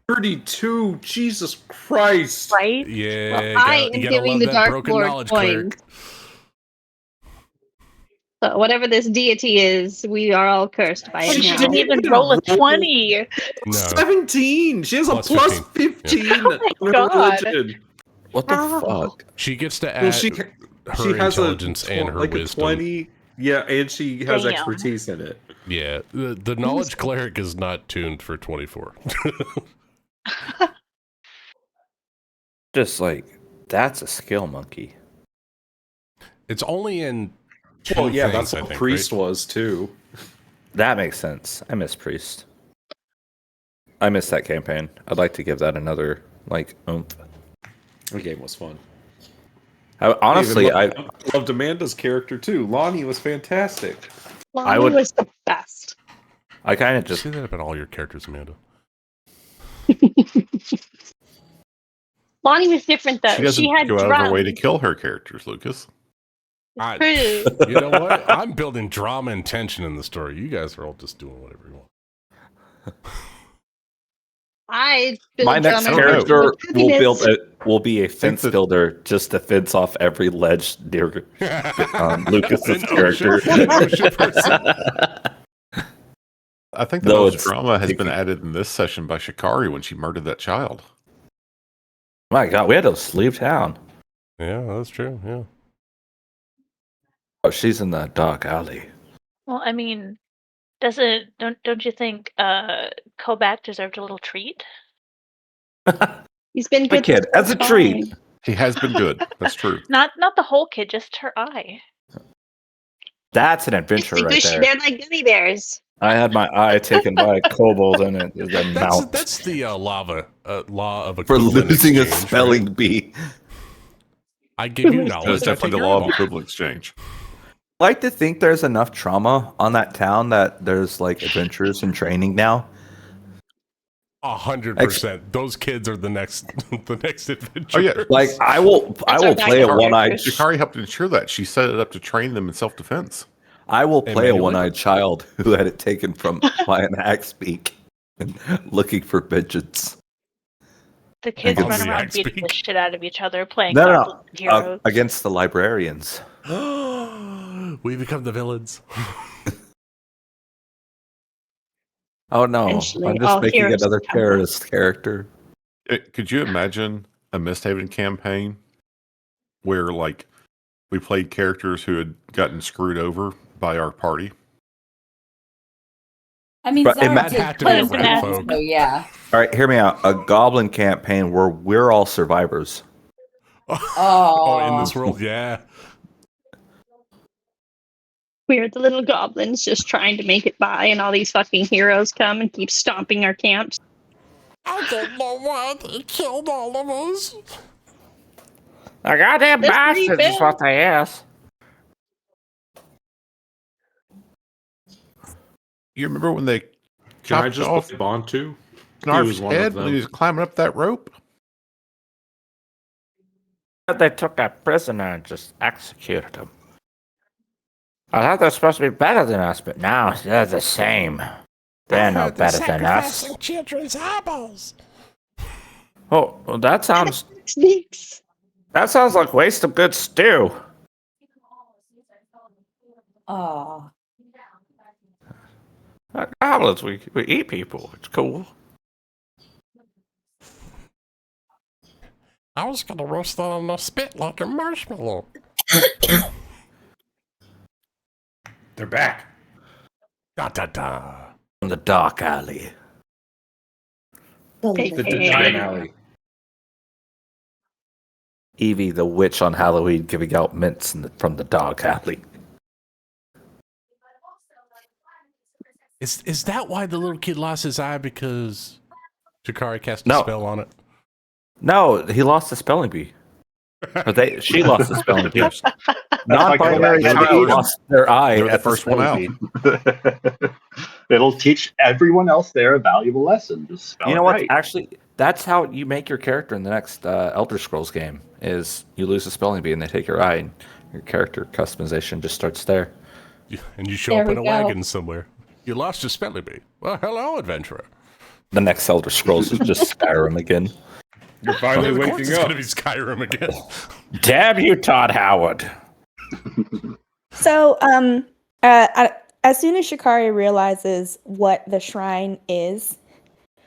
32. Jesus Christ. Right? Yeah, Well, you I gotta- am you gotta giving love the that Dark broken Lord knowledge coins. cleric. So whatever this deity is, we are all cursed by And it she now. didn't even roll a 20. No. 17. She has a Plus plus 15. 15 Oh my on her God. religion. What the Ow. fuck? She gets to add Well, she her has intelligence a and her like wisdom. a 20. Yeah, and she has Damn. expertise in it. Yeah, the knowledge cleric is not tuned for 24. Just like, that's a skill monkey. It's only in two Well, yeah, things, that's I what think, Priest right? was too. That makes sense. I miss Priest. I miss that campaign. I'd like to give that another, like, oomph. The game was fun. Honestly, I loved Amanda's character too. Lonnie was fantastic. Lonnie would- was the best. kind of Just just say that about all your characters, Amanda. Lonnie was different though. She doesn't She had go out of her way to drums. kill her characters, Lucas. True. You know what? I'm building drama and tension in the story. You guys are all just doing whatever you want. I My build next drama don't know. character will happiness. will be a fence that- builder just to fence off every ledge near Lucas's An character. an ocean person. I think the No, most it's drama has been sticky. added in this session by Shikari when she murdered that child. My God, we had to leave town. Yeah, that's true. Yeah. Oh, she's in the dark alley. Well, I mean, don't you think Kobach deserved a little treat? He's been My good kid, this whole as a treat. time. He has been good. That's true. Not the whole kid, just her eye. That's an adventure It's right gushy. there. They're like gummy bears. I had my eye taken by a kobold in it, the mouth That's the law of for equivalent losing a exchange, right? spelling bee. I give you It was No, knowledge. it's I definitely take the your law of eyeball. equivalent exchange. I like to think there's enough trauma on that town that there's like adventures and training now. 100%. Those kids are the next adventure. Oh, yeah. Like I will our play a backup one-eyed. characters. Shikari helped ensure that. She set it up to train them in self-defense. I will Hey, play a manually? one-eyed child who had it taken from by an axe beak and looking for vengeance. The kids Against run the around axe beating the beak. shit out of each other, playing No, Goblin heroes. against the librarians. We become the villains. Oh no, Eventually, I'm all just making heroes another become terrorist character. Could you imagine a Misthaven campaign where, like, we played characters who had gotten screwed over by our party? I mean, But it Zara might did have to be play a that, rat folk. so yeah. All right, hear me out. A goblin campaign where we're all survivors. Oh, in this world, yeah. We're the little goblins just trying to make it by, and all these fucking heroes come and keep stomping our camps. I don't know why they killed all of us. The goddamn Let's bastards is what they ask. You remember when they Can I chopped just off play Bond too? Snarf's was one of head when he them. was climbing up that rope? They took a prisoner and just executed him. I thought they're supposed to be better than us, but now they're the same. They're no better than us. Children's eyeballs. Oh, well, that sounds Sneaks. like waste of good stew. Oh. Goblins, we eat people. It's cool. I was gonna roast that on the spit like a marshmallow. They're back. Da da da. From the dark alley. The Hey. Giant Alley. Evie, the witch on Halloween, giving out mints from the dark alley. Is that why the little kid lost his eye? Because Shikari cast a No. spell on it? No, he lost the spelling bee. Or she lost the spelling bee. Yes. Non-binary That's why child lost their eye. They're the at first one out. spelling bee. It'll teach everyone else there a valuable lesson. Just spell You know it what? right. Actually, that's how you make your character in the next Elder Scrolls game. Is you lose the spelling bee and they take your eye, and your character customization just starts there. And you show There up in we a go. wagon somewhere. You lost your spelling bee. Well, hello, adventurer. The next Elder Scrolls is just Skyrim again. You're finally Of course waking it's up. gonna be Skyrim again. Damn you, Todd Howard! So, as soon as Shikari realizes what the shrine is,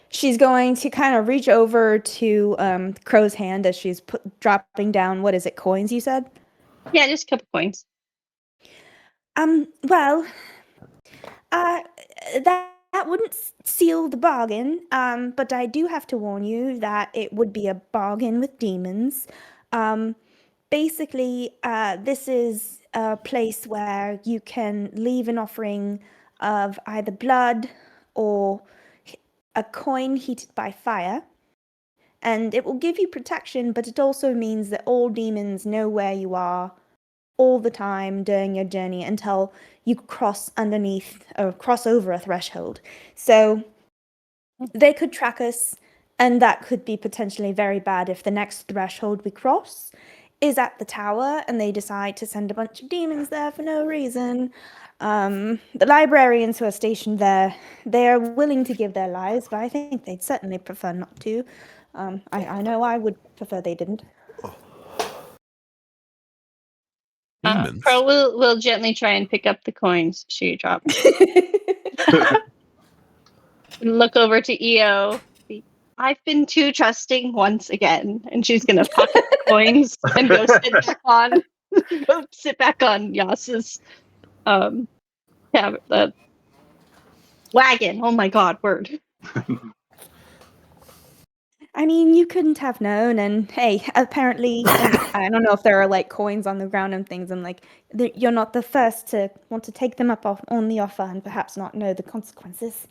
she's going to kind of reach over to Crow's hand as she's dropping down. What is it? Coins? You said? Yeah, just a couple coins. Well, that wouldn't seal the bargain. But I do have to warn you that it would be a bargain with demons. Basically, this is a place where you can leave an offering of either blood or a coin heated by fire. And it will give you protection, but it also means that all demons know where you are all the time during your journey until you cross underneath or cross over a threshold. So they could track us, and that could be potentially very bad if the next threshold we cross is at the tower, and they decide to send a bunch of demons there for no reason. The librarians who are stationed there, they are willing to give their lives, but I think they'd certainly prefer not to. I know I would prefer they didn't. Demons. Pearl will gently try and pick up the coins she dropped. Look over to EO. I've been too trusting once again, and she's gonna pocket the coins and go sit back on Yas's the wagon. Oh my god, word. I mean, you couldn't have known, and hey, apparently, and I don't know if there are like coins on the ground and things, and like you're not the first to want to take them up on the offer and perhaps not know the consequences.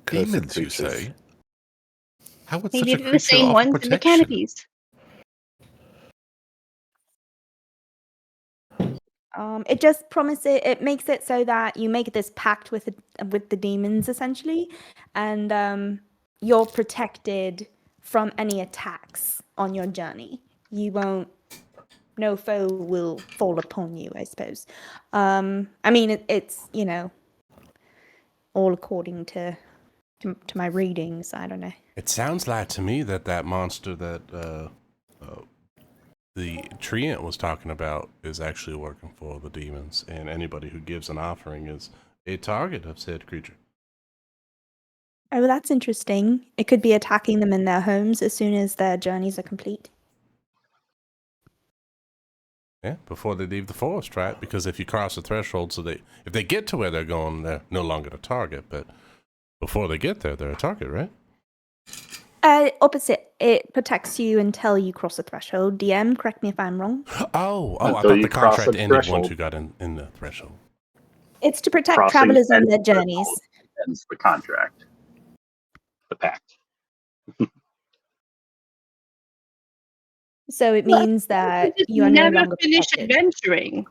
Demons, you say? How would Maybe such a they're the creature same offer ones in the protection? canopies. It just promises. It makes it so that you make this pact with the demons essentially, and you're protected from any attacks on your journey. You won't. No foe will fall upon you, I suppose. I mean, it's all according to my readings. I don't know. It sounds like to me that monster that the treant was talking about is actually working for the demons, and anybody who gives an offering is a target of said creature. Oh, well, that's interesting. It could be attacking them in their homes as soon as their journeys are complete. Yeah, before they leave the forest, right? Because if you cross the threshold, if they get to where they're going, they're no longer a target. But before they get there, they're a target, right? Opposite. It protects you until you cross the threshold. DM, correct me if I'm wrong. Oh, I Until thought you the cross contract the ended threshold. once you got in the threshold. It's to protect Crossing travelers on any their journeys. threshold ends the contract, the pact. So it means that Just you are no never longer finish protected. adventuring.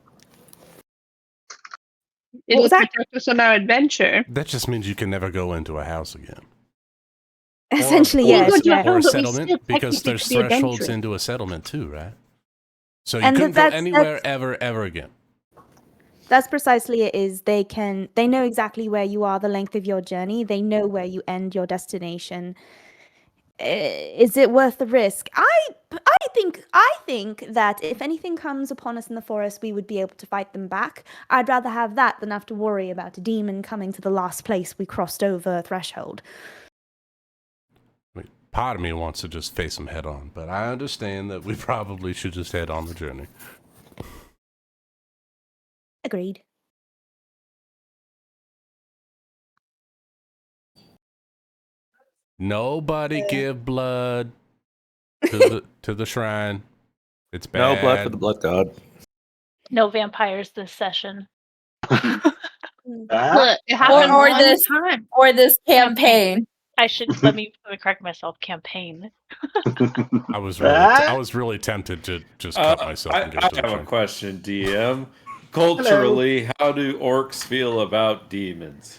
What It'll was that? protect us on our adventure. That just means you can never go into a house again. Essentially, We yes. go to a Yeah. Or a home, but we settlement, still because technically there's could be thresholds adventuring. into a settlement too, right? So you And couldn't go that's- anywhere ever again. That's precisely it is. They know exactly where you are, the length of your journey. They know where you end your destination. Is it worth the risk? I think that if anything comes upon us in the forest, we would be able to fight them back. I'd rather have that than have to worry about a demon coming to the last place we crossed over a threshold. I mean, part of me wants to just face them head on, but I understand that we probably should just head on the journey. Agreed. Nobody give blood to the shrine. It's bad. No blood for the blood god. No vampires this session. Ah, Look, it happened Or one this- time. Or this campaign. I should let me correct myself. Campaign. I was Ah. really tempted to just cut myself and get I to the have a shrine. question, DM. Culturally, how do orcs feel about demons?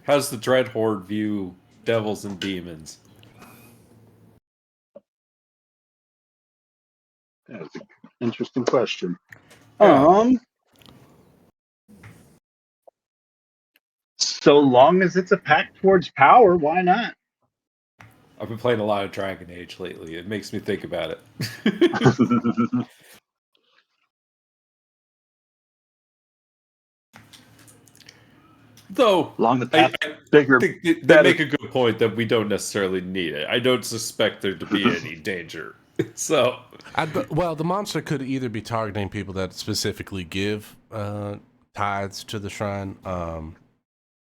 How's the Dread Horde view devils and demons? That's an interesting question. Yeah. So long as it's a pact towards power, why not? I've been playing a lot of Dragon Age lately. It makes me think about it. Though, Long the I pact bigger, think they better. make a good point that we don't necessarily need it. I don't suspect there to be any danger. So, Well, the monster could either be targeting people that specifically give tithes to the shrine,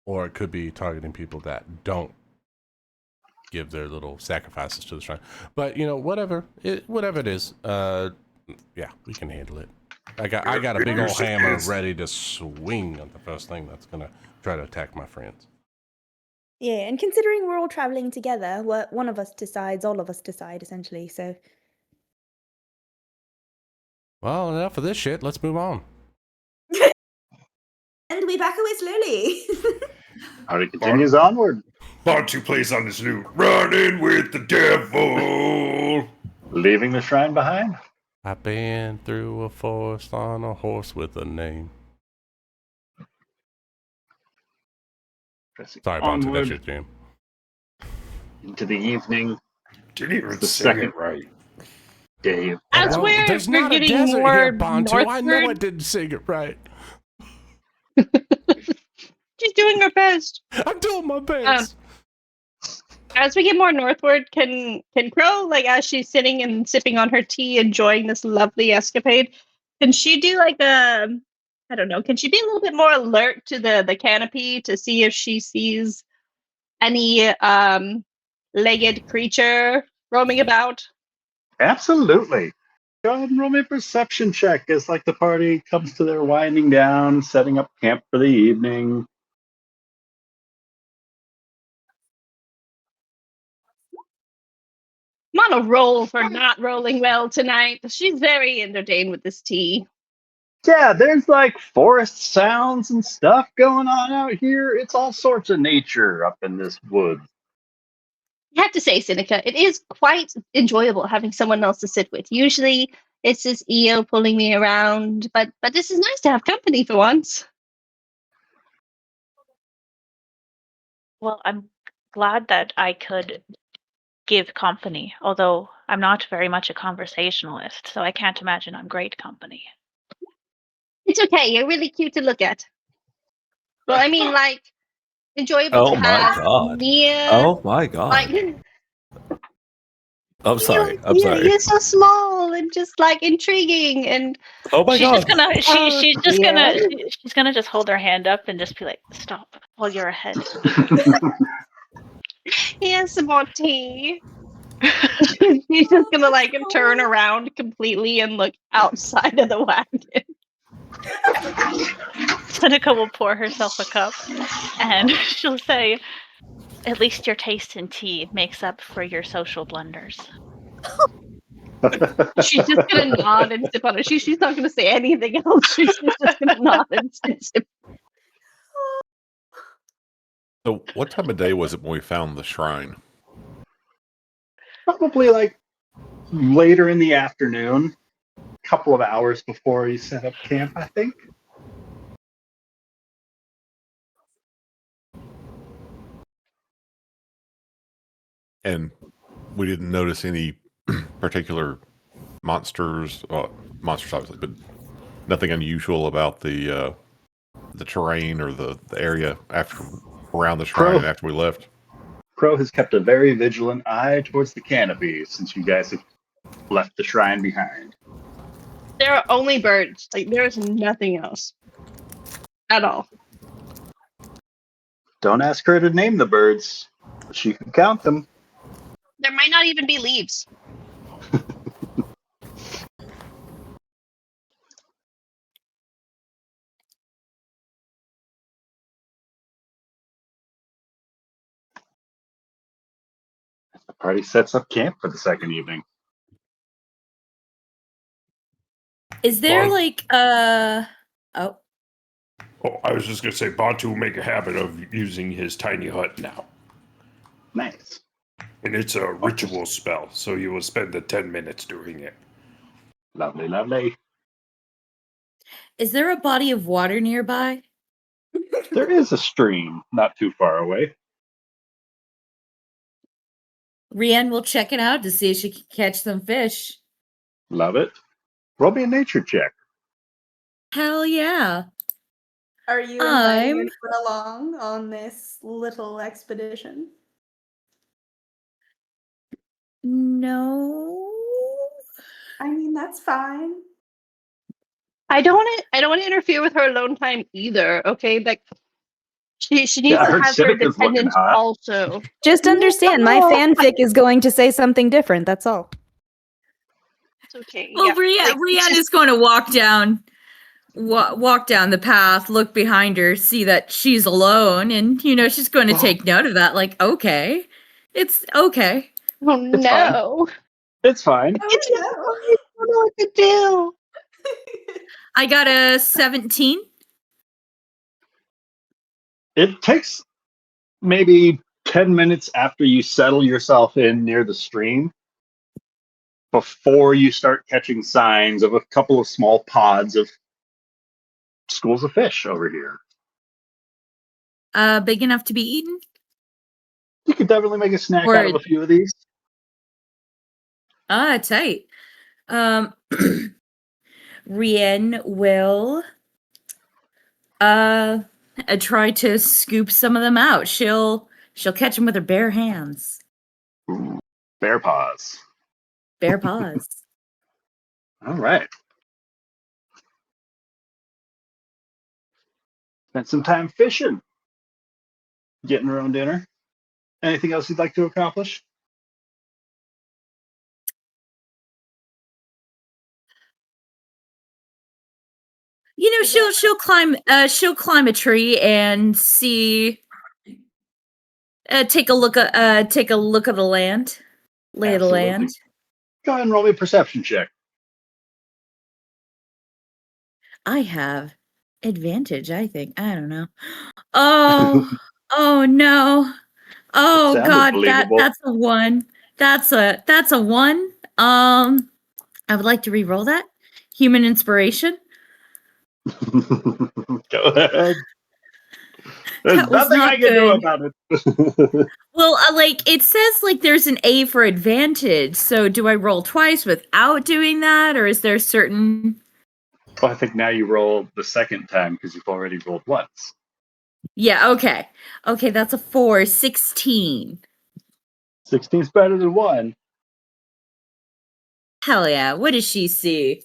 or it could be targeting people that don't give their little sacrifices to the shrine. But whatever it is, yeah, we can handle it. I got a big old hammer ready to swing on the first thing that's gonna try to attack my friends. Yeah, and considering we're all traveling together, one of us decides, all of us decide, essentially. So, Well, enough of this shit. Let's move on. and we back away slowly. Party continues onward. Bantu plays on his lute. Running with the devil. Leaving the shrine behind? I've been through a forest on a horse with a name. Pressing Sorry, Bantu, that's onward your jam. into the evening. Didn't even It's the sing second it right. day of As Well, we're there's not a getting desert more here, Bantu. I know I northward, didn't sing it right. she's doing her best. I'm doing my Um, best. as we get more northward, can Crow, like as she's sitting and sipping on her tea, enjoying this lovely escapade, can she do like a, I don't know, can she be a little bit more alert to the canopy to see if she sees any legged creature roaming about? Absolutely. Go ahead and roll me a perception check as like the party comes to their winding down, setting up camp for the evening. I'm on a roll for not rolling well tonight. She's very entertained with this tea. Yeah, there's like forest sounds and stuff going on out here. It's all sorts of nature up in this woods. I have to say, Seneca, it is quite enjoyable having someone else to sit with. Usually it's just EO pulling me around, but this is nice to have company for once. Well, I'm glad that I could give company, although I'm not very much a conversationalist, so I can't imagine I'm great company. It's okay, you're really cute to look at. Well, I mean, like, enjoyable Oh to my have god. near, Oh my god. like, I'm sorry. I'm you're, sorry. you're so small and just, like, intriguing, and Oh my She's god. just gonna she's just yeah. gonna she's gonna just hold her hand up and just be like, stop while you're ahead. Here's some more tea. She's just gonna, like, turn around completely and look outside of the wagon. Seneca will pour herself a cup and she'll say, at least your taste in tea makes up for your social blunders. She's just gonna nod and sip on it. She's not gonna say anything else. She's just gonna nod and sip. So, what time of day was it when we found the shrine? Probably like later in the afternoon, a couple of hours before you set up camp, I think. And we didn't notice any particular monsters, monsters obviously, but nothing unusual about the terrain or the area after around the shrine and after we left. Crow has kept a very vigilant eye towards the canopy since you guys have left the shrine behind. There are only birds. Like, there's nothing else at all. Don't ask her to name the birds. She can count them. There might not even be leaves. The party sets up camp for the second evening. Is there Well- like oh, Oh, I was just gonna say, Bantu will make a habit of using his tiny hut now, Nice. and it's a ritual spell, so you will spend the 10 minutes doing it. Lovely, lovely. is there a body of water nearby? There is a stream not too far away. Rianne will check it out to see if she can catch some fish. Love it. Roll me a nature check. Hell yeah. Are you inviting I'm- anyone along on this little expedition? No. I mean, that's fine. I don't want to interfere with her alone time either. Okay, like she needs Yeah, I to heard have her Seneca's looking dependents hot. also. Just understand, my No. fanfic is going to say something different. That's all. It's okay. Well, yeah, Rianne, like, it's Rianne just- is going to walk down the path, look behind her, see that she's alone, and she's going to take note of that. Like, okay, it's okay. Oh It's fine. no! It's fine. It's not. I don't know what to do. I got a 17. It takes maybe 10 minutes after you settle yourself in near the stream, before you start catching signs of a couple of small pods of schools of fish over here. Big enough to be eaten? You could definitely make a snack Or- out of a few of these. Tight. Rien will try to scoop some of them out. She'll catch them with her bare hands. Ooh, bear paws. Bare paws. All right. Spent some time fishing, getting her own dinner. Anything else you'd like to accomplish? You know, she'll climb a tree and see take a look at the land. Lay of the Absolutely. land. Go ahead and roll me a perception check. I have advantage, I think. I don't know. Oh, oh no. Oh Sounded god, believable. that's a 1. That's a 1. I would like to re-roll that. Human inspiration. Go ahead. There's That was nothing not I can do good. about it. Well, like it says like there's an A for advantage. So do I roll twice without doing that, or is there certain Well, I think now you roll the second time because you've already rolled once. Yeah, okay. Okay, that's a 4, 16. 16's better than 1. Hell yeah. What does she see?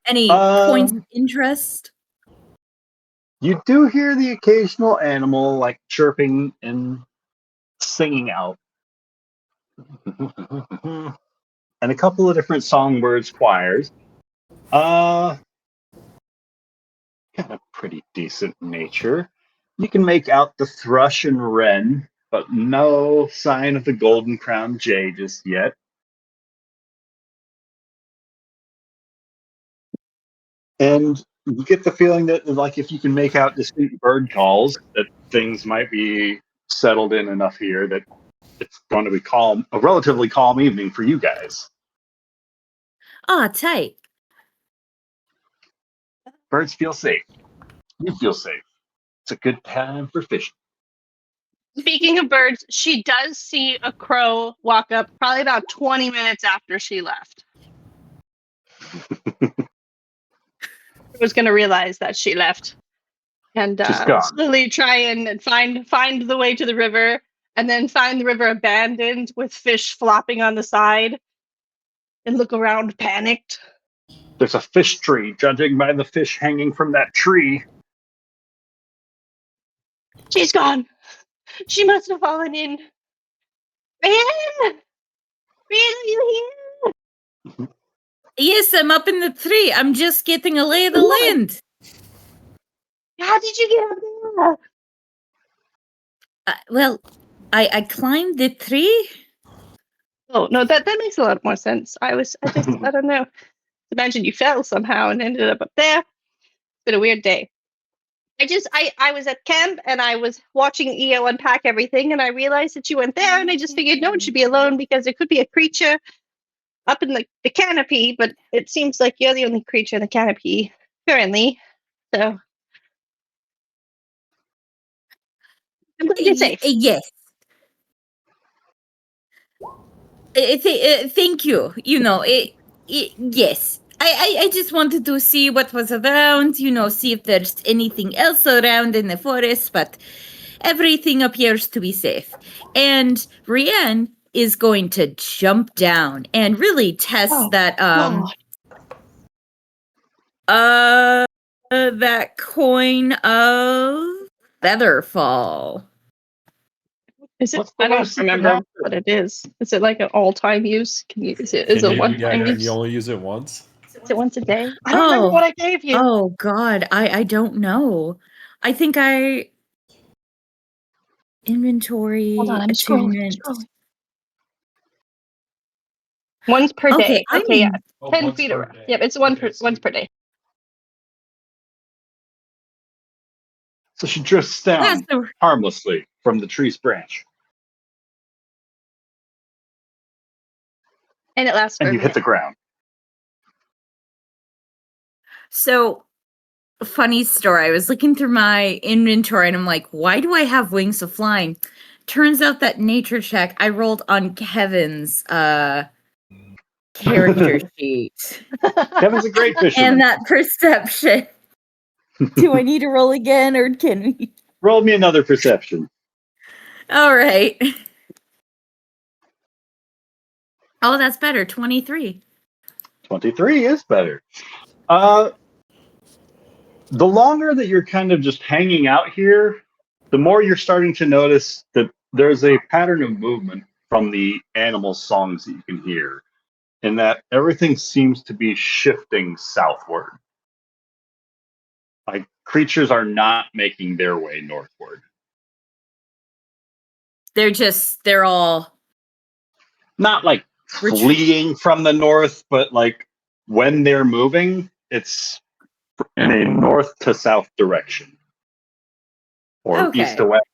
Any points of interest? You do hear the occasional animal like chirping and singing out. And a couple of different songbirds choirs. Kind of pretty decent nature. You can make out the thrush and wren, but no sign of the golden crowned jay just yet. And you get the feeling that, like, if you can make out distinct bird calls, that things might be settled in enough here that it's going to be calm, a relatively calm evening for you guys. Ah, tight. Birds feel safe. You feel safe. It's a good time for fishing. Speaking of birds, she does see a crow walk up probably about 20 minutes after she left. I was going to realize that she left and She's gone. slowly try and find the way to the river, and then find the river abandoned with fish flopping on the side and look around panicked. There's a fish tree, judging by the fish hanging from that tree. She's gone. She must have fallen in. Rhiannon! Rhiannon, are you here? Yes, I'm up in the tree. I'm just getting a lay of the land. How did you get up there? Well, I climbed the tree. Oh no, that makes a lot more sense. I don't know. Imagine you fell somehow and ended up there. It's been a weird day. I was at camp and I was watching EO unpack everything, and I realized that you went there, and I just figured no one should be alone because there could be a creature up in the canopy, but it seems like you're the only creature in the canopy currently. So I'm glad you're safe. Yes. Thank you. You know, yes. I just wanted to see what was around, you know, see if there's anything else around in the forest, but everything appears to be safe. And Rianne is going to jump down and really test that that coin of Featherfall. Is it? What's the I don't worst that could remember happen? what it is. Is it like an all-time use? Is it Can one time can use? you only use it once? Is it once a day? I don't remember what I gave you. Oh God, I don't know. I think inventory Hold on, I'm attunement. scrolling. Once per day. I'm Okay, yeah. in- 10 once feet per around. day. Yep, it's Okay, once per day. So she drifts That's down the harmlessly from the tree's branch, And it lasts for and a you hit minute. the ground. So, funny story. I was looking through my inventory and I'm like, why do I have wings of flying? Turns out that nature check I rolled on Kevin's character sheet. Kevin's a great fisherman. And that perception. Do I need to roll again or can we? Roll me another perception. All right. Oh, that's better. 23. 23 is better. The longer that you're kind of just hanging out here, the more you're starting to notice that there's a pattern of movement from the animal songs that you can hear, in that everything seems to be shifting southward. Like creatures are not making their way northward. They're all Not like fleeing from the north, but like when they're moving, it's in a north to south direction or east to okay. west,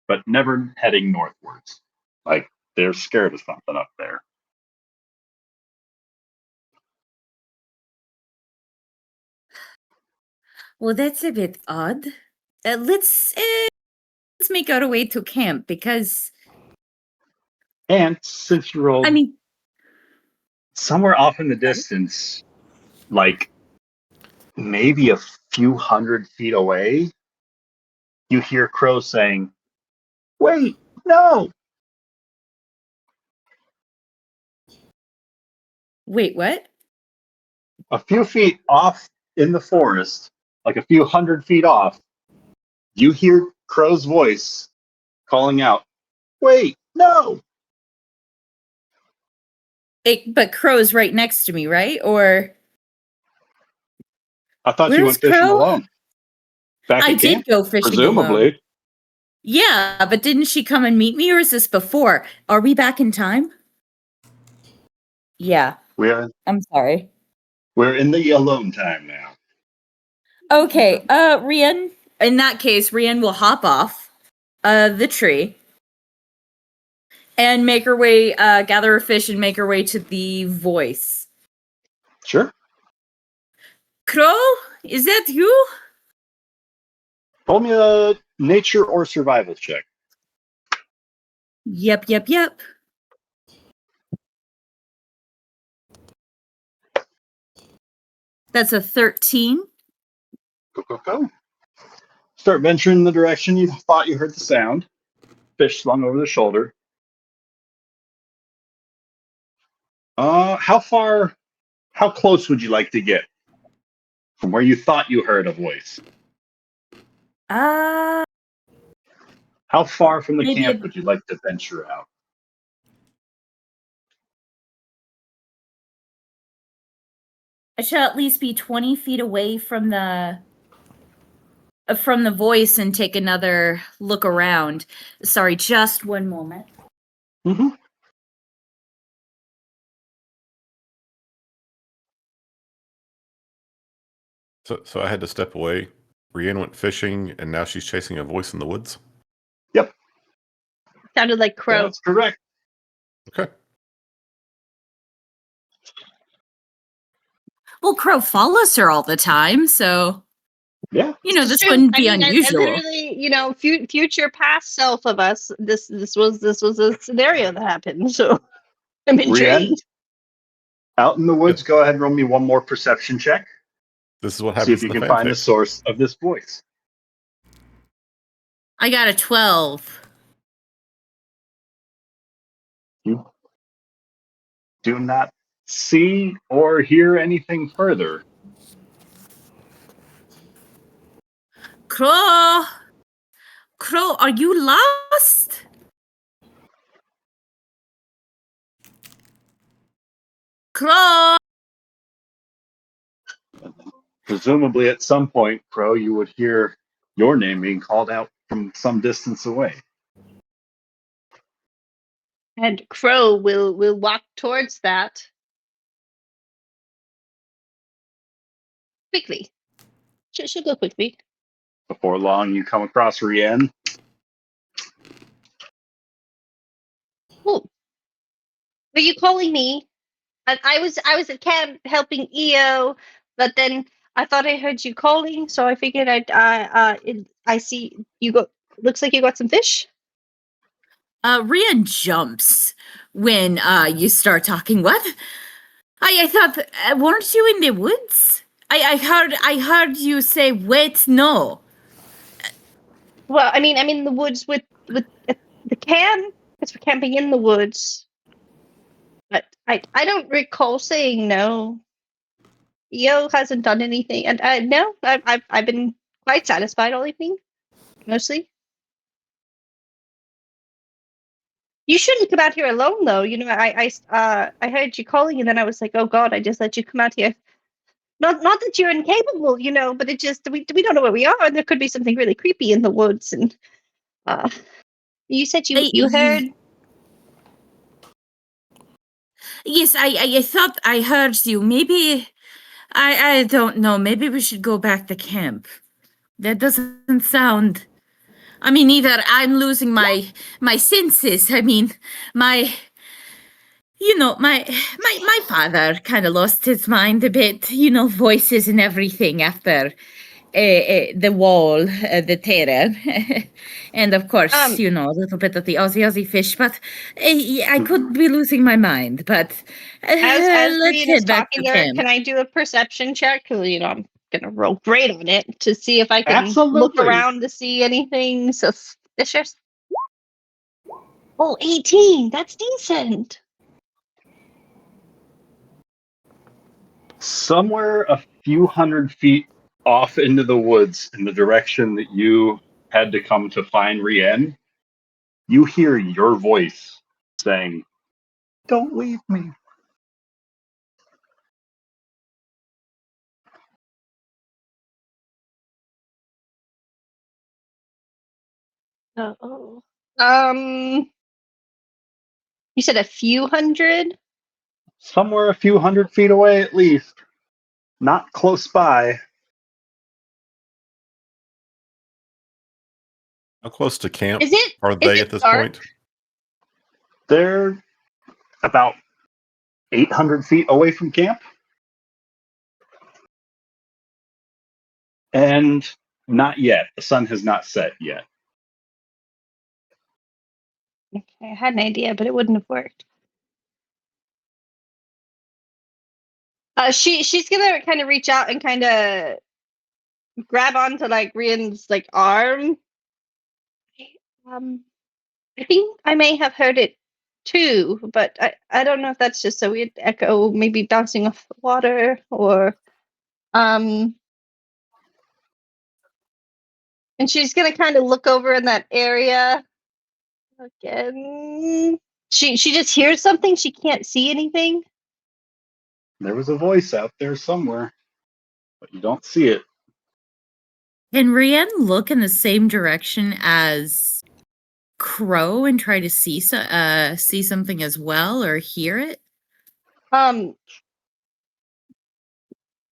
but never heading northwards. Like they're scared of something up there. Well, that's a bit odd. Let's make our way to camp because And since you rolled I mean, somewhere off in the distance, like maybe a few 100 feet away, you hear Crow saying, "Wait, no!" wait, what? A few feet off in the forest, like a few 100 feet off, you hear Crow's voice calling out, "Wait, no!" But Crow's right next to me, right? Or I thought you where's went fishing Crow? alone. Back I at did camp, go fishing alone. presumably. Yeah, but didn't she come and meet me or is this before? Are we back in time? Yeah, I'm sorry. We're in the alone time now. Okay, Rian, in that case, Rian will hop off the tree and make her way, gather her fish and make her way to the voice. Sure. Crow, is that you? Roll me a nature or survival check. Yep. That's a 13. Go. Start venturing in the direction you thought you heard the sound. Fish slung over the shoulder. How close would you like to get from where you thought you heard a voice? Uh, How far from the maybe camp would you like to venture out? I should at least be 20 feet away from the voice and take another look around. Sorry, just one moment. Mm-hmm. So I had to step away. Brienne went fishing, and now she's chasing a voice in the woods. Yep. Sounded like Crow. That's correct. Okay. Well, Crow follows her all the time, so Yeah. this wouldn't be unusual. I literally, future past self of us. This was a scenario that happened. So I'm intrigued. Brienne, out in the woods, go ahead and roll me one more perception check. This is what See happens if you in the can find the fanfic. source of this voice. I got a 12. You do not see or hear anything further. Crow, are you lost? Crow. Presumably, at some point, Crow, you would hear your name being called out from some distance away. And Crow will walk towards that quickly. She'll go quickly. Before long, you come across Rienne. Were you calling me? And I was at camp helping EO, but then I thought I heard you calling, so I figured I see you got. Looks like you got some fish. Rian jumps when you start talking. What? I thought weren't you in the woods? I heard you say wait no. Well, I mean, I'm in the woods with the cam because we're camping in the woods. But I don't recall saying no. EO hasn't done anything, and no, I've been quite satisfied all evening, mostly. You shouldn't come out here alone, though. You know, I heard you calling, and then I was like, oh God, I just let you come out here. Not that you're incapable, you know, but it just we don't know where we are, and there could be something really creepy in the woods. And you said you heard. Yes, I thought I heard you. Maybe I don't know. Maybe we should go back to camp. That doesn't sound. I mean, either I'm losing my senses. I mean, my my father kind of lost his mind a bit. Voices and everything after the wall, the terror, and of course, a little bit of the Aussie fish. But I could be losing my mind. But As let's Rian is head back talking to to her, camp. can I do a perception check? Because I'm gonna roll great on it to see if I can look Absolutely. around to see anything suspicious. Oh, 18. That's decent. Somewhere a few hundred feet off into the woods in the direction that you had to come to find Rien, you hear your voice saying, "Don't leave me." Oh. You said a few hundred? Somewhere a few hundred feet away at least. Not close by. How close to camp Is it are is they it at this dark? point? They're about 800 feet away from camp. And not yet. The sun has not set yet. Okay, I had an idea, but it wouldn't have worked. She's gonna kind of reach out and kind of grab onto like Rian's like arm. I think I may have heard it too, but I don't know if that's just a weird echo, maybe bouncing off the water or um. And she's gonna kind of look over in that area again. She just hears something. She can't see anything. There was a voice out there somewhere, but you don't see it. Can Rian look in the same direction as Crow and try to see something as well or hear it?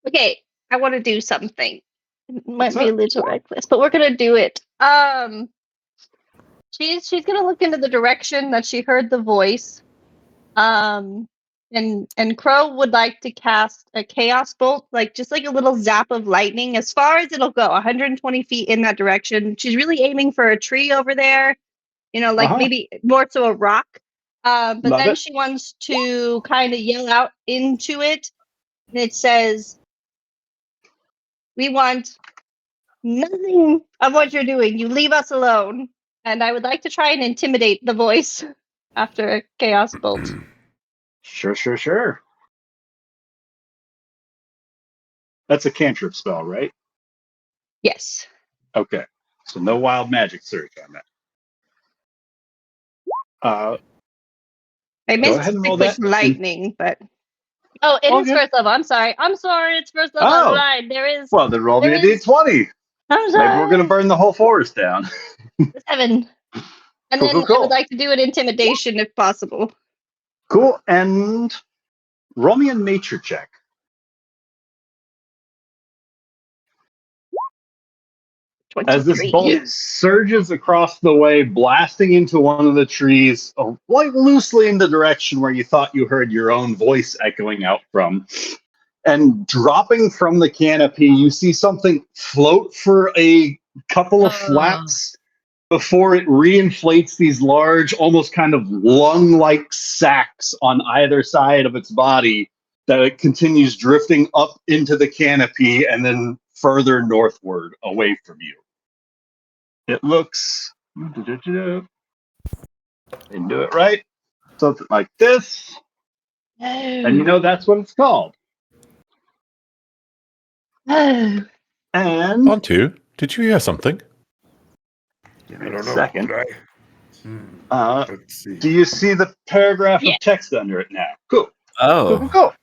Okay, I want to do something. It might What's be a up? little reckless, but we're gonna do it. She's gonna look into the direction that she heard the voice. Um, and Crow would like to cast a chaos bolt, like just like a little zap of lightning, as far as it'll go, 120 feet in that direction. She's really aiming for a tree over there. Like Uh-huh. maybe more so a rock. But Love then it. she wants to kind of yell out into it, and it says, "We want nothing of what you're doing. You leave us alone." And I would like to try and intimidate the voice after a chaos bolt. Sure. That's a cantrip spell, right? Yes. Okay. So no wild magic search on that. I Go missed ahead and roll stick with that. lightning, but it All is good. first level. I'm sorry. It's first level. I'm Oh, blind. well, then roll me There a is d20. I'm Maybe we're going to sorry. burn the whole forest down. 7. And then I would Cool. like to do an intimidation if possible. Cool. And roll me a nature check. as this 23. bolt surges across the way, blasting into one of the trees, quite loosely in the direction where you thought you heard your own voice echoing out from. And dropping from the canopy, you see something float for a couple of flaps before it reinflates these large, almost kind of lung-like sacs on either side of its body that it continues drifting up into the canopy and then further northward away from you. It looks, didn't do it right, something like this, and you know that's what it's called. Oh. And Onto, did you hear something? give I me a don't know. second. Could I? Let's see. Do you see the paragraph Yeah. of text under it now? Cool. Oh, Cool.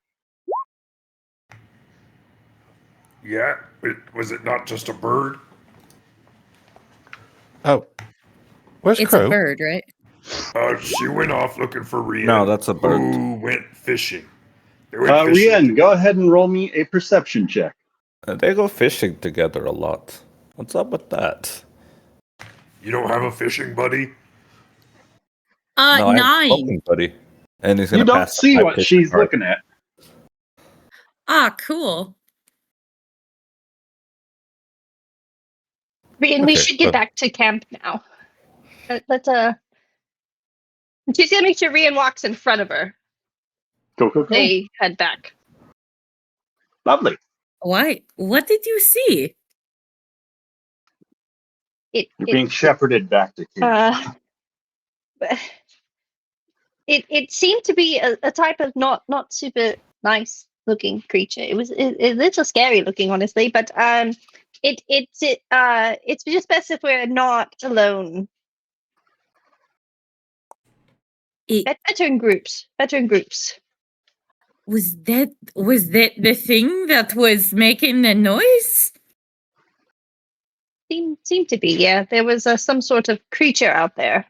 Yeah. Was it not just a bird? Oh, where's It's a Crow? bird, right? She went off looking for Rian. No, that's a bird. Who went fishing? They went fishing. Rian, go ahead and roll me a perception check. They go fishing together a lot. What's up with that? You don't have a fishing buddy? No, I have a 9. smoking buddy. And he's You gonna don't pass see my what fishing she's card. looking at. Ah, cool. Rian, we Okay, should get well- back to camp now. Let's she's gonna make sure Rian walks in front of her. Go. They head back. Lovely. Why? What did you see? You're being shepherded back to camp. It seemed to be a type of not super nice looking creature. It was a little scary looking, honestly, but it's just best if we're not alone. Better in groups. Was that the thing that was making the noise? Seemed to be, yeah. There was some sort of creature out there,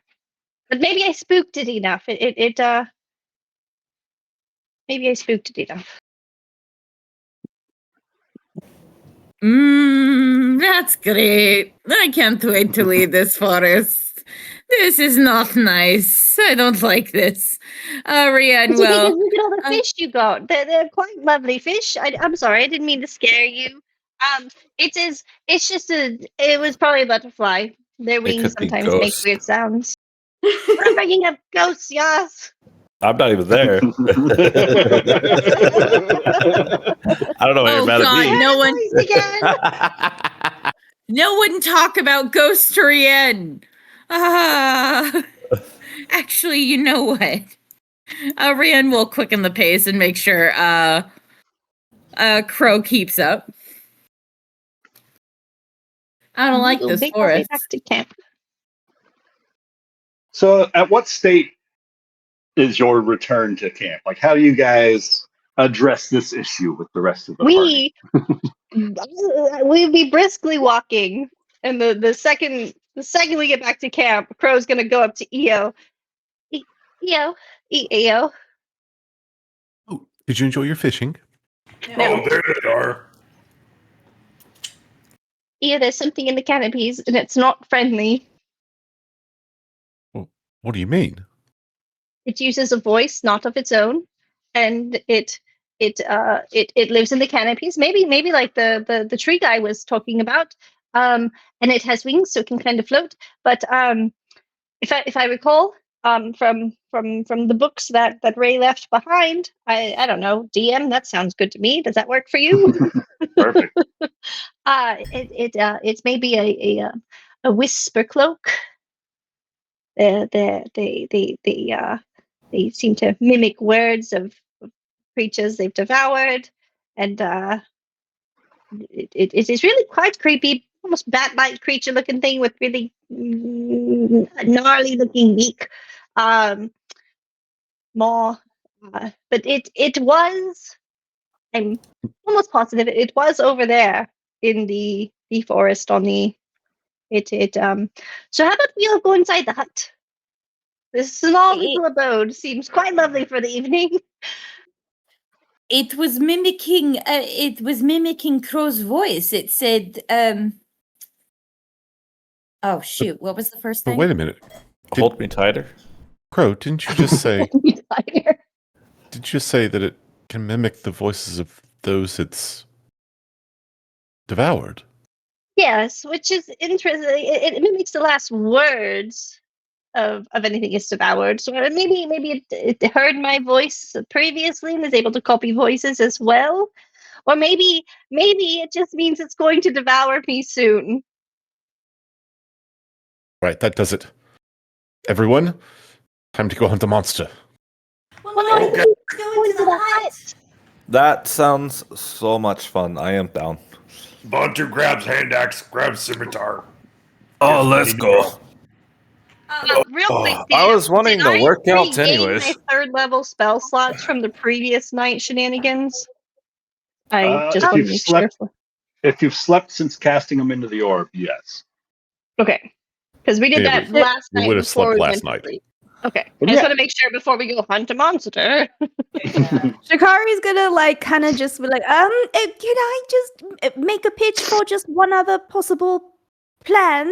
but maybe I spooked it enough. Maybe I spooked it enough. That's great. I can't wait to leave this forest. This is not nice. I don't like this. Rian, It's okay, well, 'cause look at all the fish you got. They're quite lovely fish. I'm sorry, I didn't mean to scare you. It was probably a butterfly. Their wings could be sometimes make ghosts. weird sounds. I'm bringing up ghosts, yes. I'm not even there. I don't know what oh you're mad God, at me. no one, Noise again. no one talk about Ghost Rian. Actually, you know what? Rian will quicken the pace and make sure Crow keeps up. I don't like We'll this make our way forest. back to camp. So, at what state is your return to camp? Like, how do you guys address this issue with the rest of the party? We'll be briskly walking, and the second we get back to camp, Crow's gonna go up to EO. EO. Oh, did you enjoy your fishing? Oh, there they are. EO, there's something in the canopies, and it's not friendly. Well, what do you mean? It uses a voice not of its own, and it lives in the canopies. Maybe like the tree guy was talking about. And it has wings, so it can kind of float. But if I recall, from the books that Ray left behind, I don't know, DM, that sounds good to me. Does that work for you? Perfect. It's maybe a whisper cloak. They seem to mimic words of creatures they've devoured, and it is really quite creepy, almost bat-like creature-looking thing with really gnarly-looking beak, maw. But it was. I'm almost positive it was over there in the forest on the. So how about we all go inside the hut? This small little abode seems quite lovely for the evening. It was mimicking Crow's voice. It said, Oh shoot! What was the first But thing? wait a minute. Hold me tighter. Crow, didn't you just say Liar. did you just say that it can mimic the voices of those it's devoured? Yes, which is interesting. It mimics the last words of anything is devoured. So maybe it heard my voice previously and is able to copy voices as well. Or maybe it just means it's going to devour me soon. Right, that does it. Everyone, time to go hunt the monster. Well, no, Okay. let's go into the hut. That sounds so much fun. I am down. Bantu grabs hand axe, grabs scimitar. Oh, Gets let's ready to go. Real quick, I Dan, was wanting did to I work out regain my anyways. third level spell slots from the previous night shenanigans? I just If want you've to make sure. slept since casting them into the orb, yes. Okay. Because we did Yeah, that last we night would have before slept we last went to night. sleep. Okay. But I just yeah. want to make sure before we go hunt a monster. Shikari's gonna like kind of just be like, can I just make a pitch for just one other possible plan?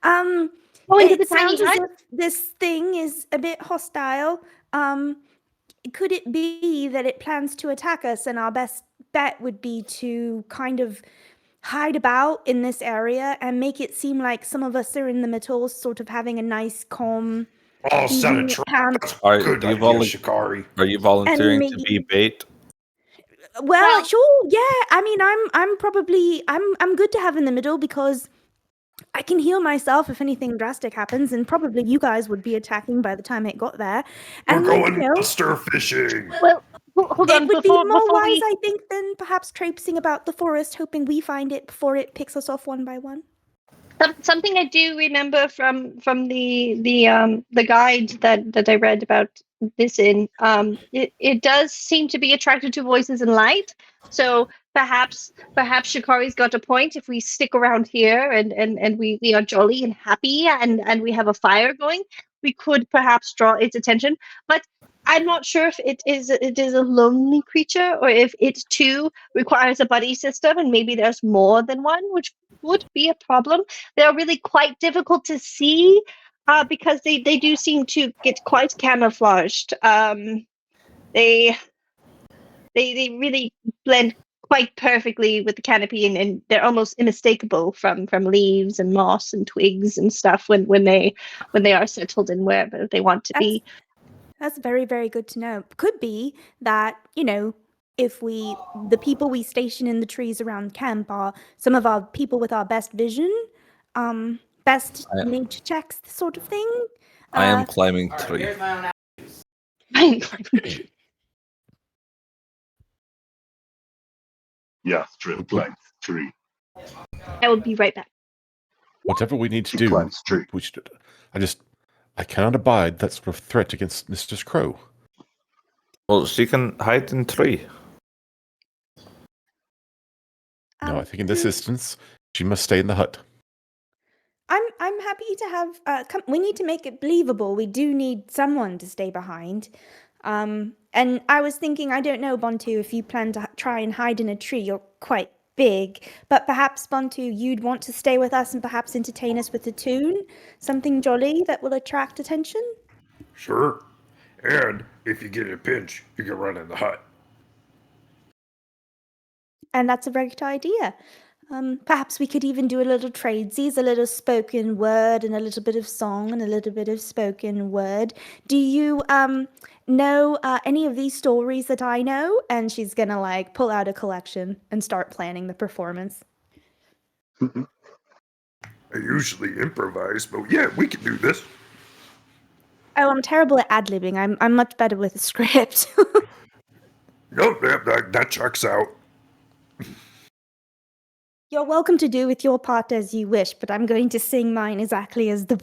Go into the It tiny sounds as hut. if this thing is a bit hostile. Could it be that it plans to attack us, and our best bet would be to kind of hide about in this area and make it seem like some of us are in the middle, sort of having a nice, calm I'll set a evening trap. camp, That's a Are good you idea, Shikari. Are you and volunteering to maybe be bait? well, sure, yeah. I mean, I'm probably I'm good to have in the middle because I can heal myself if anything drastic happens, and probably you guys would be attacking by the time it got there. We're And going monster fishing. Well, hold it on. would be more Before wise, we I think, than perhaps traipsing about the forest, hoping we find it before it picks us off one by one. something I do remember from the guide that I read about this in it does seem to be attracted to voices and light. So perhaps Shikari's got a point if we stick around here and we are jolly and happy and we have a fire going, we could perhaps draw its attention. But I'm not sure if it is a lonely creature or if it too requires a buddy system and maybe there's more than one, which would be a problem. They're really quite difficult to see because they do seem to get quite camouflaged. They they really blend quite perfectly with the canopy and they're almost unmistakable from leaves and moss and twigs and stuff when they are settled in wherever they want to be. That's very, very good to know. Could be that, if the people we station in the trees around camp are some of our people with our best vision, best I, nature checks, sort of thing. I am climbing tree. Yeah, true. Climbs tree. I will be right back. Whatever we need to She do, climbs tree. we should. I cannot abide that sort of threat against Mistress Crow. Well, she can hide in tree. No, I think in this instance, she must stay in the hut. I'm happy to have. We need to make it believable. We do need someone to stay behind. And I was thinking, I don't know, Bontu, if you plan to try and hide in a tree. You're quite big, but perhaps Bontu, you'd want to stay with us and perhaps entertain us with a tune, something jolly that will attract attention. Sure. And if you get a pinch, you can run in the hut. And that's a very good idea. Perhaps we could even do a little tradesies, a little spoken word and a little bit of song and a little bit of spoken word. Do you know any of these stories that I know? And she's gonna like pull out a collection and start planning the performance. I usually improvise, but yeah, we can do this. Oh, I'm terrible at ad-libbing. I'm much better with a script. Nope, that checks out. You're welcome to do with your part as you wish, but I'm going to sing mine exactly as the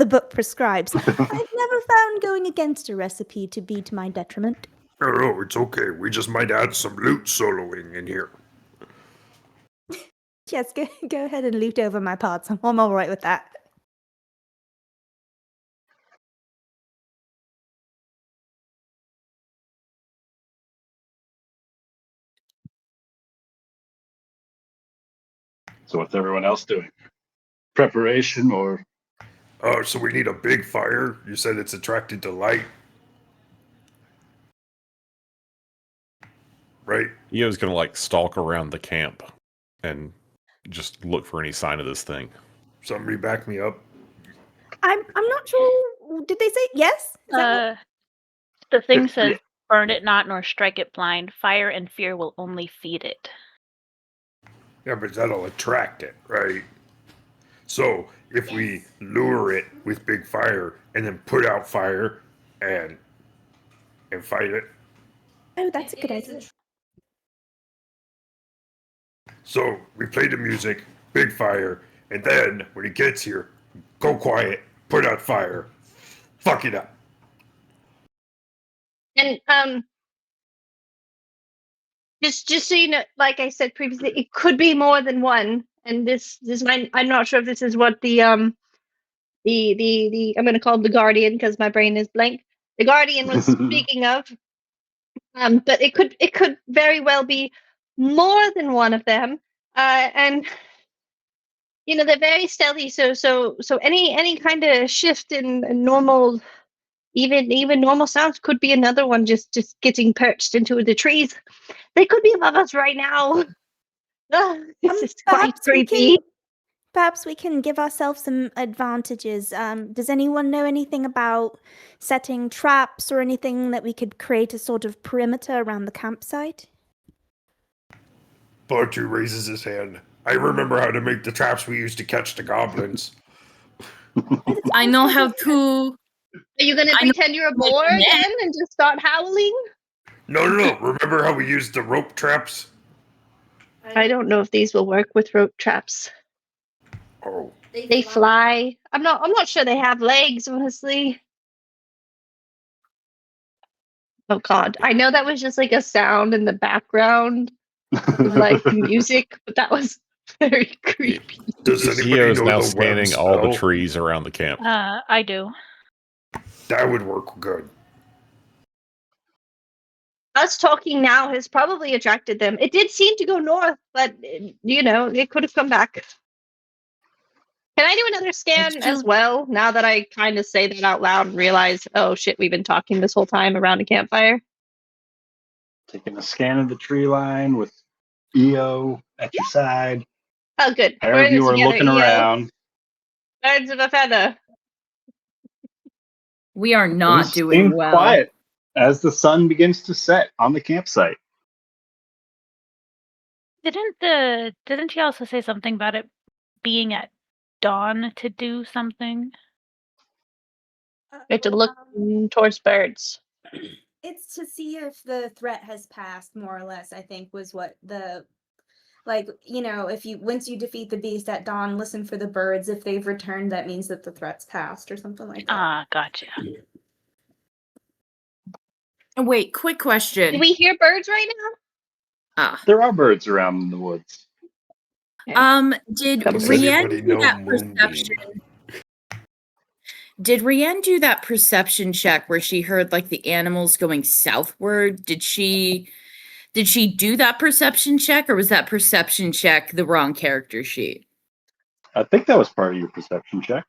book prescribes. I've never found going against a recipe to be to my detriment. Oh, it's okay. We just might add some lute soloing in here. Yes, go ahead and loot over my parts. I'm all right with that. So what's everyone else doing? preparation or Oh, so we need a big fire? You said it's attracted to light? Right? Eo's gonna like stalk around the camp and just look for any sign of this thing. Somebody back me up. I'm not sure. Did they say yes? Is that The thing If- says, "Burn it not, nor strike it blind. Fire and fear will only feed it." Yeah, but that'll attract it, right? So if we lure it with big fire and then put out fire and fight it. Oh, that's a good idea. So we play the music, big fire, and then when he gets here, go quiet, put out fire, fuck it up. And just so you know, like I said previously, it could be more than one. And this might, I'm not sure if this is what the I'm gonna call him the Guardian because my brain is blank. The Guardian was speaking of. But it could very well be more than one of them. And you know, they're very stealthy, so any kind of shift in normal, even normal sounds could be another one just getting perched into the trees. They could be above us right now. This is quite creepy. Perhaps we can give ourselves some advantages. Does anyone know anything about setting traps or anything that we could create a sort of perimeter around the campsite? Bartu raises his hand. I remember how to make the traps we used to catch the goblins. I know how to. Are you gonna I know pretend you're a how to make boar a net. again and just start howling? No. Remember how we used the rope traps? I don't know if these will work with rope traps. Oh, They fly. I'm not sure they have legs, honestly. Oh god. I know that was just like a sound in the background of like music, but that was very creepy. does anybody Eo's know now the scanning web all the spell? trees around the camp. I do. That would work good. Us talking now has probably attracted them. It did seem to go north, but you know, it could have come back. Can I do another scan as well, now that I kind of say that out loud and realize, oh shit, we've been talking this whole time around a campfire? taking a scan of the tree line with EO at your side. Oh, good. Pair We're of in this you are together, looking EO. around. Birds of a feather. We are not Things doing seem well. quiet as the sun begins to set on the campsite. Didn't he also say something about it being at dawn to do something? We have to look towards birds. It's to see if the threat has passed, more or less, I think was what the like, you know, if you once you defeat the beast at dawn, listen for the birds. If they've returned, that means that the threat's passed or something like that. Ah, gotcha. Wait, quick question. Do we hear birds right now? Ah. There are birds around in the woods. Did Does Rianne anybody do know that Moonbeam? perception? Did Rianne do that perception check where she heard like the animals going southward? Did she do that perception check, or was that perception check the wrong character sheet? I think that was part of your perception check.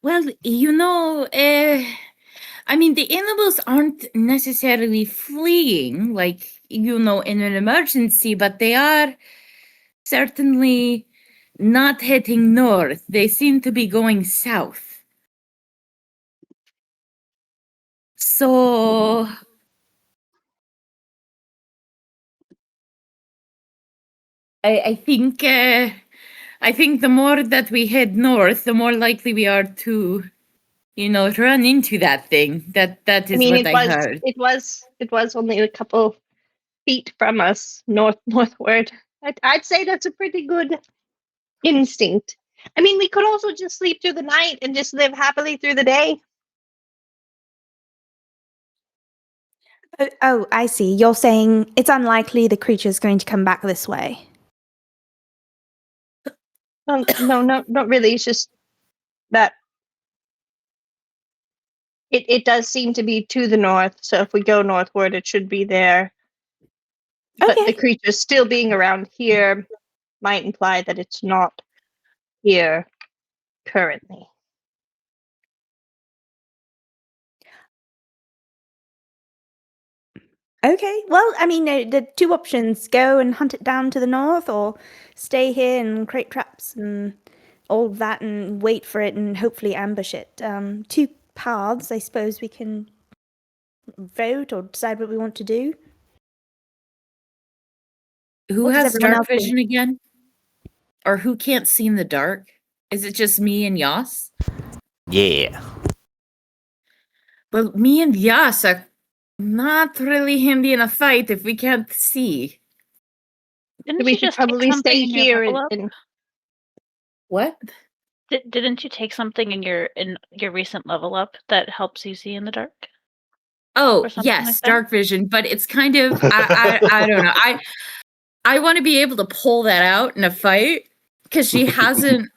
Well, you know, I mean, the animals aren't necessarily fleeing, like, you know, in an emergency, but they are certainly not heading north. They seem to be going south. So, I think the more that we head north, the more likely we are to, you know, run into that thing. That is I mean, what I heard. it was only a couple feet from us, northward. I'd say that's a pretty good instinct. I mean, we could also just sleep through the night and just live happily through the day. Oh, I see. You're saying it's unlikely the creature's going to come back this way. No, not really. It's just that it does seem to be to the north. So if we go northward, it should be there. But the Okay. creature still being around here might imply that it's not here currently. Okay. Well, I mean, the two options: go and hunt it down to the north, or stay here and create traps and all of that, and wait for it and hopefully ambush it. Two paths. I suppose we can vote or decide what we want to do. Who What does has everyone dark else think? vision again? Or who can't see in the dark? Is it just me and Yas? Yeah. Well, me and Yas are not really handy in a fight if we can't see. Didn't We you should just take probably something stay in your here level up? and What? Didn't you take something in your recent level up that helps you see in the dark? Oh, Or something yes, like that? dark vision, but it's kind of I don't know. I want to be able to pull that out in a fight because she hasn't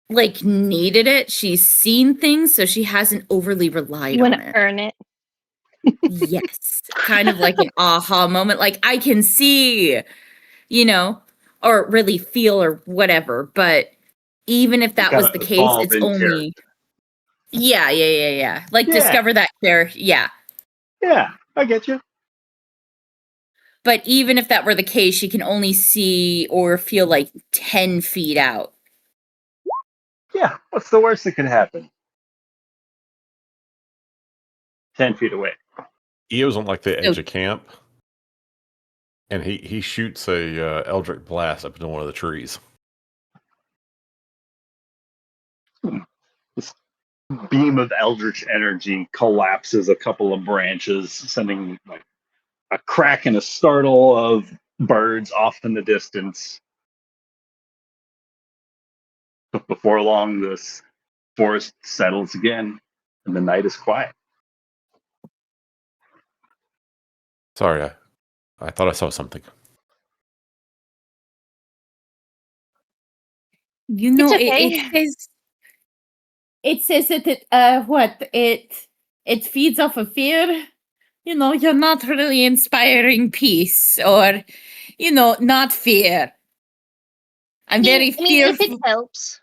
like needed it. She's seen things, so she hasn't overly relied you want on to it. earn it. Yes, kind of like an aha moment. Like I can see, you know, or really feel or whatever. But even if that Kind was of the case, evolve it's in only character. yeah. Like Yeah. discover that there, yeah. Yeah, I get you. But even if that were the case, she can only see or feel like 10 feet out. Yeah, what's the worst that could happen? 10 feet away. Eo's on like the edge So- of camp, and he shoots a eldritch blast up into one of the trees. This beam of eldritch energy collapses a couple of branches, sending like a crack and a startle of birds off in the distance. But before long, this forest settles again, and the night is quiet. Sorry, I thought I saw something. You know, It's okay. it says that it feeds off of fear. You know, you're not really inspiring peace or, you know, not fear. I'm very I mean, if it fearful. helps,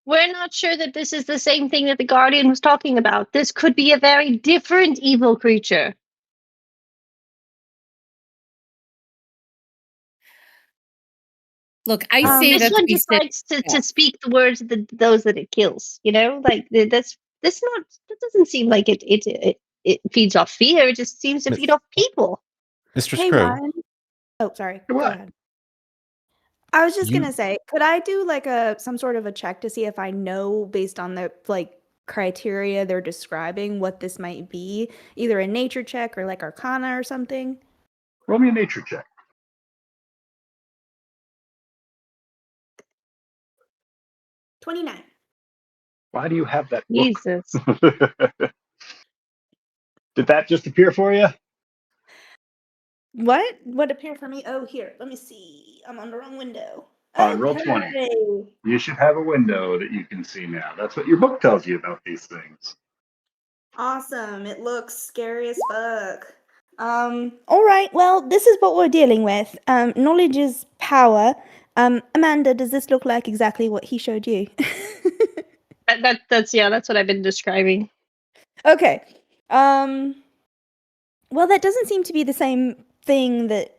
we're not sure that this is the same thing that the Guardian was talking about. This could be a very different evil creature. Look, I say This that one we just sit. likes to speak the words of those that it kills. You know, like that's not. That doesn't seem like it feeds off fear. It just seems to feed off people. Mr. Hey, Scrow, Ryan. Oh, sorry. Go What? ahead. I was just You- gonna say, could I do like some sort of a check to see if I know based on the like criteria they're describing what this might be? Either a nature check or like Arcana or something. Roll me a nature check. 29. Why do you have that Jesus. book? Did that just appear for you? What? What appeared for me? Oh, here. Let me see. I'm on the wrong window. On roll 20. Okay. You should have a window that you can see now. That's what your book tells you about these things. Awesome. It looks scary as fuck. All right. Well, this is what we're dealing with. Knowledge is power. Amanda, does this look like exactly what he showed you? That's what I've been describing. Okay. Well, that doesn't seem to be the same thing that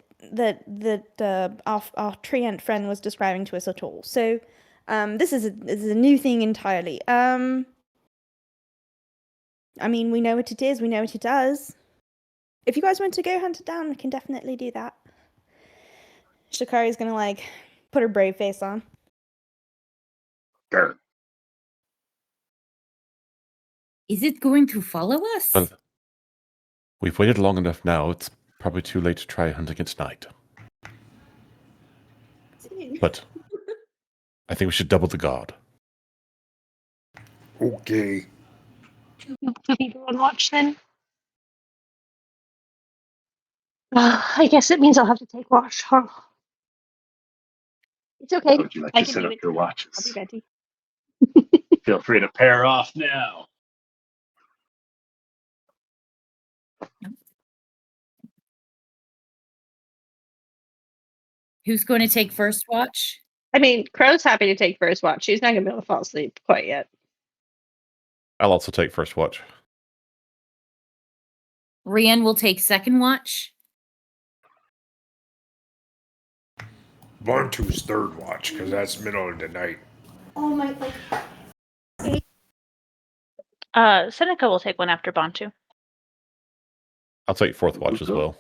our treant friend was describing to us at all. So, this is a new thing entirely. I mean, we know what it is. We know what it does. If you guys want to go hunt it down, we can definitely do that. Shikari's gonna like put her brave face on. Sure. Is it going to follow us? well, we've waited long enough now. It's probably too late to try hunting at night. But I think we should double the guard. Okay. Put people on watch then. I guess it means I'll have to take watch. Huh? It's okay. How would you like I to can set do up it. your I'll watches? be ready. Feel free to pair off now. Who's going to take first watch? I mean, Crow's happy to take first watch. She's not gonna be able to fall asleep quite yet. I'll also take first watch. Rian will take second watch. Bantu's third watch, because that's middle of the night. Oh my, Seneca will take one after Bantu. I'll take fourth watch as well.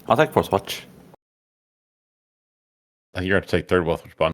I'll take fourth watch. You're going to take third watch, Bond.